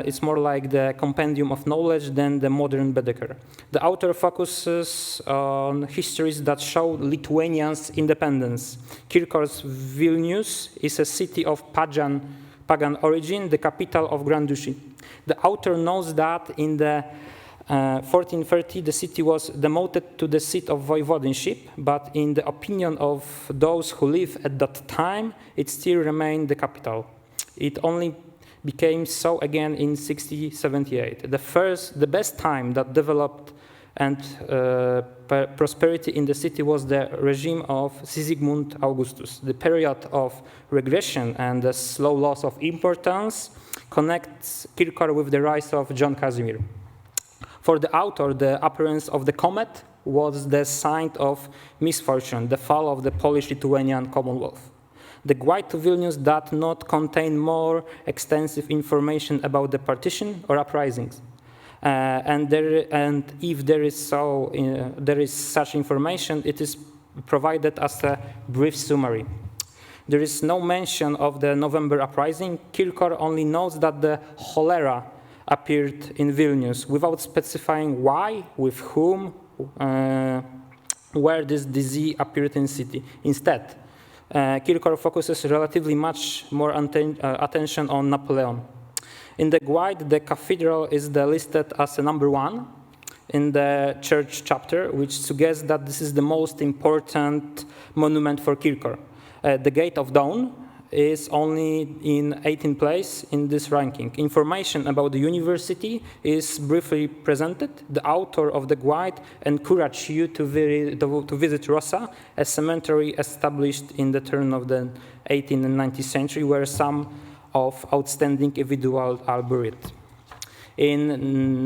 it's more like the compendium of knowledge than the modern Baedeker. The author focuses on histories that show Lithuanians' independence. Kirkor's Vilnius is a city of pagan origin, the capital of Grand Duchy. The author knows that in the 1430, the city was demoted to the seat of voivodeship, but in the opinion of those who lived at that time, it still remained the capital. It only became so again in 1678. The best time that developed and prosperity in the city was the regime of Sigismund Augustus. The period of regression and the slow loss of importance connects Kirkor with the rise of John Casimir. For the author, the appearance of the comet was the sign of misfortune, the fall of the Polish-Lithuanian Commonwealth. The guide to Vilnius does not contain more extensive information about the partition or uprisings. And if there is such information, it is provided as a brief summary. There is no mention of the November uprising. Kirkor only notes that the cholera appeared in Vilnius without specifying why, with whom, where this disease appeared in the city. Instead, Kirkor focuses relatively much more attention on Napoleon. In the guide, the cathedral is listed as a number 1 in the church chapter, which suggests that this is the most important monument for Kirkor. The Gate of Dawn is only in 18th place in this ranking. Information about the university is briefly presented. The author of the guide encouraged you to visit Rosa, a cemetery established in the turn of the 18th and 19th century, where some of outstanding individuals are buried. In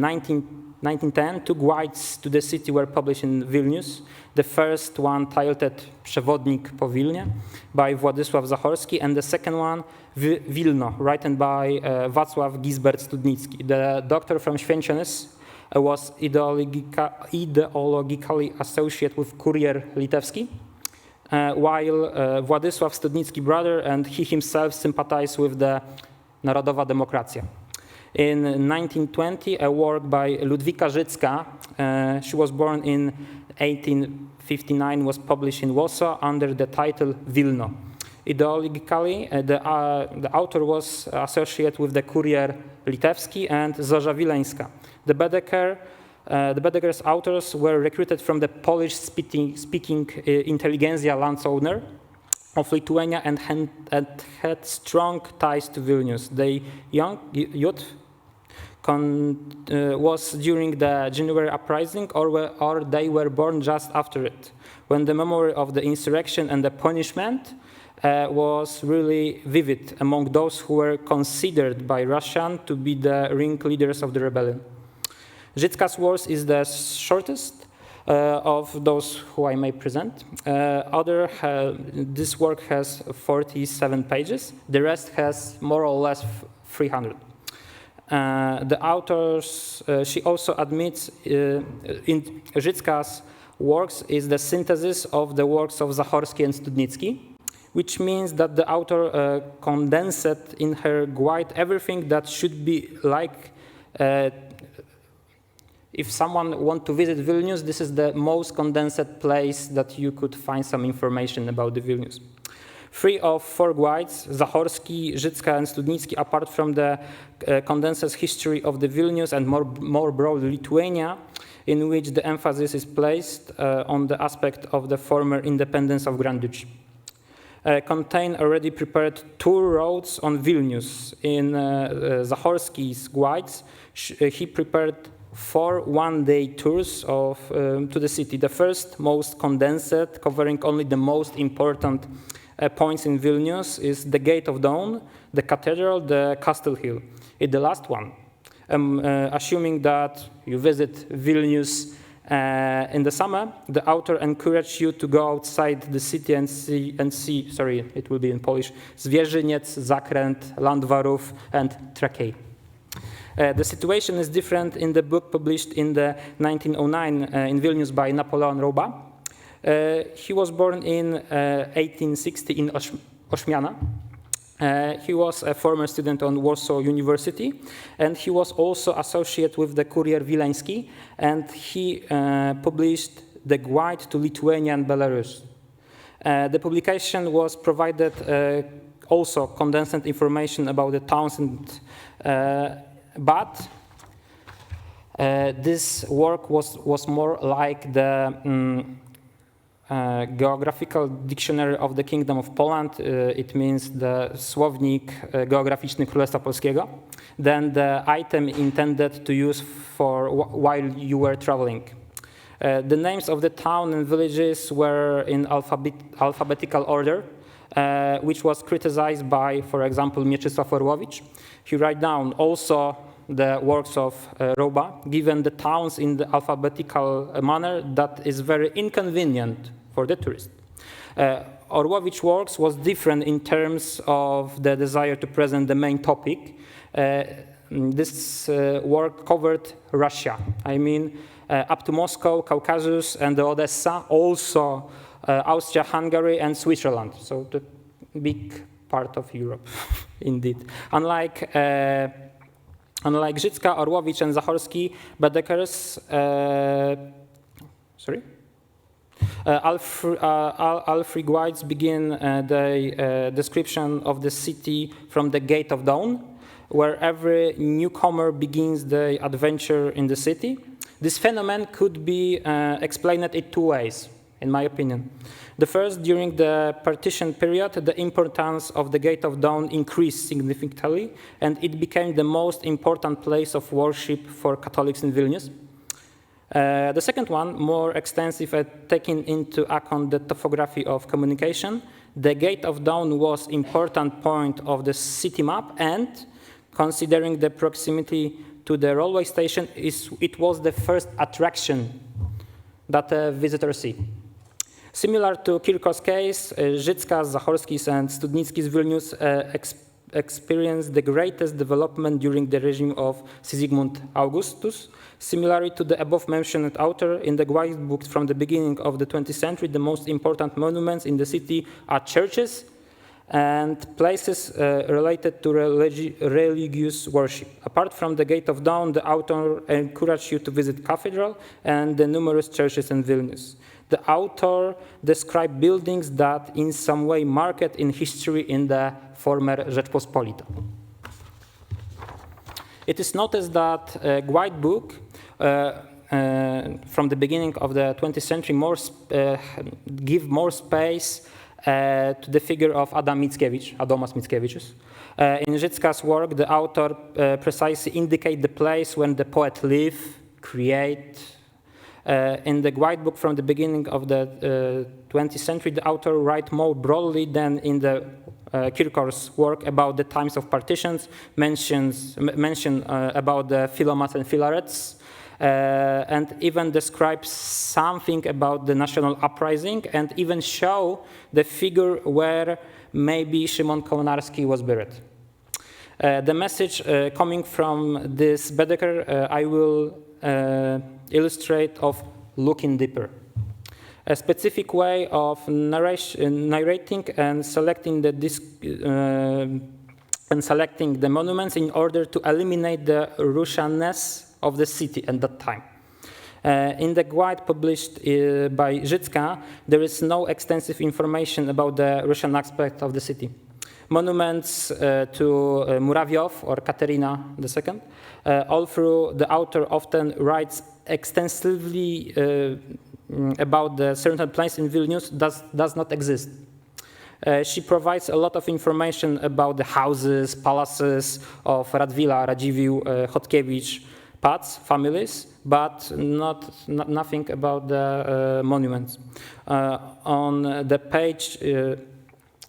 1910, 2 guides to the city were published in Vilnius. The first one titled Przewodnik po Wilnie by Władysław Zachorski, and the second one Wilno, written by Wacław Gisbert-Studnicki. The doctor from Święcionis was ideologically associated with Kurier Litewski, while Władysław Studnicki brother and he himself sympathized with the Narodowa Demokracja. In 1920, a work by Ludwika Życka, she was born in 1859, was published in Warsaw under the title Wilno. Ideologically, the author was associated with the Kurier Litewski and Zorza Wileńska. The Baedeker's authors were recruited from the Polish-speaking intelligentsia landowner of Lithuania and had strong ties to Vilnius. The youth was during the January uprising, or they were born just after it, when the memory of the insurrection and the punishment was really vivid among those who were considered by Russians to be the ringleaders of the rebellion. Życka's work is the shortest of those who I may present. This work has 47 pages. The rest has more or less 300. The authors, she also admits in Życka's works is the synthesis of the works of Zachorski and Studnicki, which means that the author condensed in her guide everything that should be like if someone wants to visit Vilnius, this is the most condensed place that you could find some information about the Vilnius. 3 of 4 guides, Zachorski, Życka, and Studnicki, apart from the condensed history of the Vilnius and more broadly Lithuania, in which the emphasis is placed on the aspect of the former independence of Grand Duchy. Contain already prepared tour routes on Vilnius. In Zachorski's guides, he prepared 4 one-day tours to the city. The first, most condensed, covering only the most important points in Vilnius, is the Gate of Dawn, the Cathedral, the Castle Hill. In the last one, assuming that you visit Vilnius In the summer, the author encouraged you to go outside the city and see, sorry, it will be in Polish, Zwierzyniec, Zakręt, Landwarów, and Trakai. The situation is different in the book published in the 1909 in Vilnius by Napoleon Roba. He was born in 1860 in Ośmiana. He was a former student on Warsaw University, and he was also associated with the Courier Wileński, and he published the Guide to Lithuania and Belarus. The publication was provided also condensed information about the towns, but this work was more like the geographical dictionary of the Kingdom of Poland. It means the Słownik Geograficzny Królestwa Polskiego, than the item intended to use for while you were traveling. The names of the town and villages were in alphabetical order, which was criticized by, for example, Mieczysław Orłowicz. He wrote down also the works of Roba, given the towns in the alphabetical manner that is very inconvenient for the tourist. Orłowicz's works was different in terms of the desire to present the main topic. This work covered Russia, I mean up to Moscow, Caucasus, and the Odessa, also Austria-Hungary and Switzerland, so the big part of Europe, indeed. Unlike Życka, Orłowicz, and Zachorski, Baedeker's Alfred White's begin the description of the city from the Gate of Dawn, where every newcomer begins the adventure in the city. This phenomenon could be explained in two ways, in my opinion. The first, during the partition period, the importance of the Gate of Dawn increased significantly, and it became the most important place of worship for Catholics in Vilnius. The second one, more extensive at taking into account the topography of communication, the Gate of Dawn was important point of the city map, and considering the proximity to the railway station, it was the first attraction that visitors see. Similar to Kirko's case, Życka's, Zachorski's, and Studnicki's Vilnius experienced the greatest development during the regime of Sigismund Augustus. Similarly to the above-mentioned author, in the guidebook from the beginning of the 20th century, the most important monuments in the city are churches and places related to religious worship. Apart from the Gate of Dawn, the author encouraged you to visit cathedral and the numerous churches in Vilnius. The author described buildings that in some way marked in history in the former Rzeczpospolita. It is noticed that a guidebook from the beginning of the 20th century give more space to the figure of Adomas Mickiewicz. In Życka's work, the author precisely indicates the place when the poet lived, create. In the guidebook from the beginning of the 20th century, the author writes more broadly than in the Kirkor's work about the times of partitions, mention about the Philomas and Philarets, and even describes something about the national uprising, and even show the figure where maybe Szymon Kołnarski was buried. The message coming from this Baedeker, I will illustrate of looking deeper. A specific way of narrating and selecting the monuments in order to eliminate the Russianness of the city at that time. In the guide published by Życka, there is no extensive information about the Russian aspect of the city. Monuments to Muravyov or Katerina II, although the author often writes extensively about the certain place in Vilnius, does not exist. She provides a lot of information about the houses, palaces of Radwila, Radziwiłł, Chodkiewicz, Pats, families, but nothing about the monuments. On the page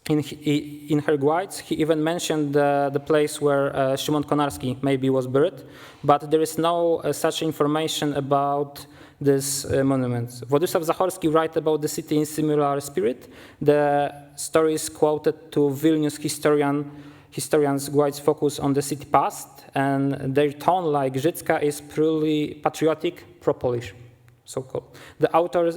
in her guides, he even mentioned the place where Szymon Konarski maybe was buried, but there is no such information about this monument. Władysław Zachorski writes about the city in similar spirit. The stories quoted to Vilnius historians quite focus on the city past, and their tone, like XIII-XXI, is purely patriotic, pro-Polish, so-called. The author,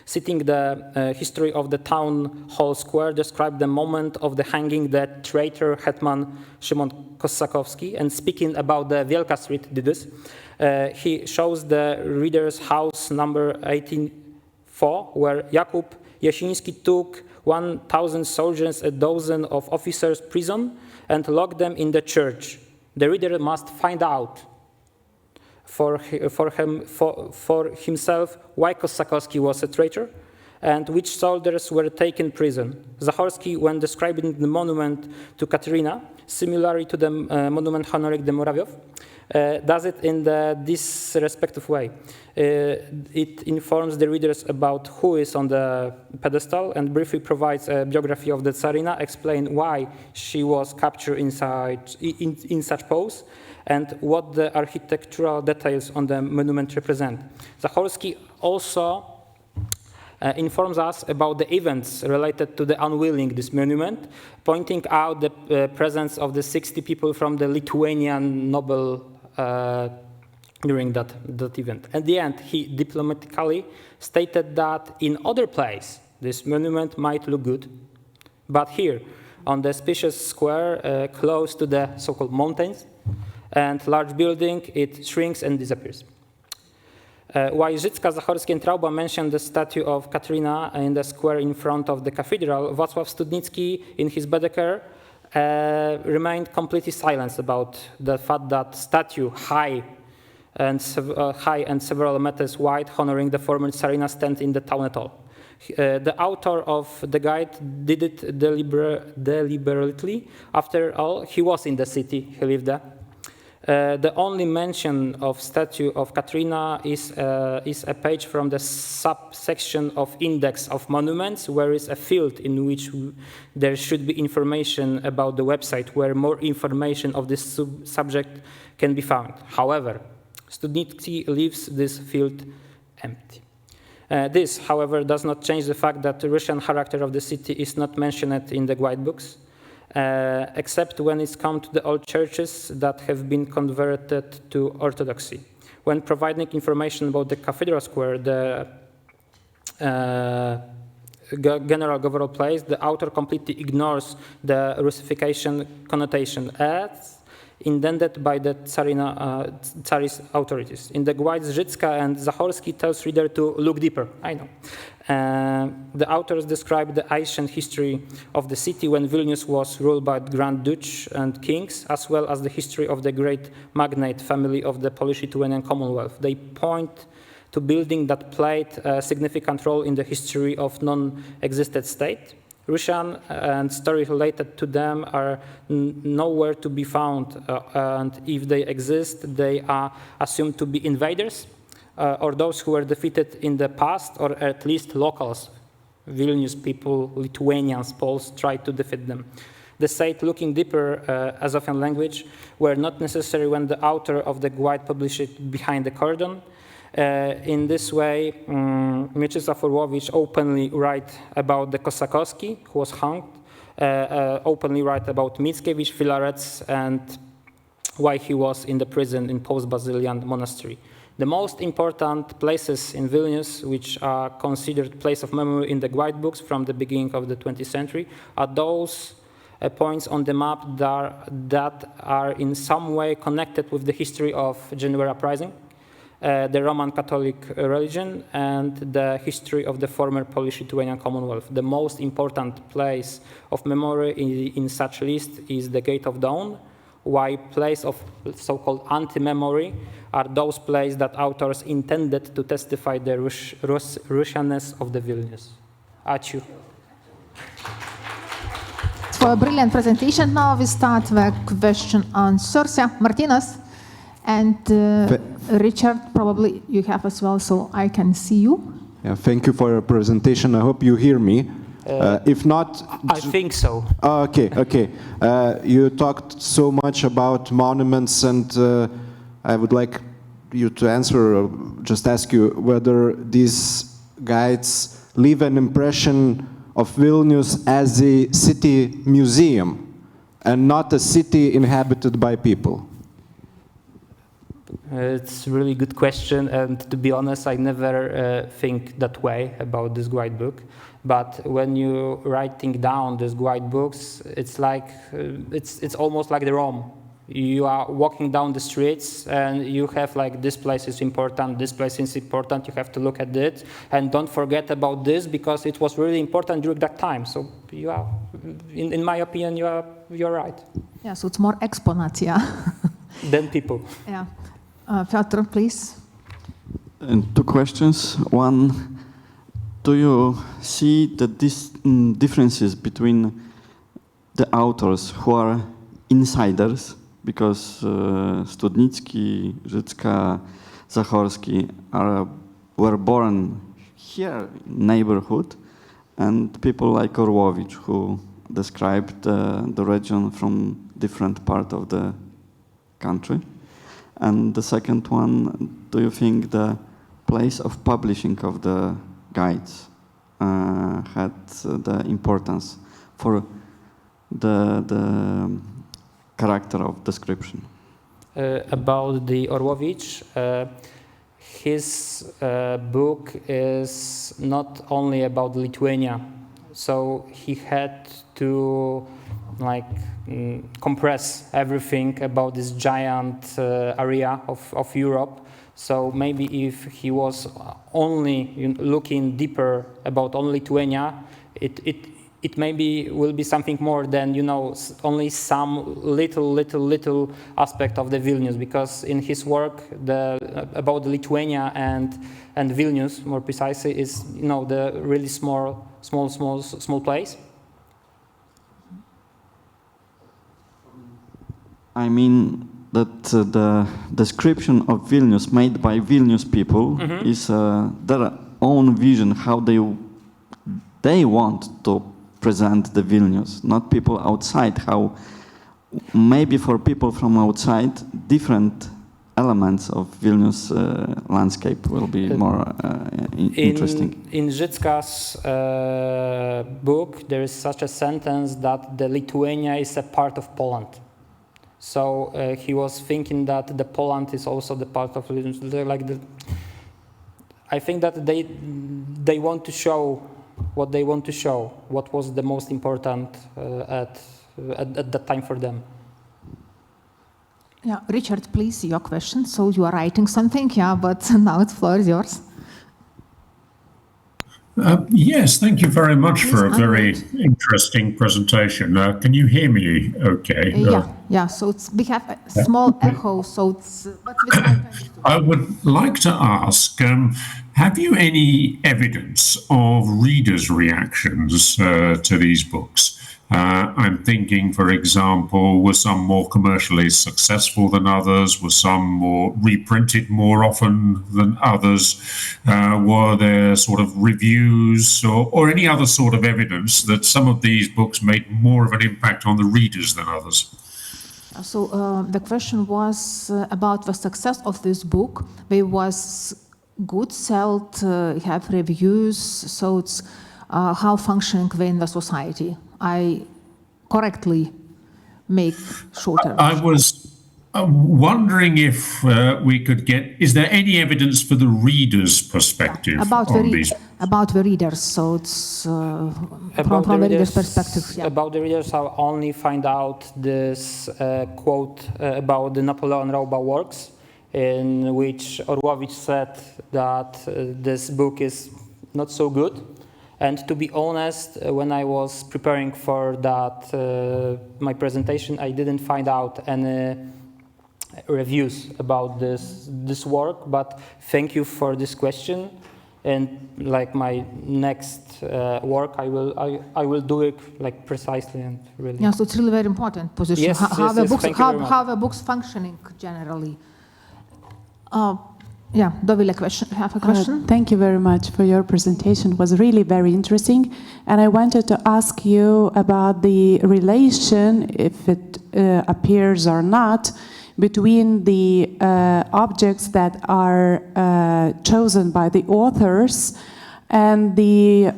citing the history of the town hall square, described the moment of the hanging the traitor hetman Szymon Kossakowski, and speaking about the Wielka Street, did this. He shows the reader's house number 18-4, where Jakub Jasiński took 1,000 soldiers, a dozen of officers prison, and locked them in the church. The reader must find out for himself why Kossakowski was a traitor and which soldiers were taken prison. Zachorski, when describing the monument to Katerina, similarly to the monument Honorik de Murawiew, does it in this respective way. It informs the readers about who is on the pedestal and briefly provides a biography of the Tsarina, explain why she was captured in such pose, and what the architectural details on the monument represent. Zachorski also informs us about the events related to the unveiling this monument, pointing out the presence of the 60 people from the Lithuanian noble during that event. At the end, he diplomatically stated that in other place, this monument might look good, but here, on the spacious square close to the so-called mountains and large building, it shrinks and disappears. While XIII-XXI, Zachorski, and Trauba mentioned the statue of Katerina in the square in front of the cathedral, Wacław Studnicki, in his Baedeker, remained completely silent about the fact that statue high and several meters wide, honoring the former Tsarina, stand in the town at all. The author of the guide did it deliberately. After all, he was in the city, he lived there. The only mention of statue of Katerina is a page from the subsection of Index of Monuments, where is a field in which there should be information about the website where more information of this subject can be found. However, Studnicki leaves this field empty. This, however, does not change the fact that the Russian character of the city is not mentioned in the guidebooks. Except when it's come to the old churches that have been converted to Orthodoxy. When providing information about the Cathedral Square, the general governor place, the author completely ignores the Russification connotation as intended by the Tsarist authorities. In the guides, XIII-XXI and Zachorski tells reader to look deeper. I know. The authors describe the ancient history of the city when Vilnius was ruled by Grand Duke and kings, as well as the history of the great magnate family of the Polish-Lithuanian Commonwealth. They point to buildings that played a significant role in the history of non-existent state. Russian and stories related to them are nowhere to be found, and if they exist, they are assumed to be invaders, or those who were defeated in the past, or at least locals. Vilnius people, Lithuanians, Poles tried to defeat them. The site looking deeper, Azofian language, were not necessary when the author of the guide published it behind the cordon. In this way, Mieczysław Orłowicz openly write about the Kossakowski, who was hanged, openly write about Mickiewicz, Filarets, and why he was in the prison in post-Basilian monastery. The most important places in Vilnius, which are considered place of memory in the guidebooks from the beginning of the 20th century, are those points on the map that are in some way connected with the history of January Uprising, the Roman Catholic religion, and the history of the former Polish-Lithuanian Commonwealth. The most important place of memory in such list is the Gate of Dawn, while place of so-called anti-memory are those places that authors intended to testify the Russianness of the Vilnius. Ačiū. For a brilliant presentation. Now we start the question answers. Yeah, Martinas and Richard, probably you have as well, so I can see you. Yeah, thank you for your presentation. I hope you hear me. If not, I think so. Okay. You talked so much about monuments, and I would like you to answer, just ask you whether these guides leave an impression of Vilnius as a city museum and not a city inhabited by people. It's a really good question, and to be honest, I never think that way about this guidebook. But when you're writing down these guidebooks, it's like it's almost like the Rome. You are walking down the streets, and you have like this place is important, this place is important. You have to look at it, and don't forget about this because it was really important during that time. So you are, in my opinion, you're right. Yeah, so it's more exponents, yeah. Than people. Yeah. Piotr, please. And two questions. One, do you see the differences between the authors who are insiders, because Studnicki, Życka, Zachorski were born here in neighborhood, and people like Orłowicz who described the region from different part of the country? And the second one, do you think the place of publishing of the guides had the importance for the character of description? About the Orłowicz, his book is not only about Lithuania, so he had to compress everything about this giant area of Europe. So maybe if he was only looking deeper about only Lithuania, it maybe will be something more than only some little aspect of the Vilnius, because in his work about Lithuania and Vilnius more precisely is the really small place. I mean that the description of Vilnius made by Vilnius people is their own vision, how they want to present the Vilnius, not people outside. How maybe for people from outside, different elements of Vilnius landscape will be more interesting. In Życka's book, there is such a sentence that the Lithuania is a part of Poland. So he was thinking that the Poland is also the part of Vilnius. I think that they want to show what they want to show, what was the most important at that time for them. Yeah, Richard, please, your question. So you are writing something, yeah, but now the floor is yours. Yes, thank you very much for a very interesting presentation. Can you hear me okay? Yeah, so we have a small echo, so it's... I would like to ask, have you any evidence of readers' reactions to these books? I'm thinking, for example, were some more commercially successful than others? Were some more reprinted more often than others? Were there sort of reviews or any other sort of evidence that some of these books made more of an impact on the readers than others? So the question was about the success of this book. It was good sold, have reviews, so it's how functioning in the society. I correctly make shorter. I was wondering if we could get, is there any evidence for the reader's perspective on these? About the readers, so it's from the reader's perspective. Yeah. About the readers, I only find out this quote about the Napoleon Rauba works, in which Orłowicz said that this book is not so good. And to be honest, when I was preparing for that, my presentation, I didn't find out any reviews about this work, but thank you for this question. And like my next work, I will do it like precisely and really. Yeah, so it's really very important position. Yes, how the books functioning generally. Yeah, Dovile, have a question? Thank you very much for your presentation. It was really very interesting. And I wanted to ask you about the relation, if it appears or not, between the objects that are chosen by the authors and the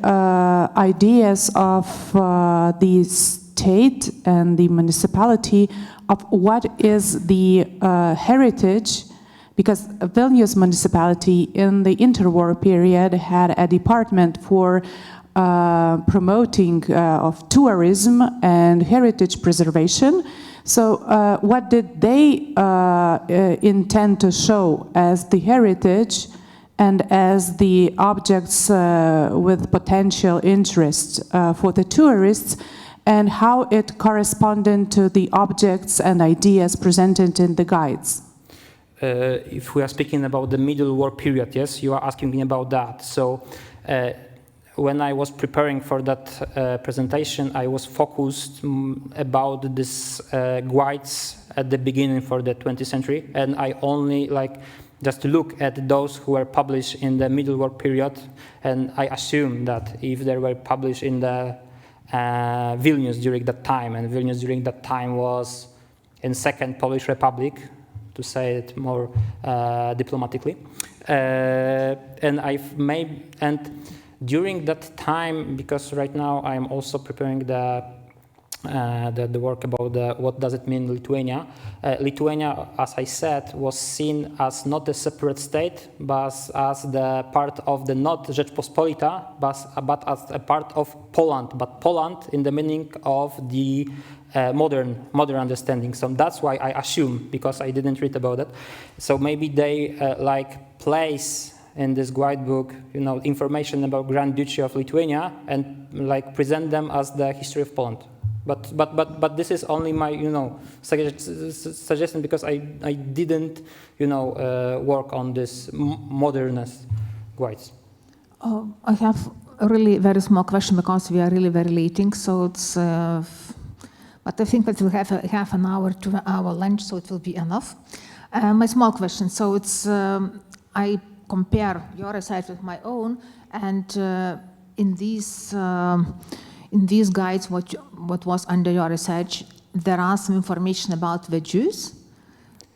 ideas of the state and the municipality of what is the heritage, because Vilnius municipality in the interwar period had a department for promoting of tourism and heritage preservation. So what did they intend to show as the heritage and as the objects with potential interest for the tourists, and how it corresponded to the objects and ideas presented in the guides? If we are speaking about the Middle War period, yes, you are asking me about that. So when I was preparing for that presentation, I was focused about this guides at the beginning for the 20th century, and I only just look at those who were published in the Middle War period, and I assume that if they were published in the Vilnius during that time, and Vilnius during that time was in Second Polish Republic, to say it more diplomatically, and during that time, because right now I am also preparing the work about what does it mean Lithuania. Lithuania, as I said, was seen as not a separate state, but as the part of the not Rzeczpospolita, but as a part of Poland. But Poland in the meaning of the modern understanding. So that's why I assume, because I didn't read about it. So maybe they place in this guidebook, information about Grand Duchy of Lithuania and present them as the history of Poland. But this is only my suggestion, because I didn't work on this modernist guides. I have a really very small question, because we are really very late, so it's. But I think that we'll have half an hour to our lunch, so it will be enough. My small question. So it's I compare your research with my own, and in these guides, what was under your research, there are some information about the Jews,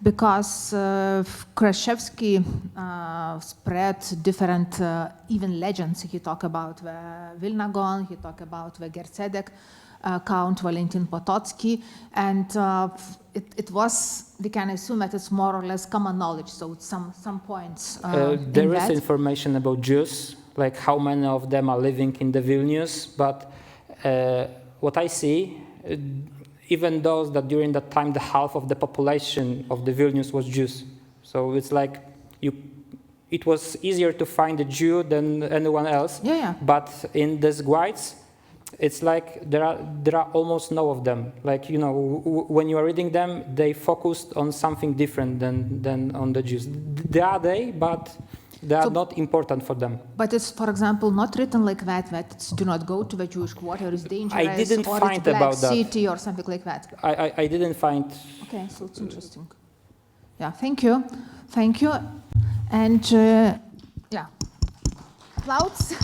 because Kraszewski spread different even legends. He talked about the Vilnagon, he talked about the Gercedek, Count Valentin Potocki, and it was, we can assume that it's more or less common knowledge, so it's some points. There is information about Jews, like how many of them are living in the Vilnius, but what I see, even those that during that time the half of the population of the Vilnius was Jews. So it's like it was easier to find a Jew than anyone else. Yeah. But in these guides, it's like there are almost no of them. Like, when you are reading them, they focused on something different than on the Jews. They are but they are not important for them. But it's, for example, not written like that it's do not go to the Jewish quarter, it's dangerous, I didn't or find it's black about that. city, or something like that. I didn't find. Okay, so it's interesting. Yeah, thank you. And applause.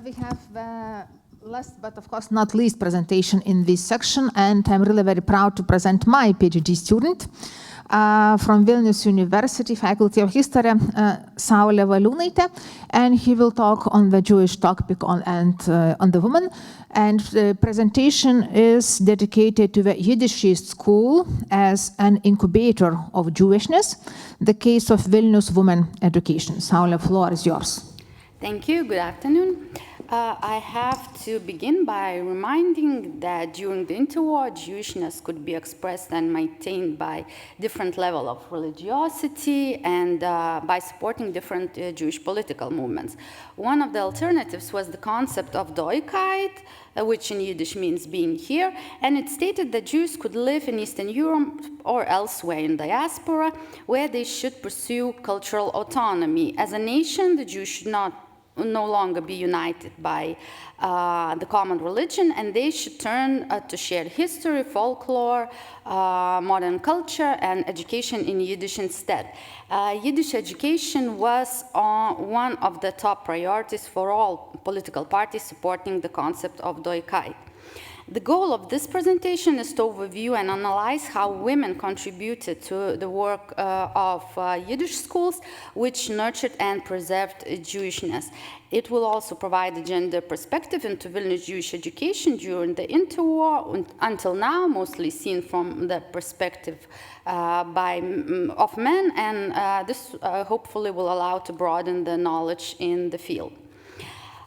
We have the last but of course not least presentation in this section, and I'm really very proud to present my PhD student from Vilnius University, Faculty of History, Saulė Valiūnaitė, and he will talk on the Jewish topic on the woman. And the presentation is dedicated to the Yiddishist school as an incubator of Jewishness, the case of Vilnius women education. Saulė, floor is yours. Thank you. Good afternoon. I have to begin by reminding that during the interwar, Jewishness could be expressed and maintained by different level of religiosity and by supporting different Jewish political movements. One of the alternatives was the concept of Doikait, which in Yiddish means being here, and it stated that Jews could live in Eastern Europe or elsewhere in diaspora, where they should pursue cultural autonomy. As a nation, the Jews should no longer be united by the common religion, and they should turn to shared history, folklore, modern culture, and education in Yiddish instead. Yiddish education was one of the top priorities for all political parties supporting the concept of Doikait. The goal of this presentation is to overview and analyze how women contributed to the work of Yiddish schools, which nurtured and preserved Jewishness. It will also provide a gender perspective into Vilnius Jewish education during the interwar until now, mostly seen from the perspective of men, and this hopefully will allow to broaden the knowledge in the field.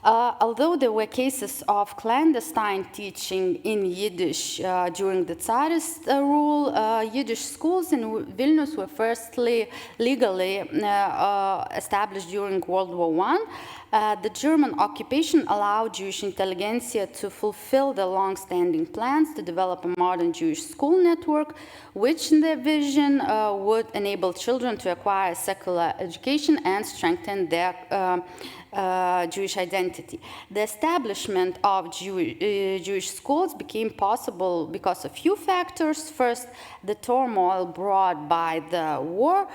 Although there were cases of clandestine teaching in Yiddish during the Tsarist rule, Yiddish schools in Vilnius were firstly legally established during World War I. The German occupation allowed Jewish intelligentsia to fulfill the long-standing plans to develop a modern Jewish school network, which in their vision would enable children to acquire secular education and strengthen their Jewish identity. The establishment of Jewish schools became possible because of few factors. First, the turmoil brought by the war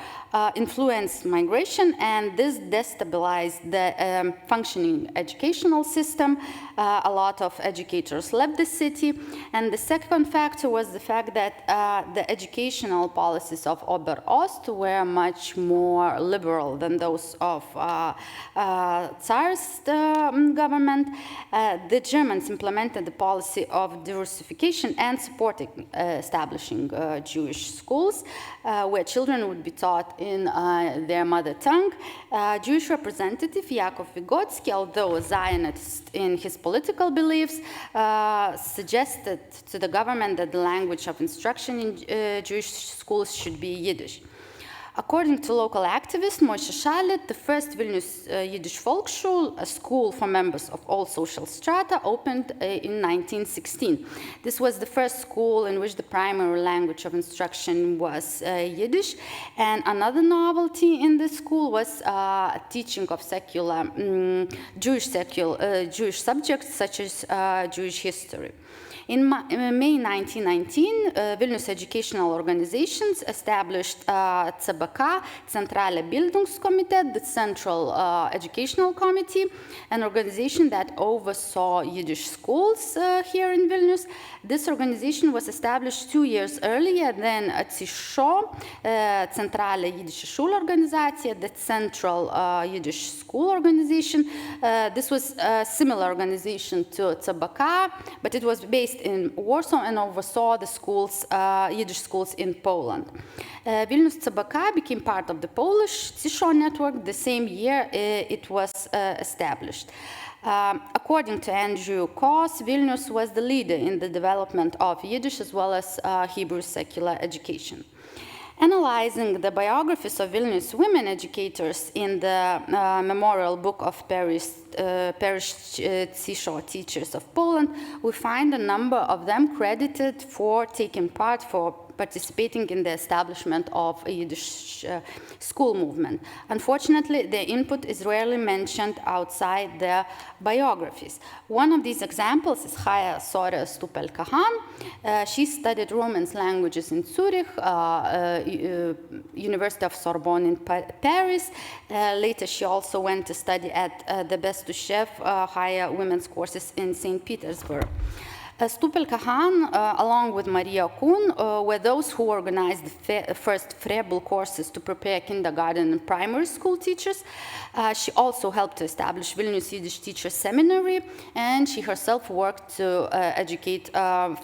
influenced migration, and this destabilized the functioning educational system. A lot of educators left the city, and the second factor was the fact that the educational policies of Oberost were much more liberal than those of Tsarist government. The Germans implemented the policy of diversification and supporting establishing Jewish schools where children would be taught in their mother tongue. Jewish representative Yakov Vygotsky, although a Zionist in his political beliefs, suggested to the government that the language of instruction in Jewish schools should be Yiddish. According to local activist Moshe Shalit, the first Vilnius Yiddish Volksschule, a school for members of all social strata, opened in 1916. This was the first school in which the primary language of instruction was Yiddish, and another novelty in this school was teaching of secular Jewish subjects such as Jewish history. In May 1919, Vilnius educational organizations established CBK, Zentrale Bildungskomitee, the Central Educational Committee, an organization that oversaw Yiddish schools here in Vilnius. This organization was established 2 years earlier than III-oji, Zentrale Jiddische Schulorganisatie, the Central Yiddish School Organization. This was a similar organization to CBK, but it was based in Warsaw and oversaw the schools, Yiddish schools in Poland. Vilnius CBK became part of the Polish III-oji network the same year it was established. According to Andrew Koss, Vilnius was the leader in the development of Yiddish as well as Hebrew secular education. Analyzing the biographies of Vilnius women educators in the memorial book of parish III-oji teachers of Poland, we find a number of them credited for taking part, for participating in the establishment of a Yiddish school movement. Unfortunately, their input is rarely mentioned outside their biographies. One of these examples is Chaya Sora Stupel-Kahan. She studied Romance languages in Zurich, University of Sorbonne in Paris. Later, she also went to study at the Bestuzhev higher women's courses in St. Petersburg. Stupel-Kahan, along with Maria Kuhn, were those who organized the first Frebel courses to prepare kindergarten and primary school teachers. She also helped to establish Vilnius Yiddish Teachers Seminary, and she herself worked to educate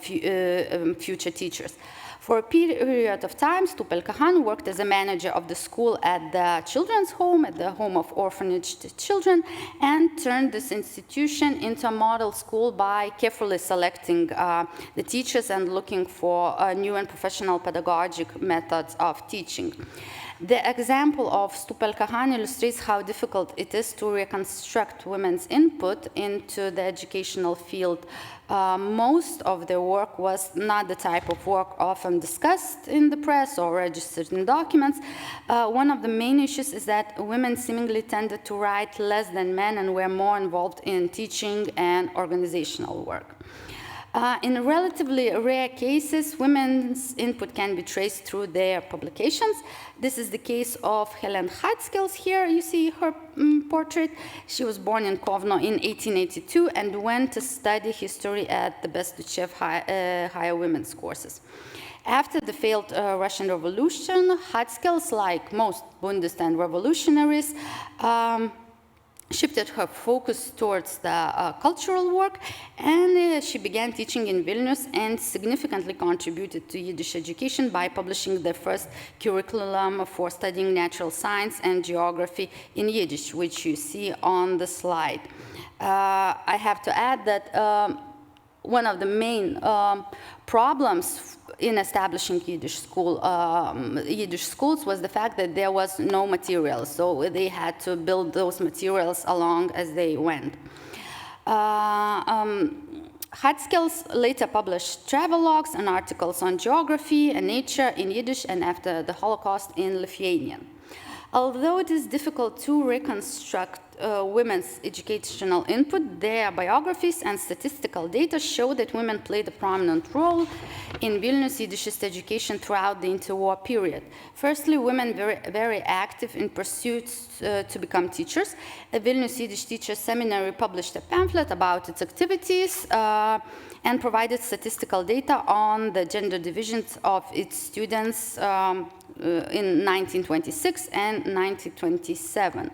future teachers. For a period of time, Stupel-Kahan worked as a manager of the school at the children's home, at the home of orphanaged children, and turned this institution into a model school by carefully selecting the teachers and looking for new and professional pedagogic methods of teaching. The example of Stupel-Kahan illustrates how difficult it is to reconstruct women's input into the educational field. Most of their work was not the type of work often discussed in the press or registered in documents. One of the main issues is that women seemingly tended to write less than men and were more involved in teaching and organizational work. In relatively rare cases, women's input can be traced through their publications. This is the case of Helen Hatskels. Here you see her portrait. She was born in Kovno in 1882 and went to study history at the Bestuchev higher women's courses. After the failed Russian Revolution, Hatskels, like most Bundestan revolutionaries, shifted her focus towards the cultural work, and she began teaching in Vilnius and significantly contributed to Yiddish education by publishing the first curriculum for studying natural science and geography in Yiddish, which you see on the slide. I have to add that one of the main problems in establishing Yiddish schools was the fact that there was no material, so they had to build those materials along as they went. Hatskels later published travelogues and articles on geography and nature in Yiddish and after the Holocaust in Lithuanian. Although it is difficult to reconstruct women's educational input, their biographies and statistical data show that women played a prominent role in Vilnius Yiddishist education throughout the interwar period. Firstly, women were very active in pursuits to become teachers. A Vilnius Yiddish Teachers Seminary published a pamphlet about its activities and provided statistical data on the gender divisions of its students in 1926 and 1927.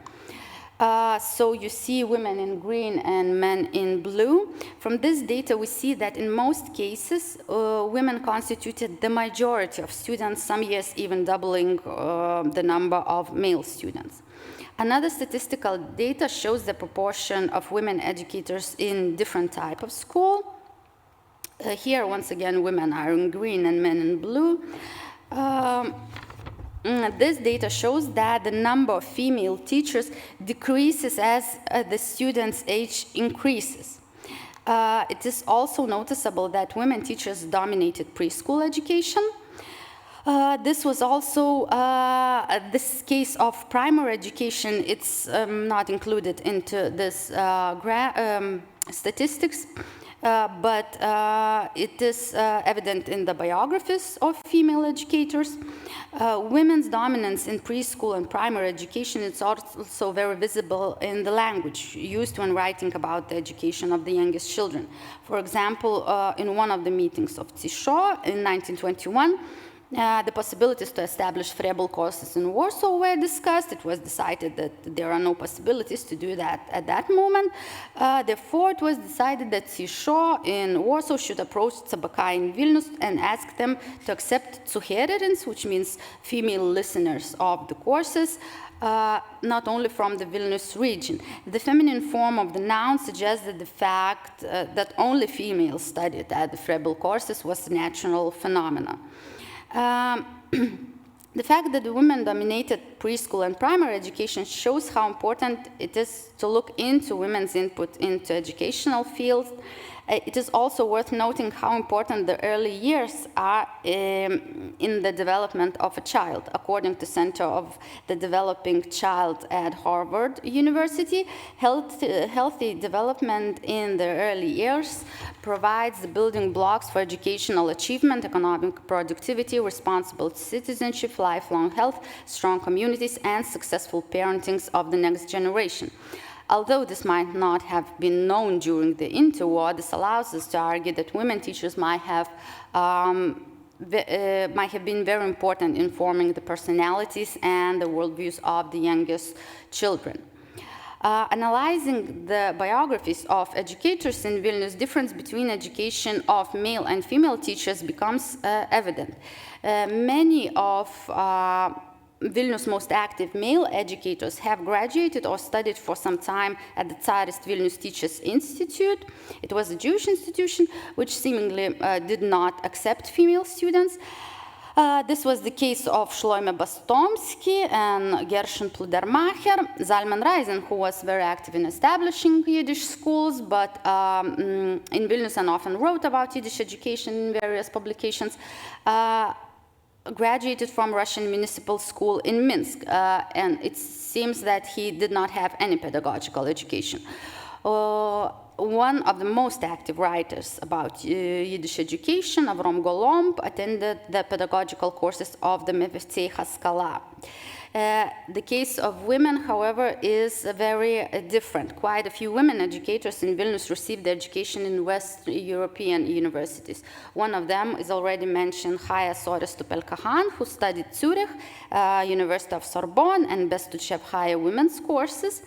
So you see women in green and men in blue. From this data, we see that in most cases, women constituted the majority of students, some years even doubling the number of male students. Another statistical data shows the proportion of women educators in different types of school. Here, once again, women are in green and men in blue. This data shows that the number of female teachers decreases as the students' age increases. It is also noticeable that women teachers dominated preschool education. This was also this case of primary education. It's not included into this statistics. But it is evident in the biographies of female educators. Women's dominance in preschool and primary education is also very visible in the language used when writing about the education of the youngest children. For example, in one of the meetings of XIII in 1921, the possibilities to establish Frebel courses in Warsaw were discussed. It was decided that there are no possibilities to do that at that moment. Therefore, it was decided that XIII in Warsaw should approach Tzabaka in Vilnius and ask them to accept Zuhörerinnen, which means female listeners of the courses, not only from the Vilnius region. The feminine form of the noun suggested the fact that only females studied at the Frebel courses was a natural phenomenon. The fact that the women dominated preschool and primary education shows how important it is to look into women's input into educational fields. It is also worth noting how important the early years are in the development of a child. According to Center of the Developing Child at Harvard University, healthy development in the early years provides the building blocks for educational achievement, economic productivity, responsible citizenship, lifelong health, strong communities, and successful parenting of the next generation. Although this might not have been known during the interwar, this allows us to argue that women teachers might have been very important in forming the personalities and the worldviews of the youngest children. Analyzing the biographies of educators in Vilnius, difference between education of male and female teachers becomes evident. Many of Vilnius' most active male educators have graduated or studied for some time at the Tsarist Vilnius Teachers Institute. It was a Jewish institution which seemingly did not accept female students. This was the case of Shloime Bastomsky and Gershon Pludermacher. Zalman Reisen, who was very active in establishing Yiddish schools, but in Vilnius and often wrote about Yiddish education in various publications, graduated from Russian Municipal School in Minsk, and it seems that he did not have any pedagogical education. one of the most active writers about Yiddish education, Avrom Golomb, attended the pedagogical courses of the Mevftei Haskalah. The case of women, however, is very different. Quite a few women educators in Vilnius received their education in West European universities. One of them is already mentioned, Chaya Soare-Stupel-Kahan, who studied Zurich, University of Sorbonne, and Bestuchev Chaya women's courses.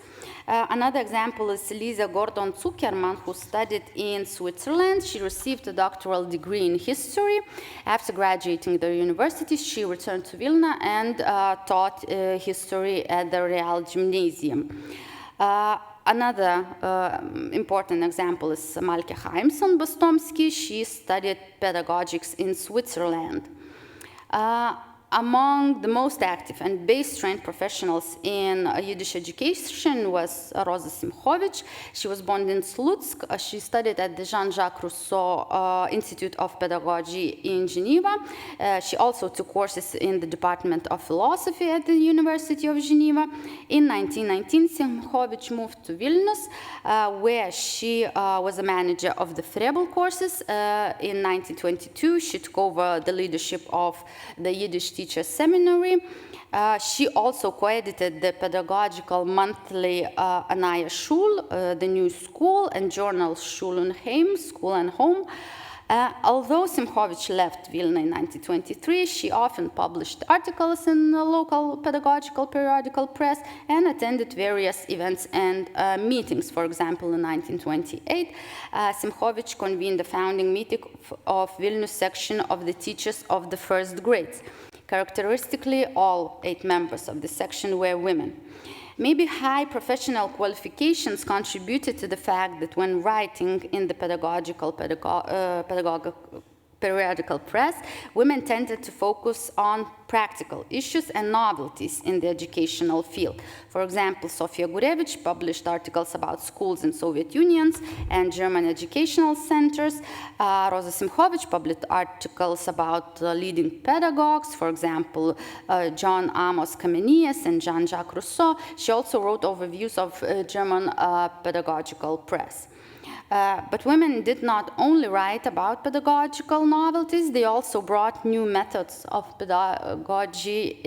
Another example is Lisa Gordon-Zuckerman, who studied in Switzerland. She received a doctoral degree in history. After graduating the university, she returned to Vilna and taught history at the Real Gymnasium. Another important example is Malke Chaimson-Bostomsky. She studied pedagogics in Switzerland. Among the most active and base-trained professionals in Yiddish education was Rosa Simchovich. She was born in Slutsk. She studied at the Jean-Jacques Rousseau Institute of Pedagogy in Geneva. She also took courses in the Department of Philosophy at the University of Geneva. In 1919, Simchovich moved to Vilnius, where she was a manager of the Frebel courses. In 1922, she took over the leadership of the Yiddish Teachers Seminary. She also co-edited the pedagogical monthly Anaya Schul, the new school, and journal Schul und Heim, School and Home. Although Simchovich left Vilna in 1923, she often published articles in the local pedagogical periodical press and attended various events and meetings. For example, in 1928, Simchovich convened the founding meeting of Vilnius section of the teachers of the first grades. Characteristically, all 8 members of the section were women. Maybe high professional qualifications contributed to the fact that when writing in the pedagogical periodical press, women tended to focus on practical issues and novelties in the educational field. For example, Sofia Gurevich published articles about schools in Soviet unions and German educational centers. Rosa Simchovich published articles about leading pedagogues, for example, John Amos Kamenius and Jean-Jacques Rousseau. She also wrote overviews of German pedagogical press. But women did not only write about pedagogical novelties, they also brought new methods of pedagogy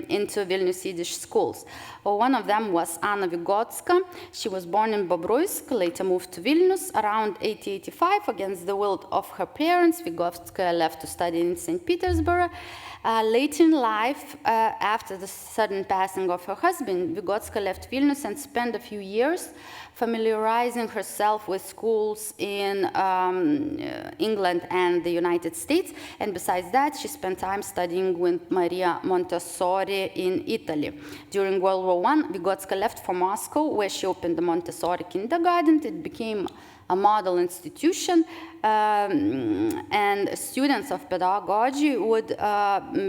into Vilnius Yiddish schools. One of them was Anna Vygotska. She was born in Bobruisk, later moved to Vilnius around 1885 against the will of her parents. Vygotska left to study in St. Petersburg. Late in life, after the sudden passing of her husband, Vygotska left Vilnius and spent a few years familiarizing herself with schools in England and the United States. And besides that, she spent time studying with Maria Montessori in Italy. During World War I, Vygotska left for Moscow, where she opened the Montessori kindergarten. It became a model institution, and students of pedagogy would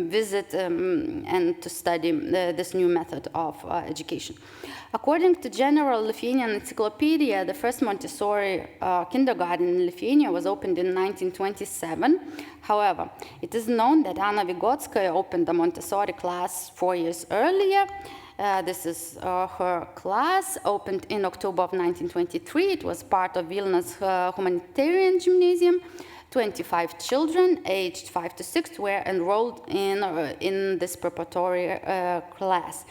visit and to study this new method of education. According to General Lithuanian Encyclopedia, the first Montessori kindergarten in Lithuania was opened in 1927. However, it is known that Anna Vygotskaya opened the Montessori class 4 years earlier. This is her class, opened in October of 1923. It was part of Vilna's humanitarian gymnasium. 25 children aged 5 to 6 were enrolled in this preparatory class.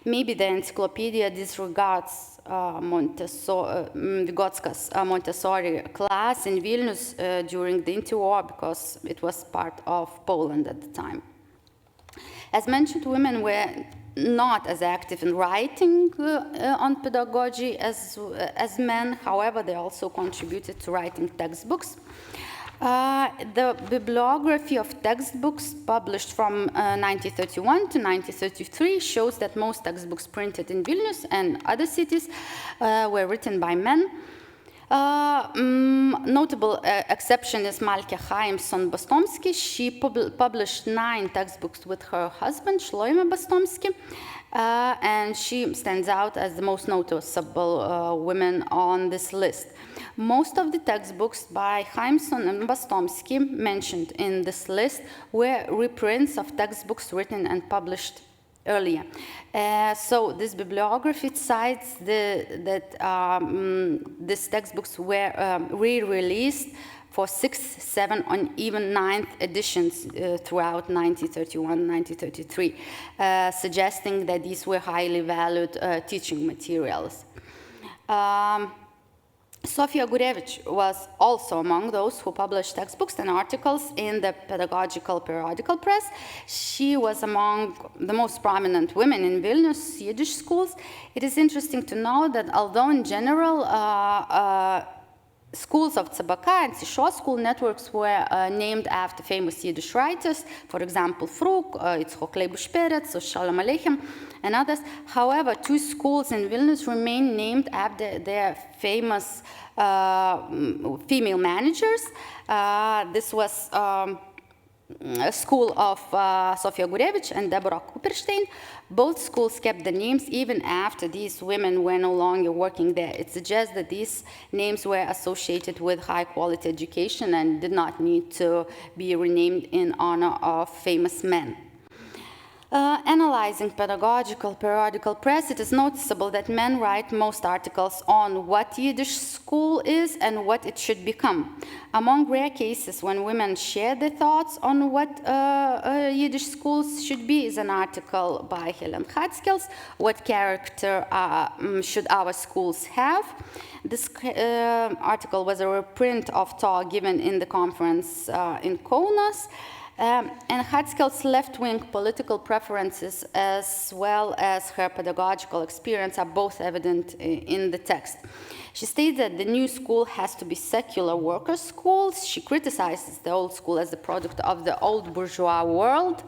Maybe the encyclopedia disregards Vygotska's Montessori class in Vilnius during the interwar because it was part of Poland at the time. As mentioned, women were not as active in writing on pedagogy as men. However, they also contributed to writing textbooks. The bibliography of textbooks published from 1931 to 1933 shows that most textbooks printed in Vilnius and other cities were written by men. Notable exception is Malke Chaimson-Bostomsky. She published 9 textbooks with her husband, Shloime Bostomsky, and she stands out as the most noticeable woman on this list. Most of the textbooks by Chaimson and Bostomsky mentioned in this list were reprints of textbooks written and published earlier. So this bibliography cites that these textbooks were re-released for 6th, 7th, and even 9th editions throughout 1931, 1933, suggesting that these were highly valued teaching materials. Sofia Gurevich was also among those who published textbooks and articles in the pedagogical periodical press. She was among the most prominent women in Vilnius Yiddish schools. It is interesting to know that although in general schools of CBK and XIII school networks were named after famous Yiddish writers, for example, Fruk, Yitzchok Leibush Peretz, or Shalom Aleichem, and others. However, 2 schools in Vilnius remain named after their famous female managers. This was a school of Sofia Gurevich and Deborah Kupperstein. Both schools kept the names even after these women were no longer working there. It suggests that these names were associated with high-quality education and did not need to be renamed in honor of famous men. Analyzing pedagogical periodical press, it is noticeable that men write most articles on what Yiddish school is and what it should become. Among rare cases when women share their thoughts on what Yiddish schools should be is an article by Helen Hatskels, What Character Should Our Schools Have? This article was a reprint of talk given in the conference in Kaunas. And Hatskell's left-wing political preferences as well as her pedagogical experience are both evident in the text. She states that the new school has to be secular workers' schools. She criticizes the old school as the product of the old bourgeois world.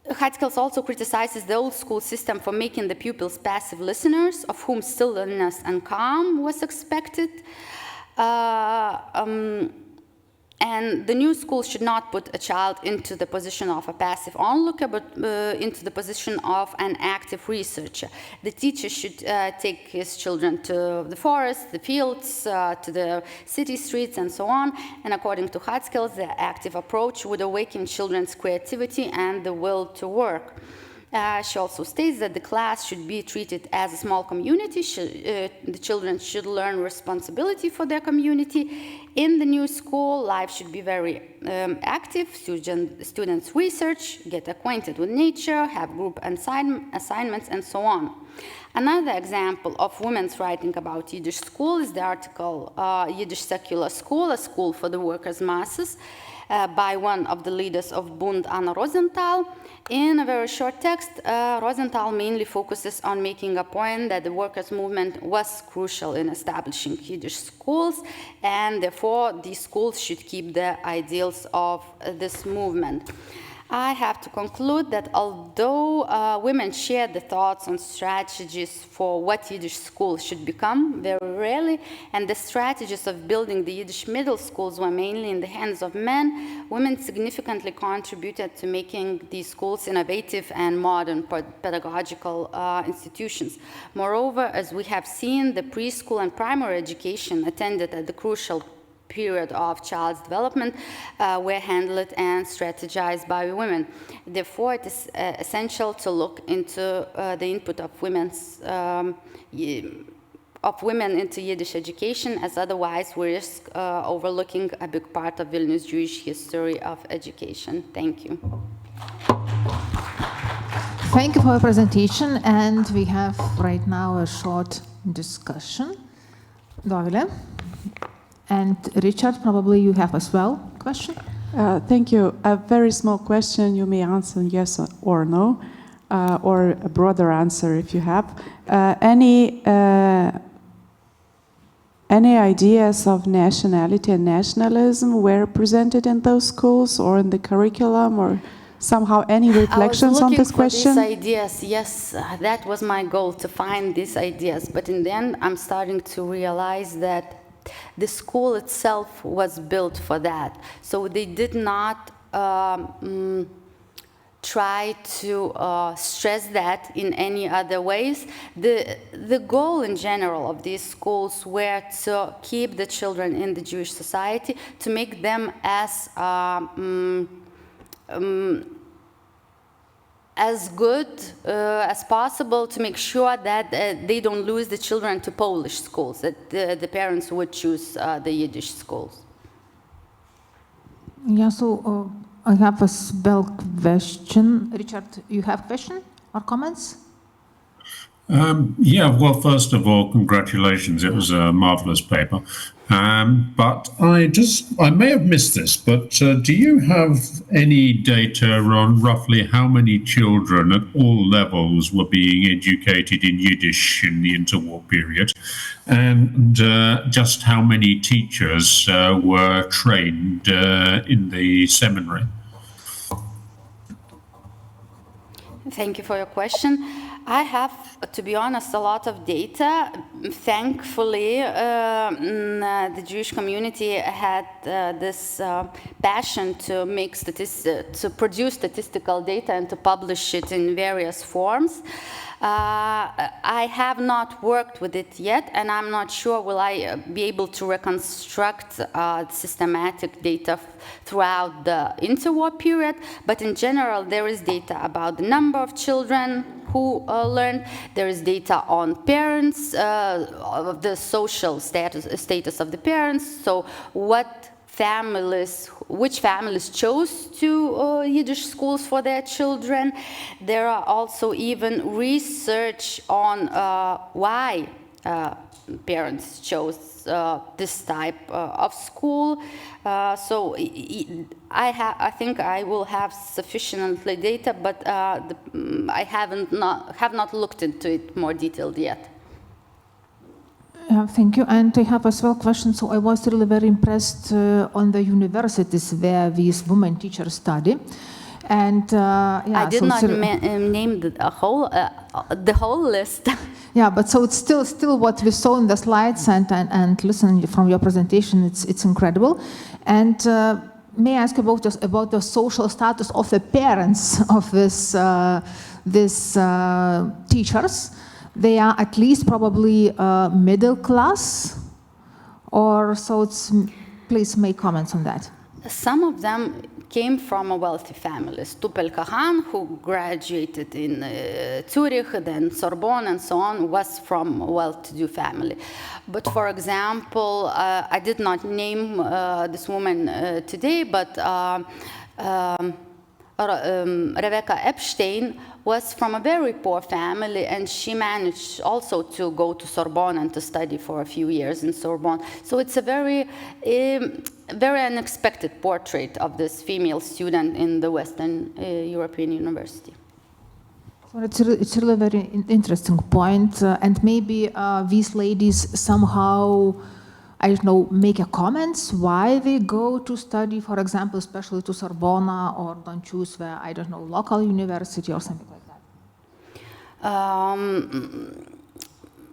Hatskell also criticizes the old school system for making the pupils passive listeners, of whom stillness and calm was expected. And the new school should not put a child into the position of a passive onlooker, but into the position of an active researcher. The teacher should take his children to the forest, the fields, to the city streets, and so on. And according to Hatskell, the active approach would awaken children's creativity and the will to work. She also states that the class should be treated as a small community. The children should learn responsibility for their community. In the new school, life should be very active. Students research, get acquainted with nature, have group assignments, and so on. Another example of women's writing about Yiddish school is the article Yiddish Secular School, a School for the Workers' Masses, by one of the leaders of Bund, Anna Rosenthal. In a very short text, Rosenthal mainly focuses on making a point that the workers' movement was crucial in establishing Yiddish schools, and therefore these schools should keep the ideals of this movement. I have to conclude that although women shared the thoughts on strategies for what Yiddish schools should become very rarely, and the strategies of building the Yiddish middle schools were mainly in the hands of men, women significantly contributed to making these schools innovative and modern pedagogical institutions. Moreover, as we have seen, the preschool and primary education attended at the crucial period of child's development were handled and strategized by women. Therefore, it is essential to look into the input of women into Yiddish education, as otherwise we risk overlooking a big part of Vilnius Jewish history of education. Thank you. Thank you for your presentation, and we have right now a short discussion. Dovile? And Richard, probably you have as well a question? Thank you. A very small question. You may answer yes or no, or a broader answer if you have. Any ideas of nationality and nationalism were presented in those schools or in the curriculum, or somehow any reflections on this question? I was looking for these ideas. Yes, that was my goal, to find these ideas. But in the end, I'm starting to realize that the school itself was built for that. So they did not try to stress that in any other ways. The goal in general of these schools were to keep the children in the Jewish society, to make them as as good as possible to make sure that they don't lose the children to Polish schools, that the parents would choose the Yiddish schools. Yeah, so I have a spell question. Richard, you have question or comments? Yeah, well, first of all, congratulations. It was a marvelous paper. But I may have missed this, but do you have any data on roughly how many children at all levels were being educated in Yiddish in the interwar period? And just how many teachers were trained in the seminary? Thank you for your question. I have, to be honest, a lot of data. Thankfully, the Jewish community had this passion to make to produce statistical data and to publish it in various forms. I have not worked with it yet, and I'm not sure will I be able to reconstruct systematic data throughout the interwar period, but in general there is data about the number of children who learned. There is data on parents, of the social status of the parents, so which families chose to Yiddish schools for their children. There are also even research on why parents chose this type of school. So I think I will have sufficiently data, but I have not looked into it more detailed yet. Thank you. And I have as well question. So I was really very impressed on the universities where these women teachers study. And I did not name the whole list. Yeah, but so it's still what we saw in the slides and listen from your presentation. It's incredible. And may I ask about the social status of the parents of these teachers? They are at least probably middle class, or so. Please make comments on that. Some of them came from a wealthy families. Tupel Kahan, who graduated in Zurich, then Sorbonne, and so on, was from a well-to-do family. But for example, I did not name this woman today, but Rebecca Epstein was from a very poor family, and she managed also to go to Sorbonne and to study for a few years in Sorbonne. So it's a very unexpected portrait of this female student in the Western European university. So it's really a very interesting point, and maybe these ladies somehow, I don't know, make a comments why they go to study, for example, especially to Sorbonne, or don't choose the, I don't know, local university or something like that.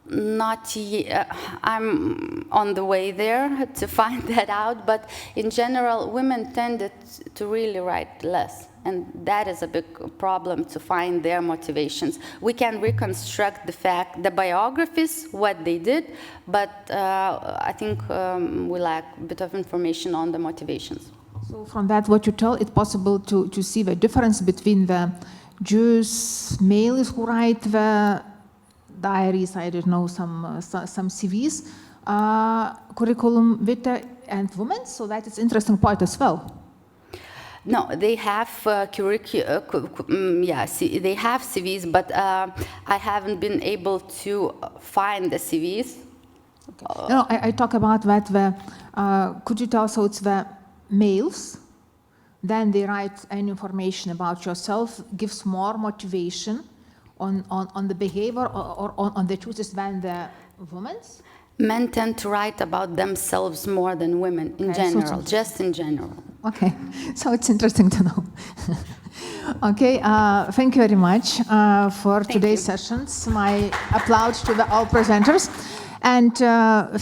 Not yet. I'm on the way there to find that out, but in general, women tended to really write less, and that is a big problem to find their motivations. We can reconstruct the biographies, what they did, but I think we lack a bit of information on the motivations. So from that, what you tell, it's possible to see the difference between the Jews males who write the diaries, I don't know, some CVs, curriculum vitae, and women. So that is interesting point as well. No, they have they have CVs, but I haven't been able to find the CVs. Okay. No, I talk about that. Could you tell? So it's the males. Then they write any information about yourself, gives more motivation on the behavior or on the choices than the women's? Men tend to write about themselves more than women in general, just in general. Okay, so it's interesting to know. Okay, thank you very much for today's sessions. My applause to all presenters. And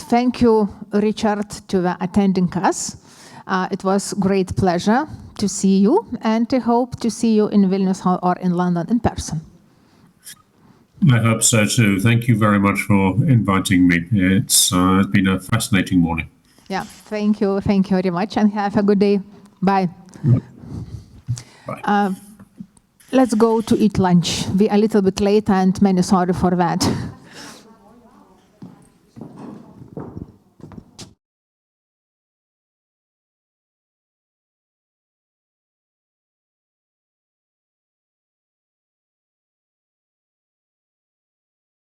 thank you, Richard, to attending us. It was great pleasure to see you, and I hope to see you in Vilnius or in London in person. I hope so too. Thank you very much for inviting me. It's been a fascinating morning. Yeah, thank you very much, and have a good day. Bye. Bye. Let's go to eat lunch. We're a little bit late and many sorry for that.